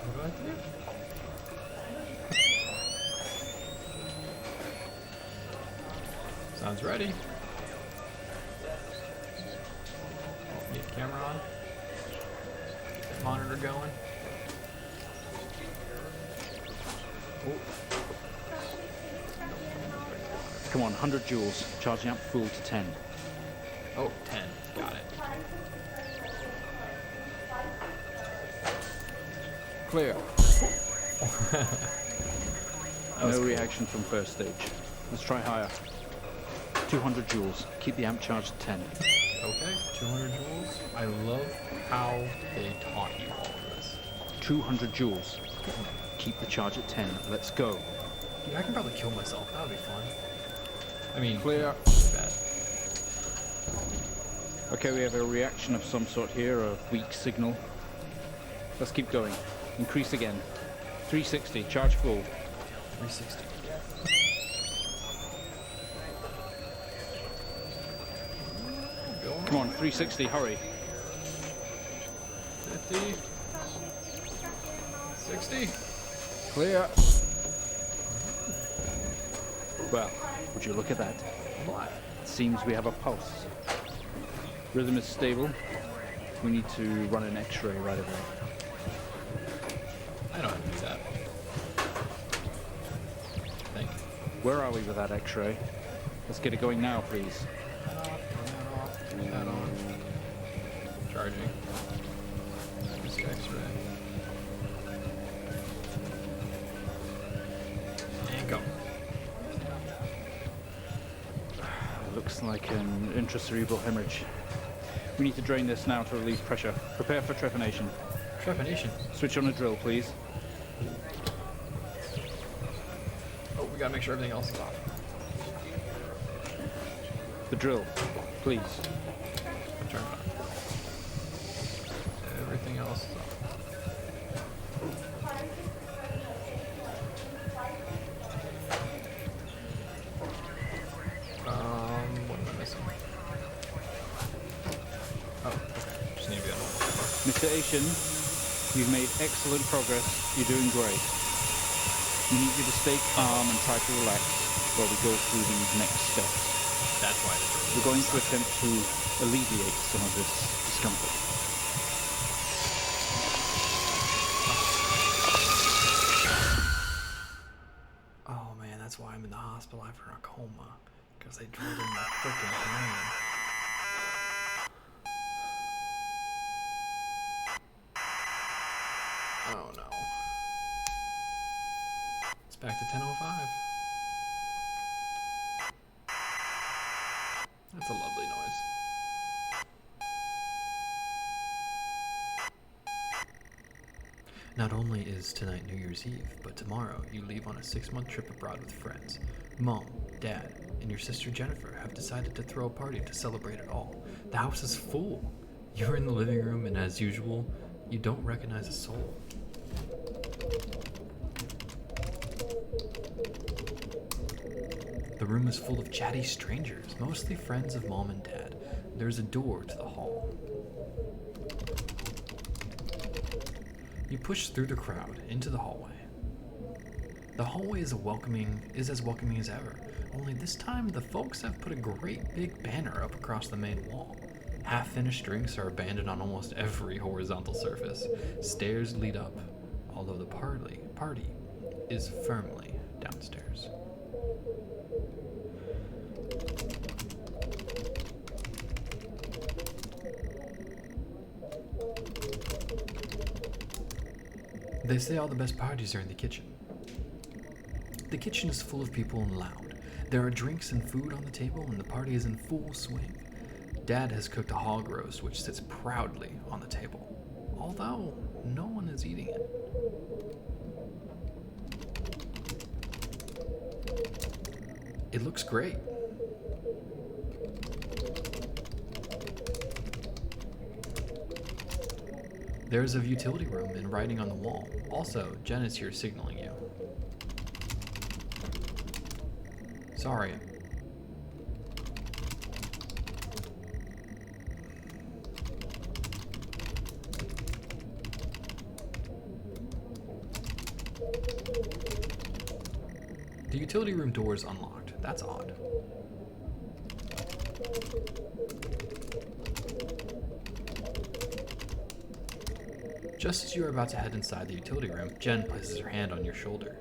What do I have to do? Sounds ready. Oh, get the camera on. Get the monitor going. Oh. Come on, 100 joules. Charging amp full to 10. Oh, 10. Got it. Clear. No cool. reaction from first stage. Let's try higher. 200 joules. Keep the amp charged at 10. Okay, 200 joules. I love how they taught you all of this. 200 joules. Keep the charge at 10. Let's go. Dude, I can probably kill myself. That would be fun. I mean, Clear. bad. Okay, we have a reaction of some sort here, a weak signal. Let's keep going. Increase again. 360, charge full. 360. Come on, 360, hurry. 50. 60. Clear. Well, would you look at that? What? Seems we have a pulse. Rhythm is stable. We need to run an X-ray right away. I don't have to do that. Thank you. Where are we with that X-ray? Let's get it going now, please. Add on. Charging. Just X-ray. And go. Looks like an intracerebral hemorrhage. We need to drain this now to relieve pressure. Prepare for trepanation. Trepanation. Switch on a drill, please. Oh, we gotta make sure everything else is off. The drill, please. Turn it on. Everything else is off. What am I missing? Oh, okay. Just need to be on hold. Mr. Asian, you've made excellent progress. You're doing great. We need you to stay calm and try to relax while we go through these next steps. That's why We're going to attempt to alleviate some of this discomfort. Oh man, that's why I'm in the hospital after a coma. Because they drilled in my freaking brain. Oh no. It's back to 10:05. That's a lovely noise. Not only is tonight New Year's Eve, but tomorrow you leave on a 6-month trip abroad with friends. Mom, Dad, and your sister Jennifer have decided to throw a party to celebrate it all. The house is full. You're in the living room, and as usual, you don't recognize a soul. The room is full of chatty strangers, mostly friends of Mom and Dad. There's a door to the hall. You push through the crowd into the hallway. The hallway is as welcoming as ever, only this time the folks have put a great big banner up across the main wall. Half-finished drinks are abandoned on almost every horizontal surface. Stairs lead up, although the party is firmly downstairs. They say all the best parties are in the kitchen. The kitchen is full of people and loud. There are drinks and food on the table, and the party is in full swing. Dad has cooked a hog roast, which sits proudly on the table, although no one is eating it. It looks great. There's a utility room and writing on the wall. Also, Jen is here signaling you. Sorry. The utility room door is unlocked. That's odd. Just as you are about to head inside the utility room, Jen places her hand on your shoulder.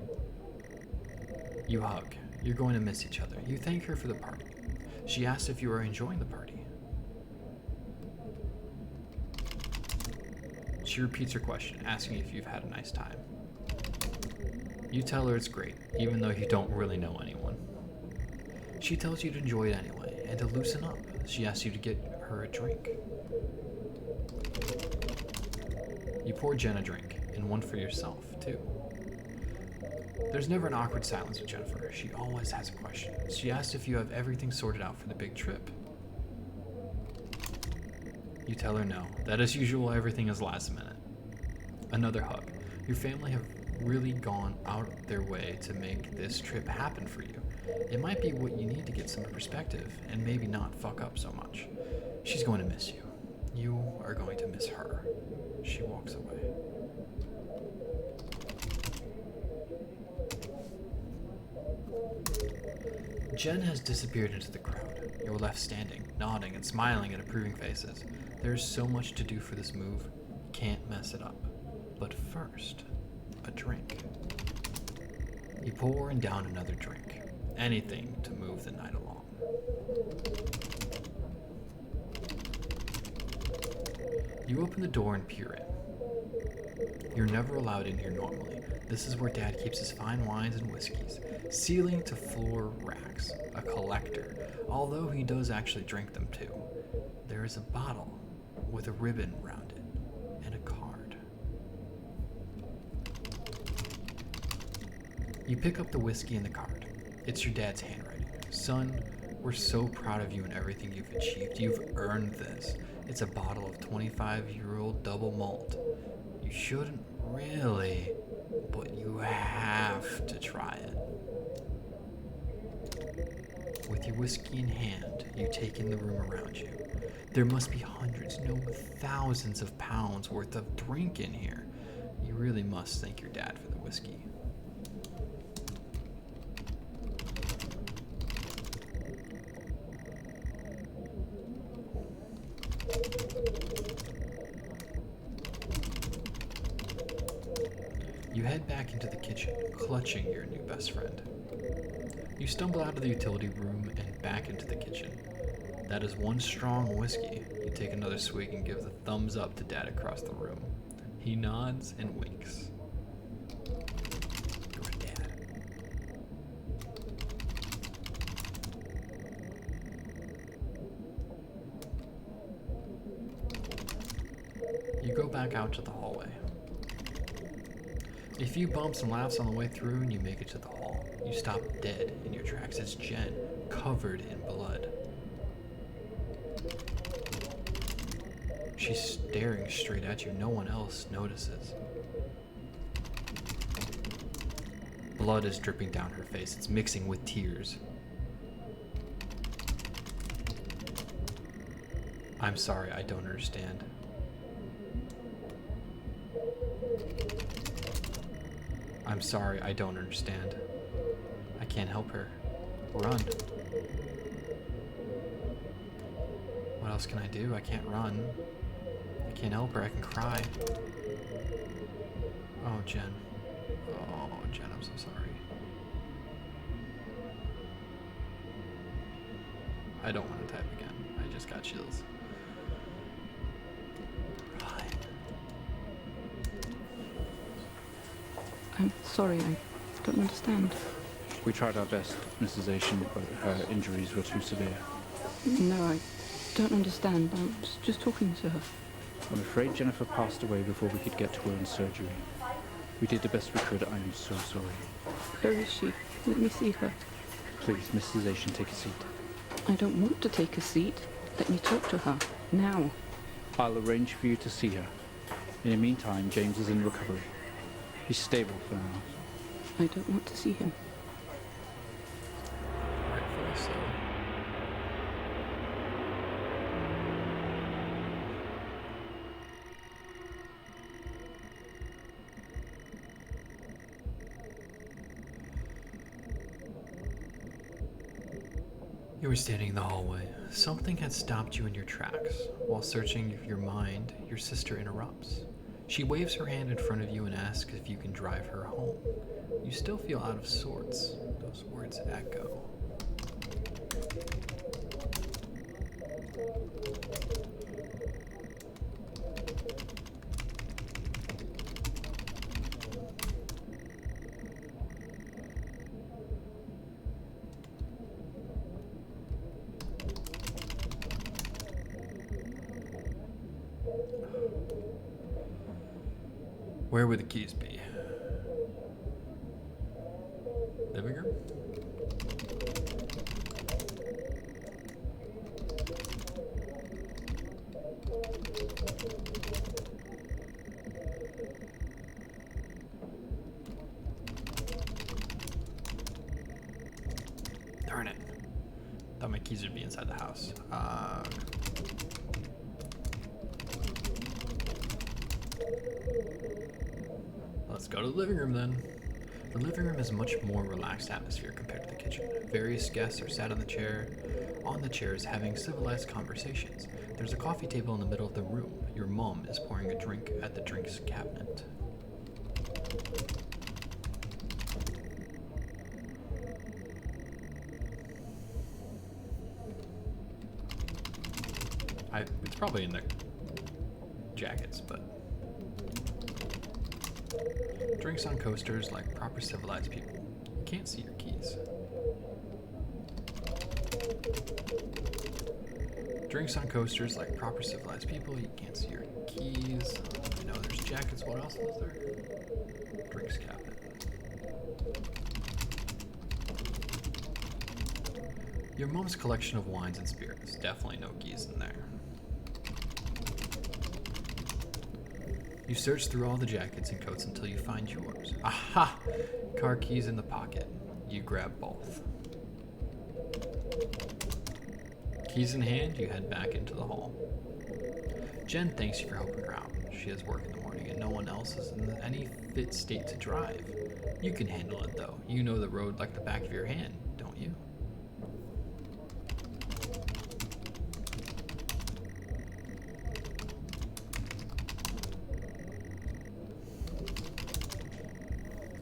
You hug. You're going to miss each other. You thank her for the party. She asks if you are enjoying the party. She repeats her question, asking if you've had a nice time. You tell her it's great, even though you don't really know anyone. She tells you to enjoy it anyway, and to loosen up. She asks you to get her a drink. You pour Jen a drink, and one for yourself, too. There's never an awkward silence with Jennifer. She always has a question. She asks if you have everything sorted out for the big trip. You tell her no. That as usual, everything is last minute. Another hug. Your family have really gone out their way to make this trip happen for you. It might be what you need to get some perspective and maybe not fuck up so much. She's going to miss you. You are going to miss her. She walks away. Jen has disappeared into the crowd. You're left standing, nodding and smiling at approving faces. There's so much to do for this move. You can't mess it up. But first, a drink. You pour and down another drink. Anything to move the night along. You open the door and peer in. You're never allowed in here normally. This is where Dad keeps his fine wines and whiskeys. Ceiling to floor racks. A collector. Although he does actually drink them too. There is a bottle with a ribbon around it and a card. You pick up the whiskey and the card. It's your dad's handwriting. Son, we're so proud of you and everything you've achieved. You've earned this. It's a bottle of 25-year-old double malt. You shouldn't really, but you have to try it. With your whiskey in hand, you take in the room around you. There must be hundreds, no, thousands of pounds worth of drink in here. You really must thank your dad for the whiskey. You head back into the kitchen, clutching your new best friend. You stumble out of the utility room and back into the kitchen. That is one strong whiskey. You take another swig and give the thumbs up to Dad across the room. He nods and winks. Your dad. You go back out to the hallway. A few bumps and laughs on the way through and you make it to the hall. You stop dead in your tracks. It's Jen, covered in blood. She's staring straight at you. No one else notices. Blood is dripping down her face. It's mixing with tears. I'm sorry, I don't understand. I'm sorry, I don't understand. I can't help her. Run. What else can I do? I can't run. I can't help her. I can cry. Oh, Jen. Oh, Jen, I'm so sorry. I don't want to type again. I just got chills. I'm sorry, I don't understand. We tried our best, Mrs. Asian, but her injuries were too severe. No, I don't understand. I was just talking to her. I'm afraid Jennifer passed away before we could get to her in surgery. We did the best we could. I am so sorry. Where is she? Let me see her. Please, Mrs. Asian, take a seat. I don't want to take a seat. Let me talk to her. Now. I'll arrange for you to see her. In the meantime, James is in recovery. He's stable for now. I don't want to see him. Rightfully so. You were standing in the hallway. Something had stopped you in your tracks. While searching your mind, your sister interrupts. She waves her hand in front of you and asks if you can drive her home. You still feel out of sorts. Those words echo. Where would the keys be? Living room? Darn it. Thought my keys would be inside the house. Let's go to the living room then. The living room is a much more relaxed atmosphere compared to the kitchen. Various guests are sat on the chairs having civilized conversations. There's a coffee table in the middle of the room. Your mom is pouring a drink at the drinks cabinet. It's probably in the jackets, but drinks on coasters like proper civilized people. You can't see your keys. Drinks on coasters like proper civilized people. You can't see your keys. I know there's jackets. What else is there? Drinks cabinet. Your mom's collection of wines and spirits. Definitely no keys in there. You search through all the jackets and coats until you find yours. Aha! Car keys in the pocket. You grab both. Keys in hand, you head back into the hall. Jen thanks you for helping her out. She has work in the morning and no one else is in any fit state to drive. You can handle it though. You know the road like the back of your hand, don't you?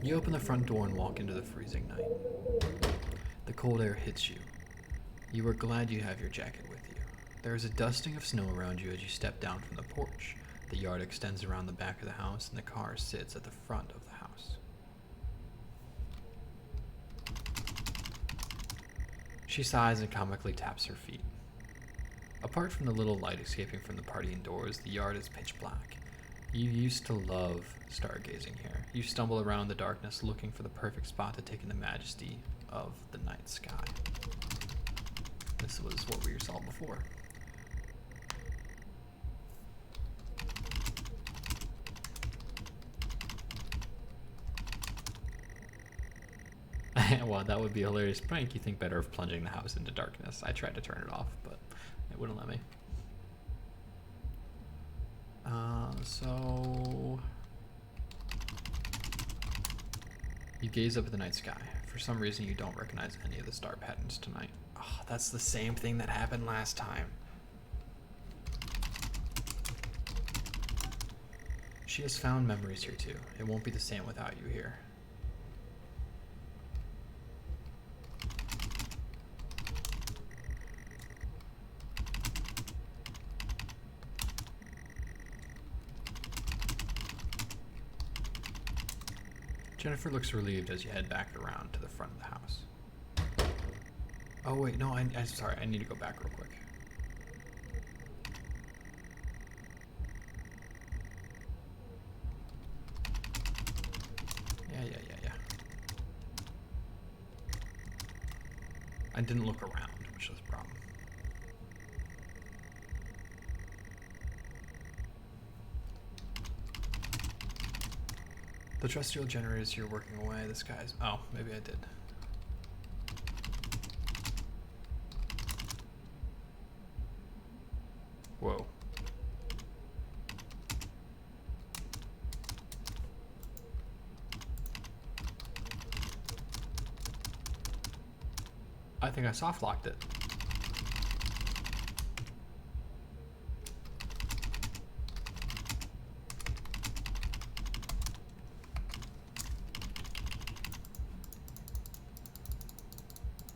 You open the front door and walk into the freezing night. The cold air hits you. You are glad you have your jacket with you. There is a dusting of snow around you as you step down from the porch. The yard extends around the back of the house and the car sits at the front of the house. She sighs and comically taps her feet. Apart from the little light escaping from the party indoors, the yard is pitch black. You used to love stargazing here. You stumble around in the darkness looking for the perfect spot to take in the majesty of the night sky. This was what we saw before. Well, that would be a hilarious prank. You think better of plunging the house into darkness. I tried to turn it off, but it wouldn't let me. So you gaze up at the night sky. For some reason, you don't recognize any of the star patterns tonight. Oh, that's the same thing that happened last time. She has found memories here too. It won't be the same without you here. Jennifer looks relieved as you head back around to the front of the house. Oh wait, no, I'm sorry, I need to go back real quick. Yeah. I didn't look around, which is a problem. The terrestrial generators here working away. The skies. Oh, maybe I did. Whoa. I think I soft locked it.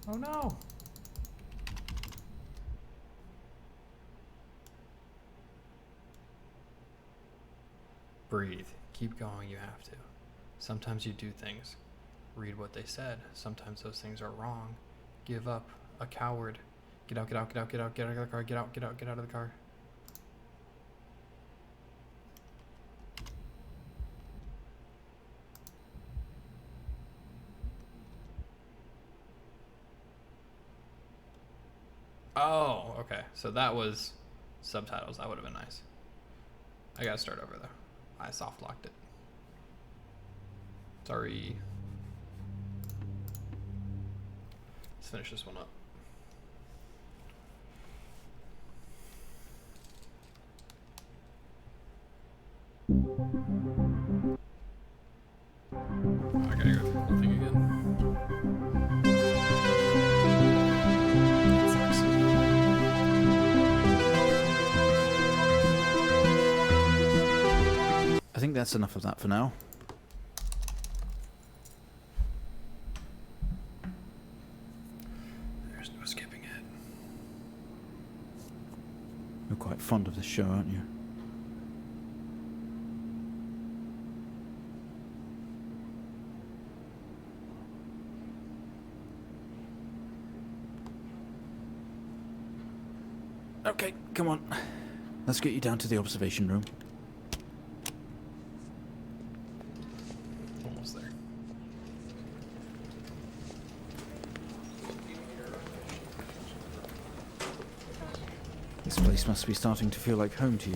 Oh no. Breathe. Keep going, you have to. Sometimes you do things. Read what they said. Sometimes those things are wrong. Give up. A coward. Get out, get out, get out, get out, get out of the car, get out, get out, get out of the car. Oh, okay. So that was subtitles. That would have been nice. I gotta start over though. I soft locked it. Sorry. Let's finish this one up. I gotta go through the whole thing again. That sucks. I think that's enough of that for now. There's no skipping it. You're quite fond of this show, aren't you? Okay, come on. Let's get you down to the observation room. Almost there. This place must be starting to feel like home to you.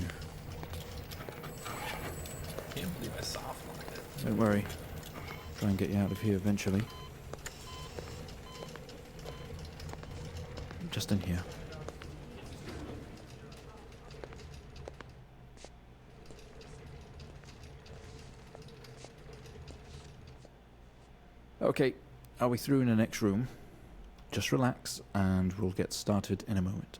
Can't believe I soft locked it. Don't worry. Try and get you out of here eventually. Just in here. Okay, are we through in the next room? Just relax and we'll get started in a moment.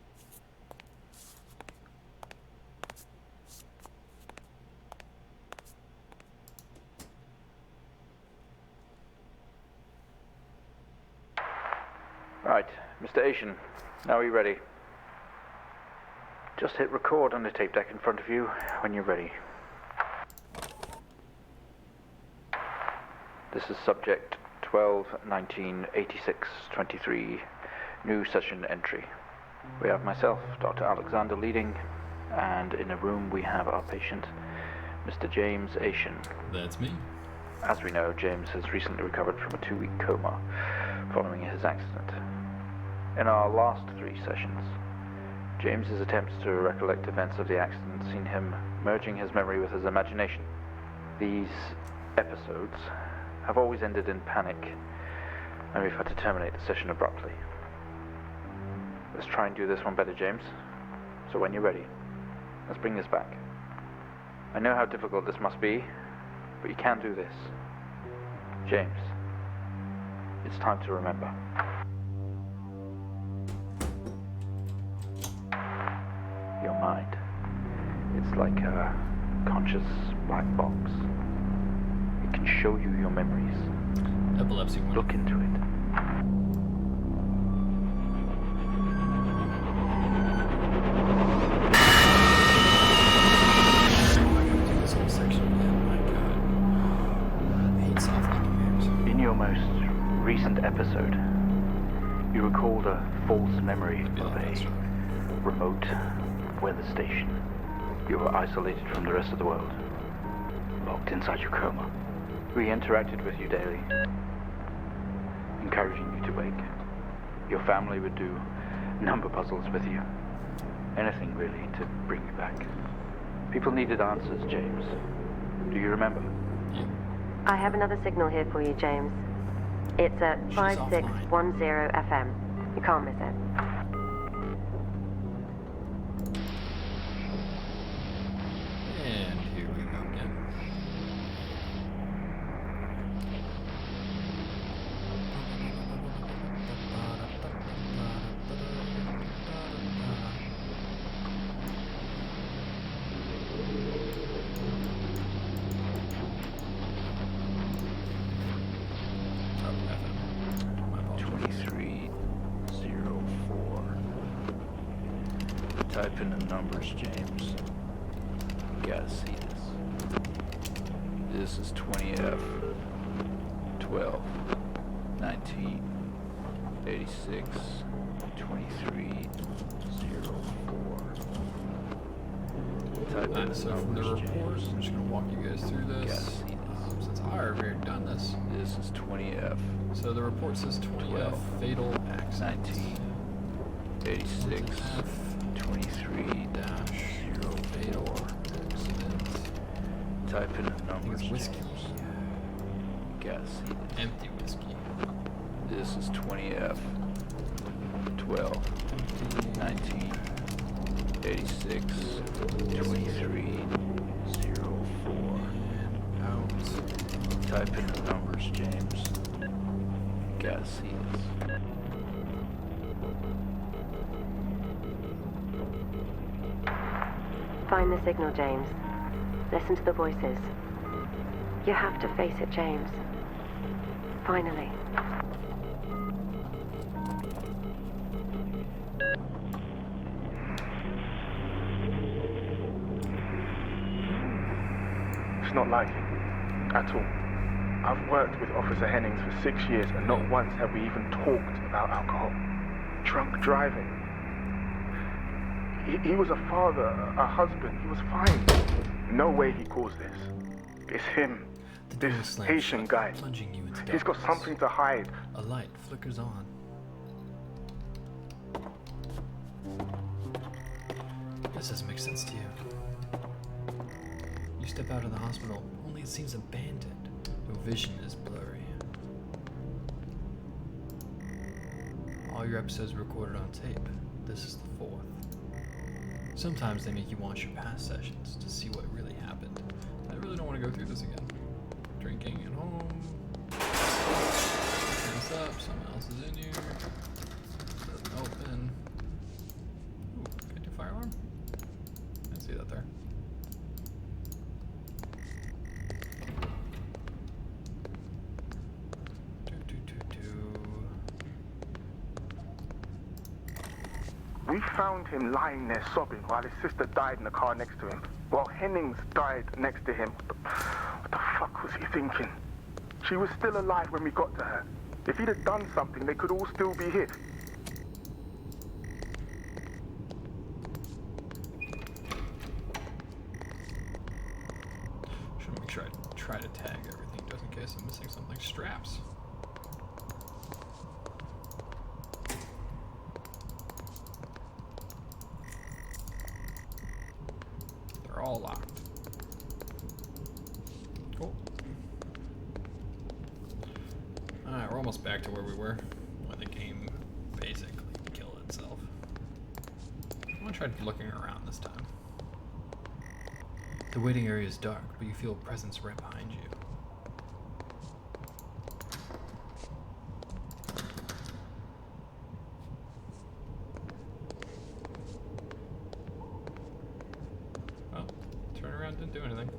Right, Mr. Asian, now are you ready? Just hit record on the tape deck in front of you when you're ready. This is subject 12-19-86-23, new session entry. We have myself, Dr. Alexander, leading, and in a room we have our patient, Mr. James Asian. That's me. As we know, James has recently recovered from a 2-week coma following his accident. In our last 3 sessions, James's attempts to recollect events of the accident seen him merging his memory with his imagination. These episodes have always ended in panic, and we've had to terminate the session abruptly. Let's try and do this one better, James. So when you're ready, let's bring this back. I know how difficult this must be, but you can do this. James, it's time to remember. Your mind. It's like a conscious black box. It can show you your memories. Epilepsy one. Look into it. This whole section again. My God. I hate soft locking games. In your most recent episode, you recalled a false memory of a remote weather station. You were isolated from the rest of the world, locked inside your coma. We interacted with you daily, encouraging you to wake. Your family would do number puzzles with you. Anything really to bring you back. People needed answers, James. Do you remember? Yeah. I have another signal here for you, James. It's at 5610 FM. You can't miss it. And here we go again. My apologies. 2304. Type in the numbers, James. You gotta see this. This is 20F 12 19 86 23 04. Type in the So from the numbers, report, James. I'm just gonna walk you guys through You gotta this. see this. Since I already done this. This is 20F So the report says 20F 12, fatal accident. 19 86 F 23 dash 0 fatal accident. Type in the I think numbers, it's whiskey. James. You gotta see this. Empty whiskey. This is 20F 12 19 86 23 04. type in the numbers, James. Gotta see this. Find the signal, James. Listen to the voices. You have to face it, James. Finally. It's not like him. At all. I've worked with Officer Hennings for 6 years and not once have we even talked about alcohol. Drunk driving. He was a father, a husband. He was fine. No way he caused this. It's him. This Haitian guy. Plunging you into He's got darkness. something to hide. A light flickers on. This doesn't make sense to you. You step out of the hospital, only it seems abandoned. Your vision is blurry. All your episodes were recorded on tape. This is the 4th. Sometimes they make you watch your past sessions to see what really happened. I really don't want to go through this again. Drinking at home. Hands up, someone else is in here. Doesn't open. Ooh, can I do fire alarm? I didn't see that there. We found him lying there sobbing while his sister died in the car next to him. While Hennings died next to him. What the fuck was he thinking? She was still alive when we got to her. If he'd have done something, they could all still be here. Should make sure I try to tag everything just in case I'm missing something. Straps. They're all locked. Cool. Alright, we're almost back to where we were when the game basically killed itself. I'm gonna try looking around this time. The waiting area is dark, but you feel a presence right behind you. Well, turn around, didn't do anything.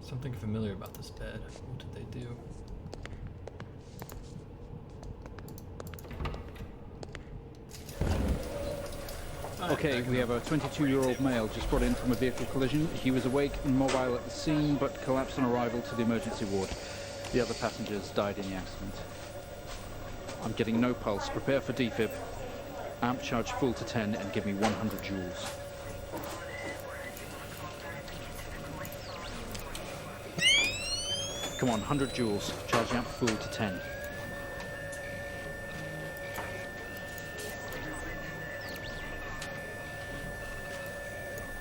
Something familiar about this bed. What did they do? Okay, we have a 22-year-old male just brought in from a vehicle collision. He was awake and mobile at the scene, but collapsed on arrival to the emergency ward. The other passengers died in the accident. I'm getting no pulse. Prepare for defib. Amp charge full to 10 and give me 100 joules. Come on, 100 joules. Charging up full to 10.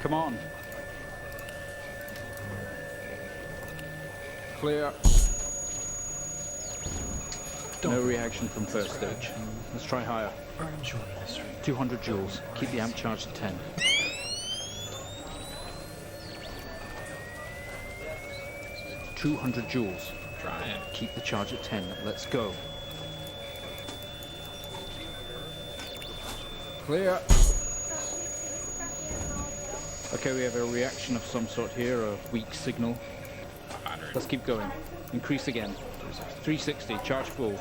Come on. Clear. No reaction from first stage. Let's try higher. 200 joules. Keep the amp charged at 10. $200 joules. Try it. Keep the charge at 10. Let's go. Clear. Okay, we have a reaction of some sort here, a weak signal. 100. Let's keep going. Increase again. 360, charge full.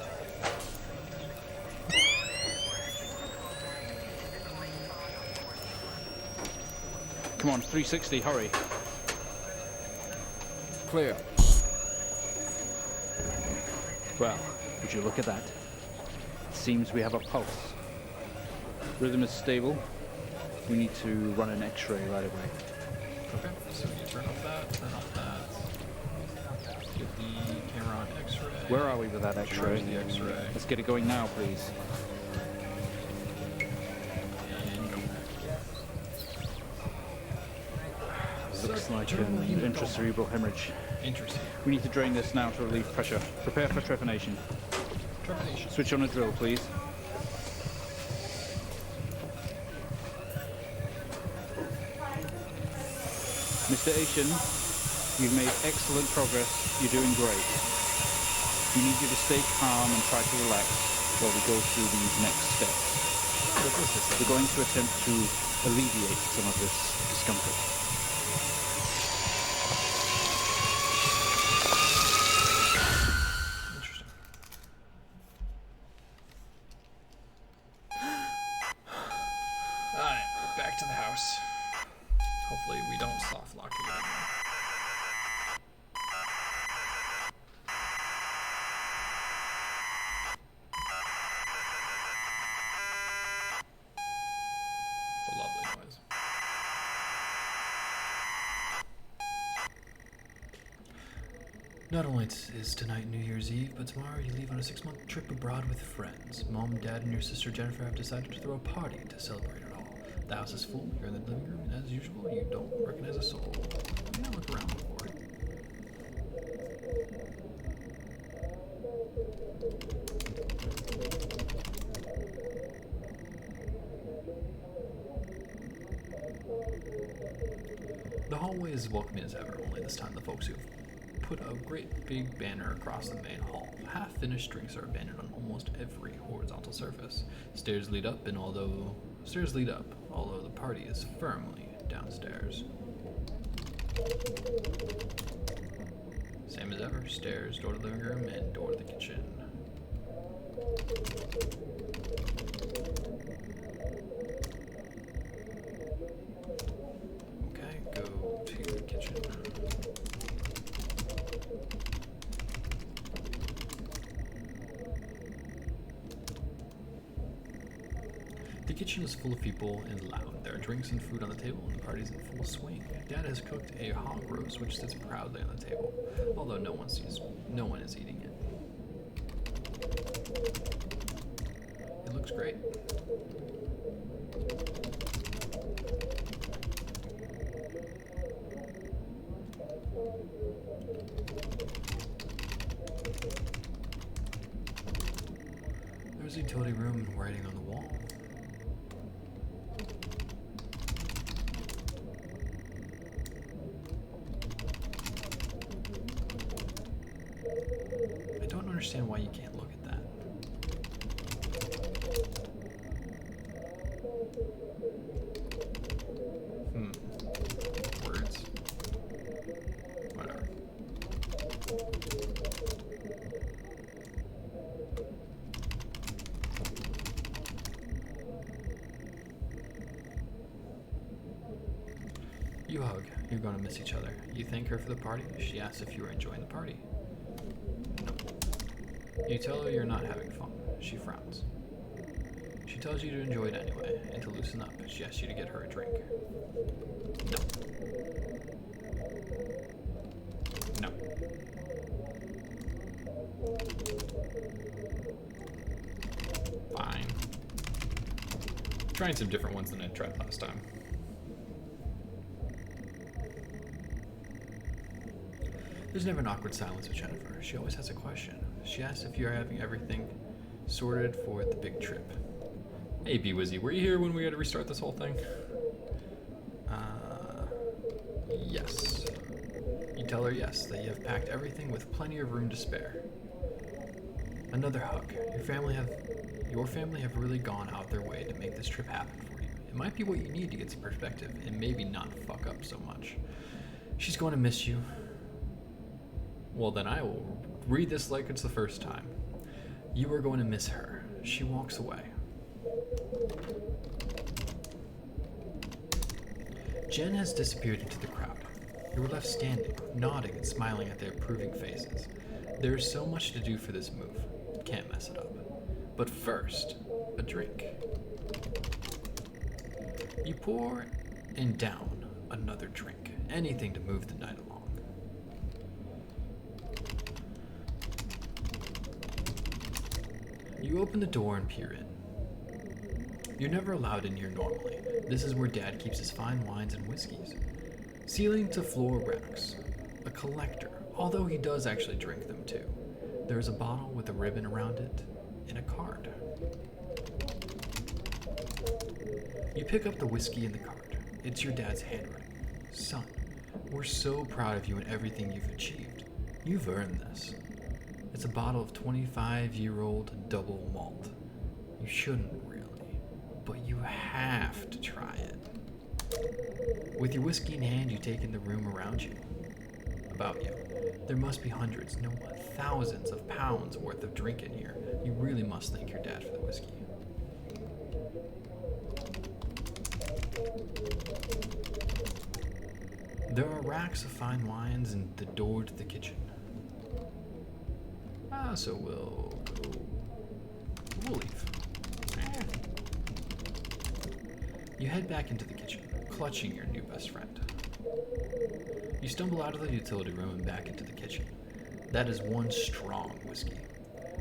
Come on, 360, hurry. Clear. Well, would you look at that? It seems we have a pulse. Rhythm is stable. We need to run an X-ray right away. Okay, so you turn off that. Get the camera on X-ray. Where are we with that X-ray? Charge the X-ray. Let's get it going now, please. And go back. This is a looks like an intracerebral hemorrhage. Interesting. We need to drain this now to relieve pressure. Prepare for trepanation. Switch on a drill, please. Mr. Asian, you've made excellent progress. You're doing great. We need you to stay calm and try to relax while we go through these next steps. We're going to attempt to alleviate some of this discomfort. Interesting. Alright, back to the house. Hopefully we don't soft lock again. It's a lovely noise. Not only is tonight New Year's Eve, but tomorrow you leave on a 6-month trip abroad with friends. Mom, Dad, and your sister Jennifer have decided to throw a party to celebrate it all. The house is full, you're in the living room, and as usual, you don't recognize a soul. Yeah, look around before. The hallway is as welcoming as ever, only this time the folks who've put a great big banner across the main hall. Half-finished drinks are abandoned on almost every horizontal surface. Stairs lead up, although the party is firmly downstairs. Same as ever, stairs, door to the living room, and door to the kitchen. Okay, go to the kitchen. The kitchen is full of people and loud. There are drinks and food on the table, and the party's in full swing. Dad has cooked a hog roast, which sits proudly on the table, although no one is eating it. It looks great. There's a utility room and writing on the wall. I don't understand why you can't look at that. Words. Whatever. You hug. You're going to miss each other. You thank her for the party. She asks if you are enjoying the party. No. You tell her you're not having fun. She frowns. She tells you to enjoy it anyway, and to loosen up. She asks you to get her a drink. No. No. Fine. Trying some different ones than I tried last time. There's never an awkward silence with Jennifer. She always has a question. She asks if you're having everything sorted for the big trip. Hey, B-Wizzy, were you here when we had to restart this whole thing? Yes. You tell her yes, that you have packed everything with plenty of room to spare. Another hug. Your family have really gone out their way to make this trip happen for you. It might be what you need to get some perspective and maybe not fuck up so much. She's going to miss you. Well, then I will read this like it's the first time. You are going to miss her. She walks away. Jen has disappeared into the crowd. You were left standing, nodding and smiling at their approving faces. There is so much to do for this move. Can't mess it up. But first, a drink. You pour and down another drink. Anything to move the night along. You open the door and peer in. You're never allowed in here normally. This is where Dad keeps his fine wines and whiskeys. Ceiling to floor racks. A collector, although he does actually drink them too. There's a bottle with a ribbon around it and a card. You pick up the whiskey in the card. It's your dad's handwriting. Son, we're so proud of you and everything you've achieved. You've earned this. It's a bottle of 25-year-old double malt. You shouldn't really, but you have to try it. With your whiskey in hand, you take in the room around you. About you. There must be hundreds, no, thousands of pounds worth of drink in here. You really must thank your dad for the whiskey. There are racks of fine wines and the door to the kitchen. So we'll leave. You head back into the kitchen, clutching your new best friend. You stumble out of the utility room and back into the kitchen. That is one strong whiskey.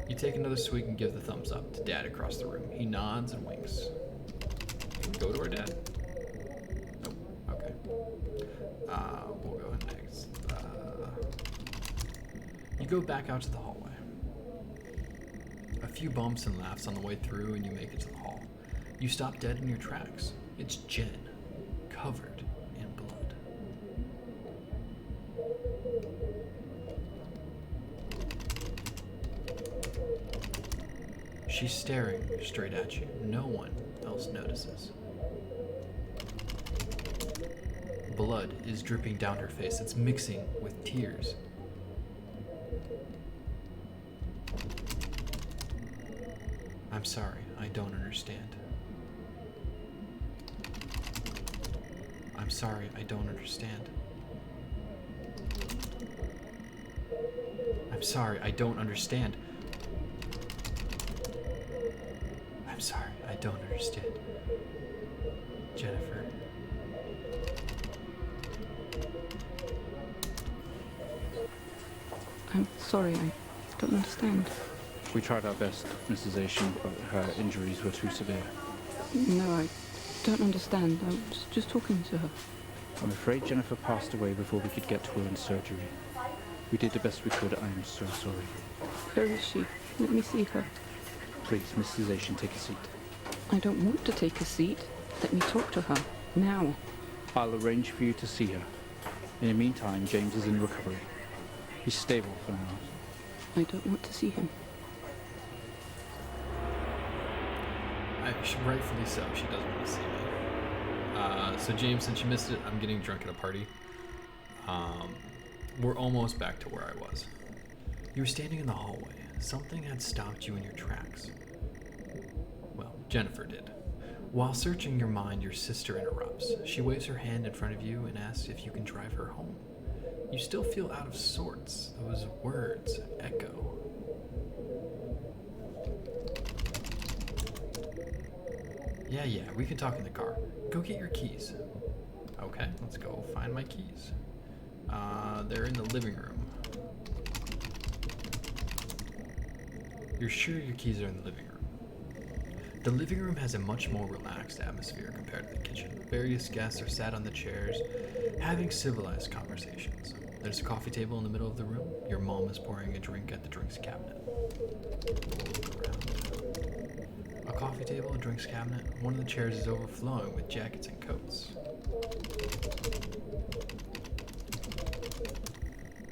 You take another swig and give the thumbs up to Dad across the room. He nods and winks. Go to our dad? Nope. Okay. We'll go next. You go back out to the hallway. A few bumps and laughs on the way through, and you make it to the hall. You stop dead in your tracks. It's Jen, covered in blood. She's staring straight at you. No one else notices. Blood is dripping down her face. It's mixing with tears. I'm sorry, I don't understand. I'm sorry, I don't understand. I'm sorry, I don't understand. I'm sorry, I don't understand. Jennifer. I'm sorry, I don't understand. We tried our best, Mrs. Asian, but her injuries were too severe. No, I don't understand. I was just talking to her. I'm afraid Jennifer passed away before we could get to her in surgery. We did the best we could. I am so sorry. Where is she? Let me see her. Please, Mrs. Asian, take a seat. I don't want to take a seat. Let me talk to her. Now. I'll arrange for you to see her. In the meantime, James is in recovery. He's stable for now. I don't want to see him. Rightfully so, she doesn't want to see me. So James, since you missed it, I'm getting drunk at a party. We're almost back to where I was. You were standing in the hallway. Something had stopped you in your tracks. Well, Jennifer did. While searching your mind, your sister interrupts. She waves her hand in front of you and asks if you can drive her home. You still feel out of sorts. Those words echo. Yeah, we can talk in the car. Go get your keys. Okay, let's go find my keys. They're in the living room. You're sure your keys are in the living room? The living room has a much more relaxed atmosphere compared to the kitchen. Various guests are sat on the chairs, having civilized conversations. There's a coffee table in the middle of the room. Your mom is pouring a drink at the drinks cabinet. Look around. A coffee table, a drinks cabinet. One of the chairs is overflowing with jackets and coats.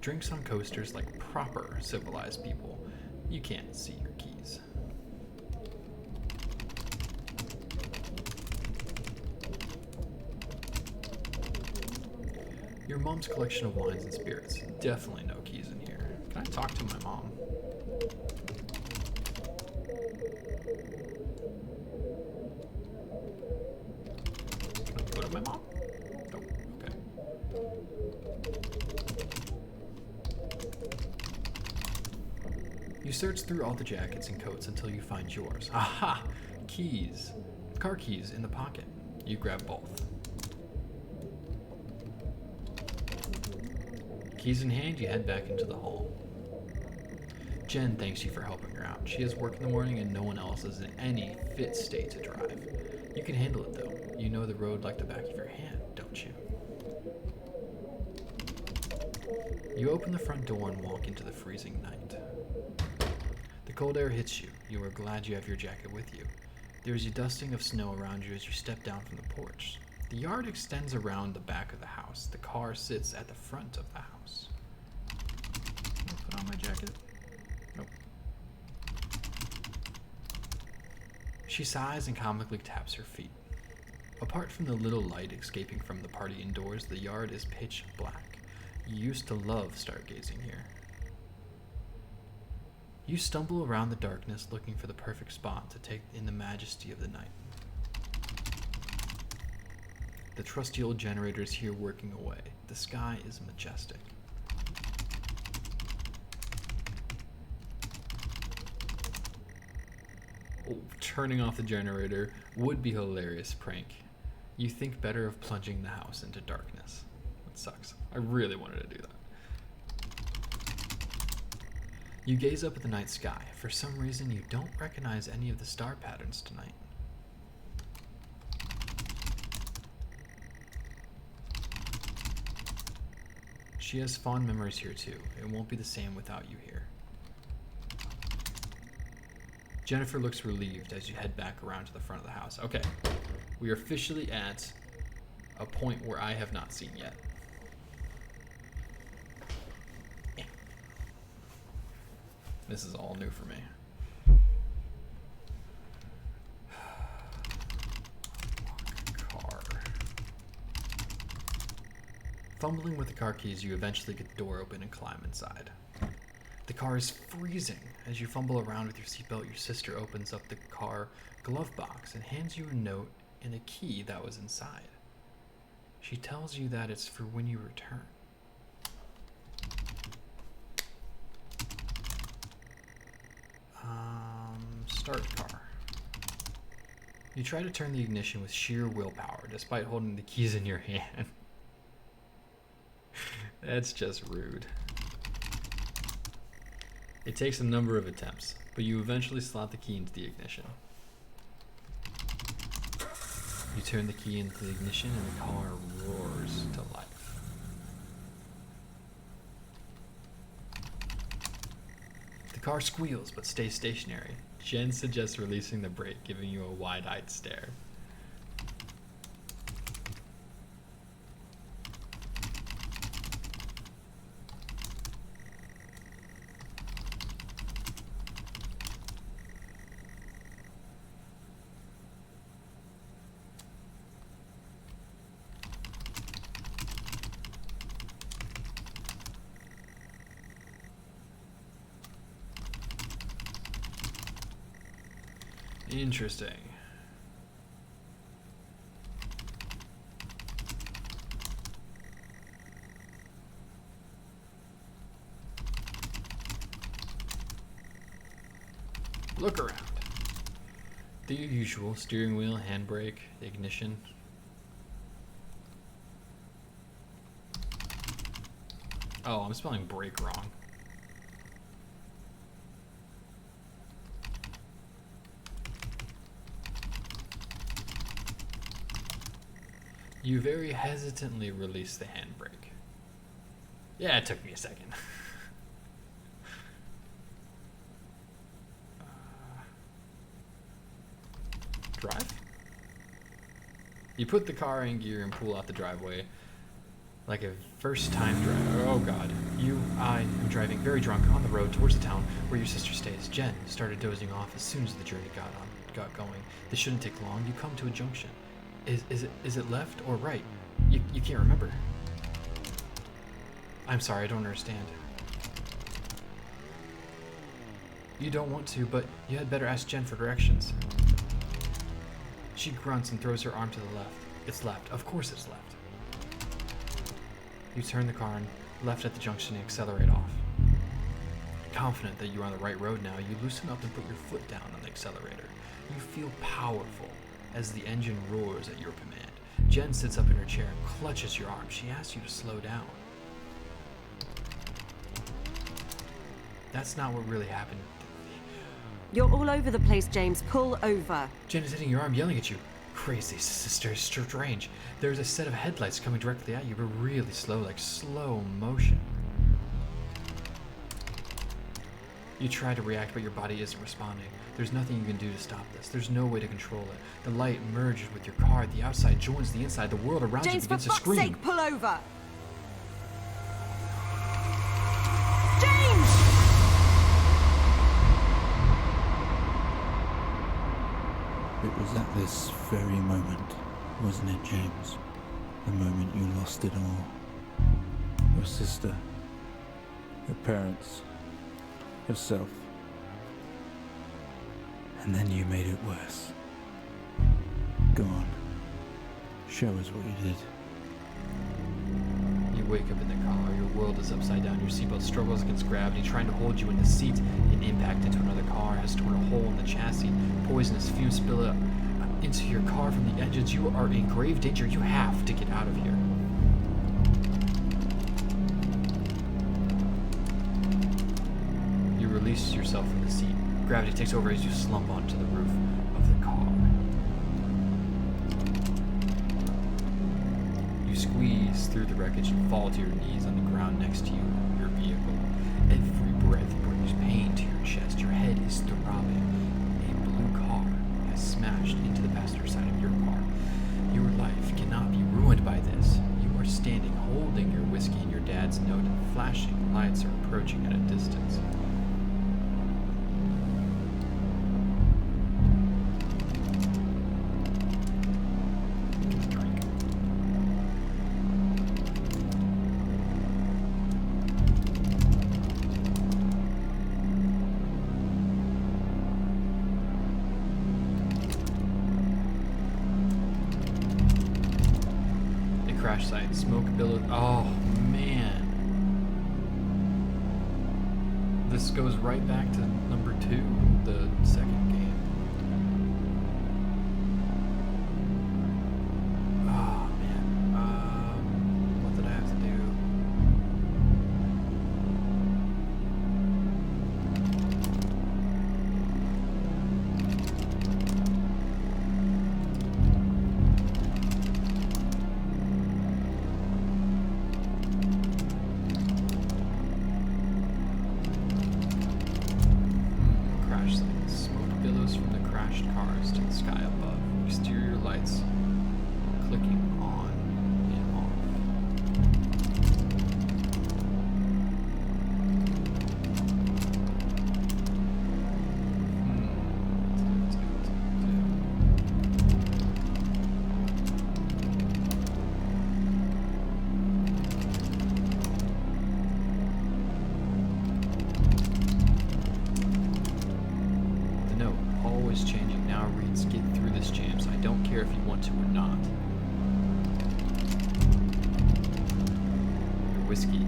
Drinks on coasters like proper civilized people. You can't see your keys. Your mom's collection of wines and spirits. Definitely no keys in here. Can I talk to my mom? Can I go to my mom? Nope. Okay. You search through all the jackets and coats until you find yours. Aha! Keys. Car keys in the pocket. You grab both. Keys in hand, you head back into the hall. Jen thanks you for helping her out. She has work in the morning and no one else is in any fit state to drive. You can handle it though. You know the road like the back of your hand, don't you? You open the front door and walk into the freezing night. The cold air hits you. You are glad you have your jacket with you. There is a dusting of snow around you as you step down from the porch. The yard extends around the back of the house. The car sits at the front of the house. I'll put on my jacket. Nope. She sighs and comically taps her feet. Apart from the little light escaping from the party indoors, the yard is pitch black. You used to love stargazing here. You stumble around the darkness looking for the perfect spot to take in the majesty of the night. The trusty old generator is here working away. The sky is majestic. Oh, turning off the generator would be a hilarious prank. You think better of plunging the house into darkness. That sucks. I really wanted to do that. You gaze up at the night sky. For some reason, you don't recognize any of the star patterns tonight. She has fond memories here too. It won't be the same without you here. Jennifer looks relieved as you head back around to the front of the house. Okay, we are officially at a point where I have not seen yet. This is all new for me. Car. Fumbling with the car keys, you eventually get the door open and climb inside. The car is freezing. As you fumble around with your seatbelt, your sister opens up the car glove box and hands you a note and a key that was inside. She tells you that it's for when you return. Start car. You try to turn the ignition with sheer willpower, despite holding the keys in your hand. That's just rude. It takes a number of attempts, but you eventually slot the key into the ignition. You turn the key into the ignition and the car roars to life. The car squeals but stays stationary. Jen suggests releasing the brake, giving you a wide-eyed stare. Interesting. Look around. The usual steering wheel, handbrake, ignition. Oh, I'm spelling brake wrong. You very hesitantly release the handbrake. Yeah, it took me a second. Drive? You put the car in gear and pull out the driveway like a first-time driver. Oh god. I am driving very drunk on the road towards the town where your sister stays. Jen started dozing off as soon as the journey got going. This shouldn't take long. You come to a junction. Is it left or right? You can't remember. I'm sorry, I don't understand. You don't want to, but you had better ask Jen for directions. She grunts and throws her arm to the left. It's left. Of course it's left. You turn the car and left at the junction and accelerate off. Confident that you're on the right road now, you loosen up and put your foot down on the accelerator. You feel powerful as the engine roars at your command. Jen sits up in her chair and clutches your arm. She asks you to slow down. That's not what really happened. You're all over the place, James. Pull over. Jen is hitting your arm, yelling at you. Crazy, sister, strange. There's a set of headlights coming directly at you, but really slow, like slow motion. You try to react, but your body isn't responding. There's nothing you can do to stop this. There's no way to control it. The light merges with your car. The outside joins the inside. The world around you begins to scream. James, for fuck's sake, pull over! James! It was at this very moment, wasn't it, James? The moment you lost it all. Your sister, your parents, yourself. And then you made it worse. Go on. Show us what you did. You wake up in the car. Your world is upside down. Your seatbelt struggles against gravity, trying to hold you in the seat. An impact into another car has torn a hole in the chassis. Poisonous fumes spill up into your car from the engines. You are in grave danger. You have to get out of here. You release yourself from the seat. Gravity takes over as you slump onto the roof of the car. You squeeze through the wreckage and fall to your knees on the ground next to you, your vehicle. Every breath brings pain to your chest. Your head is throbbing. A blue car has smashed into the passenger side of your car. Your life cannot be ruined by this. You are standing holding your whiskey in your dad's note, and flashing lights are approaching at a distance. Crash site, smoke billows. Oh man, this goes right back to number 2, the second game. Oh man, what did I have to do? Cars to the sky above. Exterior lights clicking on and off. The note, always changing, now reads, "Get through this, James. I don't care if you want to or not." Your whiskey.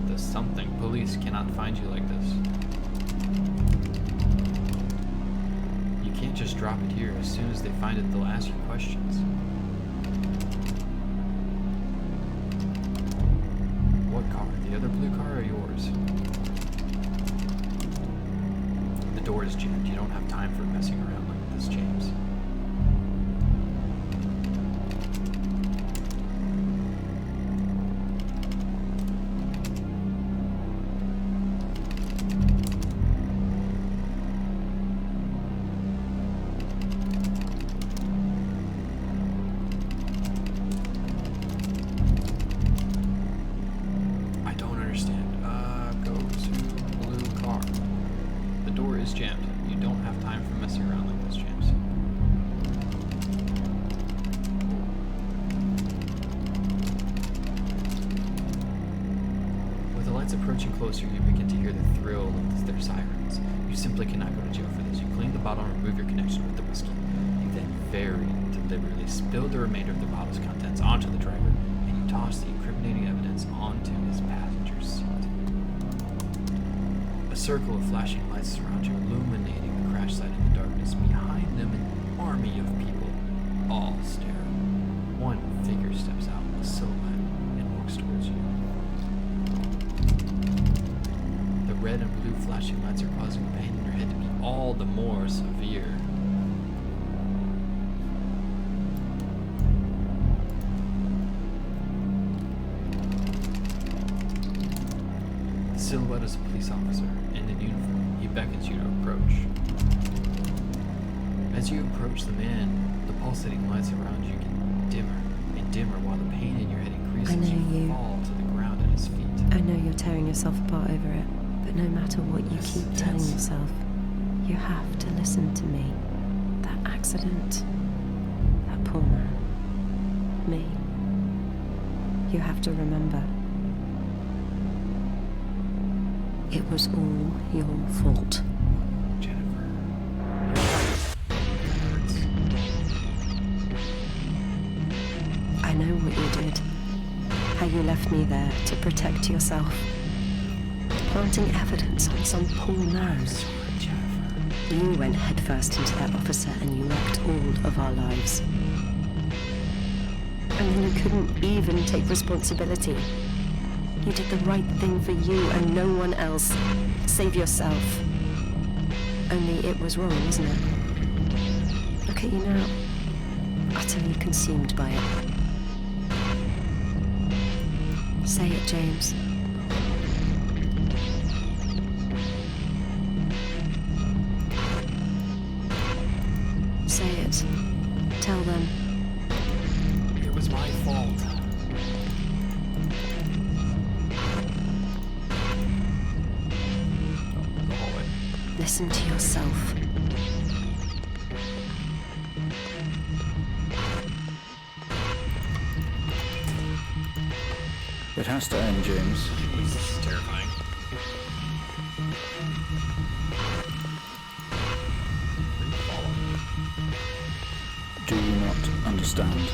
The something. Police cannot find you like this. You can't just drop it here. As soon as they find it, they'll ask you questions. What car? The other blue car or yours? The door is jammed. You don't have time for messing around like this, James. Jammed. You don't have time for messing around like this, James. With the lights approaching closer, you begin to hear the thrill of their sirens. You simply cannot go to jail for this. You clean the bottle and remove your connection with the whiskey. You then very deliberately spill the remainder of the bottle's contents onto the driver, and you toss the incriminating evidence onto his passenger seat. A circle of flashing lights surround you, illuminating the crash site in the darkness. Behind them, an army of people, all stare. One figure steps out, a silhouette, and walks towards you. The red and blue flashing lights are causing the pain in your head to be all the more severe. The silhouette is a police officer in an uniform. He beckons you to approach. As you approach the man, the pulsating lights around you get dimmer and dimmer while the pain in your head increases. I know you. Fall to the ground at his feet. I know you're tearing yourself apart over it, but no matter what you keep telling yourself, you have to listen to me. That accident, that poor man, me. You have to remember, it was all your fault. Jennifer. I know what you did. How you left me there to protect yourself. Planting evidence on some poor man. You went headfirst into that officer and you wrecked all of our lives. And then you couldn't even take responsibility. You did the right thing for you and no one else. Save yourself. Only it was wrong, wasn't it? Look at you now. Utterly consumed by it. Say it, James. Say it. Tell them. It was my fault. Listen to yourself. It has to end, James. This is terrifying. Do you not understand?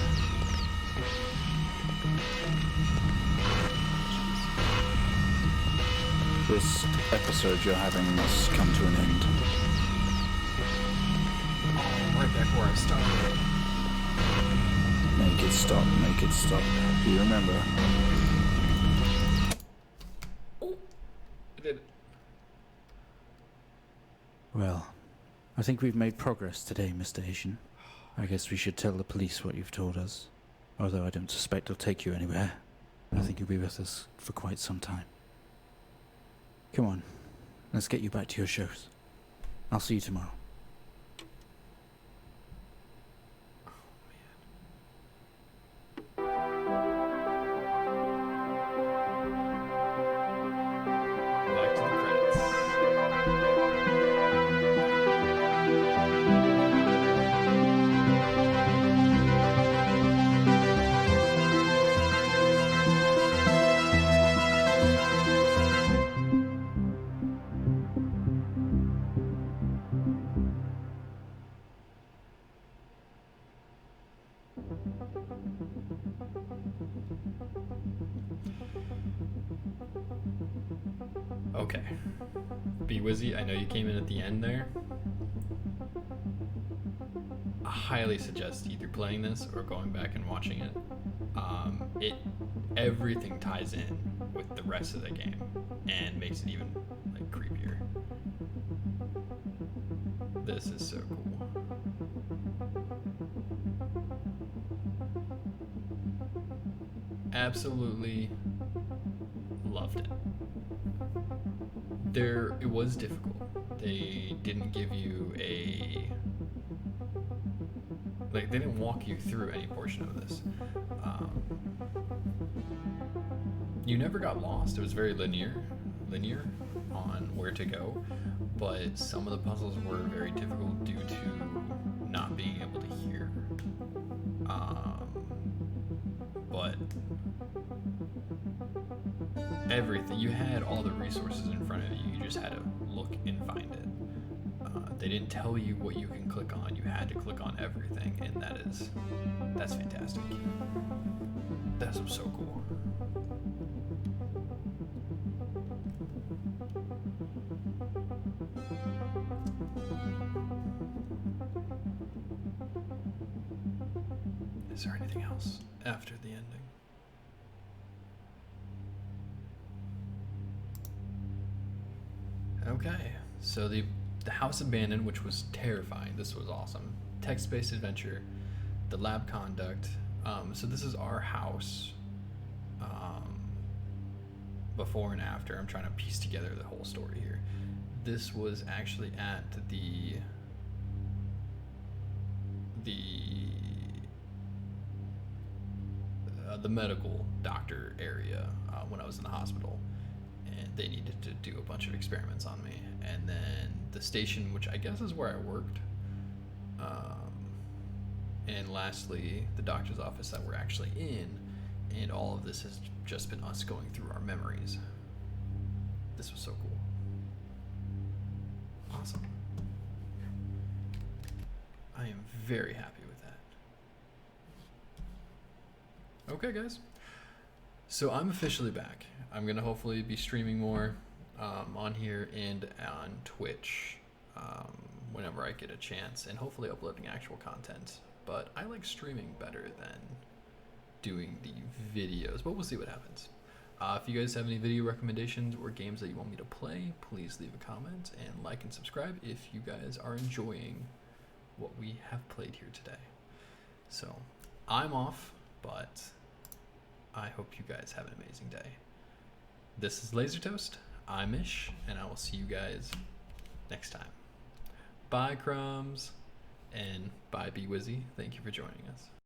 This episode you're having must come to an end. Oh, right back where I started. Make it stop, make it stop. Do you remember? I did it. Well, I think we've made progress today, Mr. Asian. I guess we should tell the police what you've told us. Although I don't suspect they'll take you anywhere. I think you'll be with us for quite some time. Come on, let's get you back to your shows. I'll see you tomorrow. Back to the credits. Okay. Be Wizzy, I know you came in at the end there. I highly suggest either playing this or going back and watching it. Everything ties in with the rest of the game and makes it even like creepier. This is so cool. Absolutely loved it. It was difficult. They didn't give you they didn't walk you through any portion of this. You never got lost. It was very linear on where to go, but some of the puzzles were very difficult due to not being able to hear. But everything, you had all the resources in front of you, you just had to look and find it. They didn't tell you what you can click on, you had to click on everything, and that's fantastic. That's so cool. Is there anything else after the ending? Okay, so the house abandoned, which was terrifying. This was awesome. Text-based adventure, the lab conduct. So this is our house, before and after. I'm trying to piece together the whole story here. This was actually at the medical doctor area when I was in the hospital, and they needed to do a bunch of experiments on me. And then the station, which I guess is where I worked, and lastly the doctor's office that we're actually in. And all of this has just been us going through our memories. This was so cool. Awesome. I am very happy with that. Okay, guys. So I'm officially back. I'm going to hopefully be streaming more on here and on Twitch whenever I get a chance, and hopefully uploading actual content. But I like streaming better than doing the videos, but we'll see what happens. If you guys have any video recommendations or games that you want me to play, please leave a comment and like and subscribe if you guys are enjoying what we have played here today. So I'm off, but I hope you guys have an amazing day. This is Laser Toast. I'm Ish, and I will see you guys next time. Bye, Crumbs, and bye, Bee Wizzy. Thank you for joining us.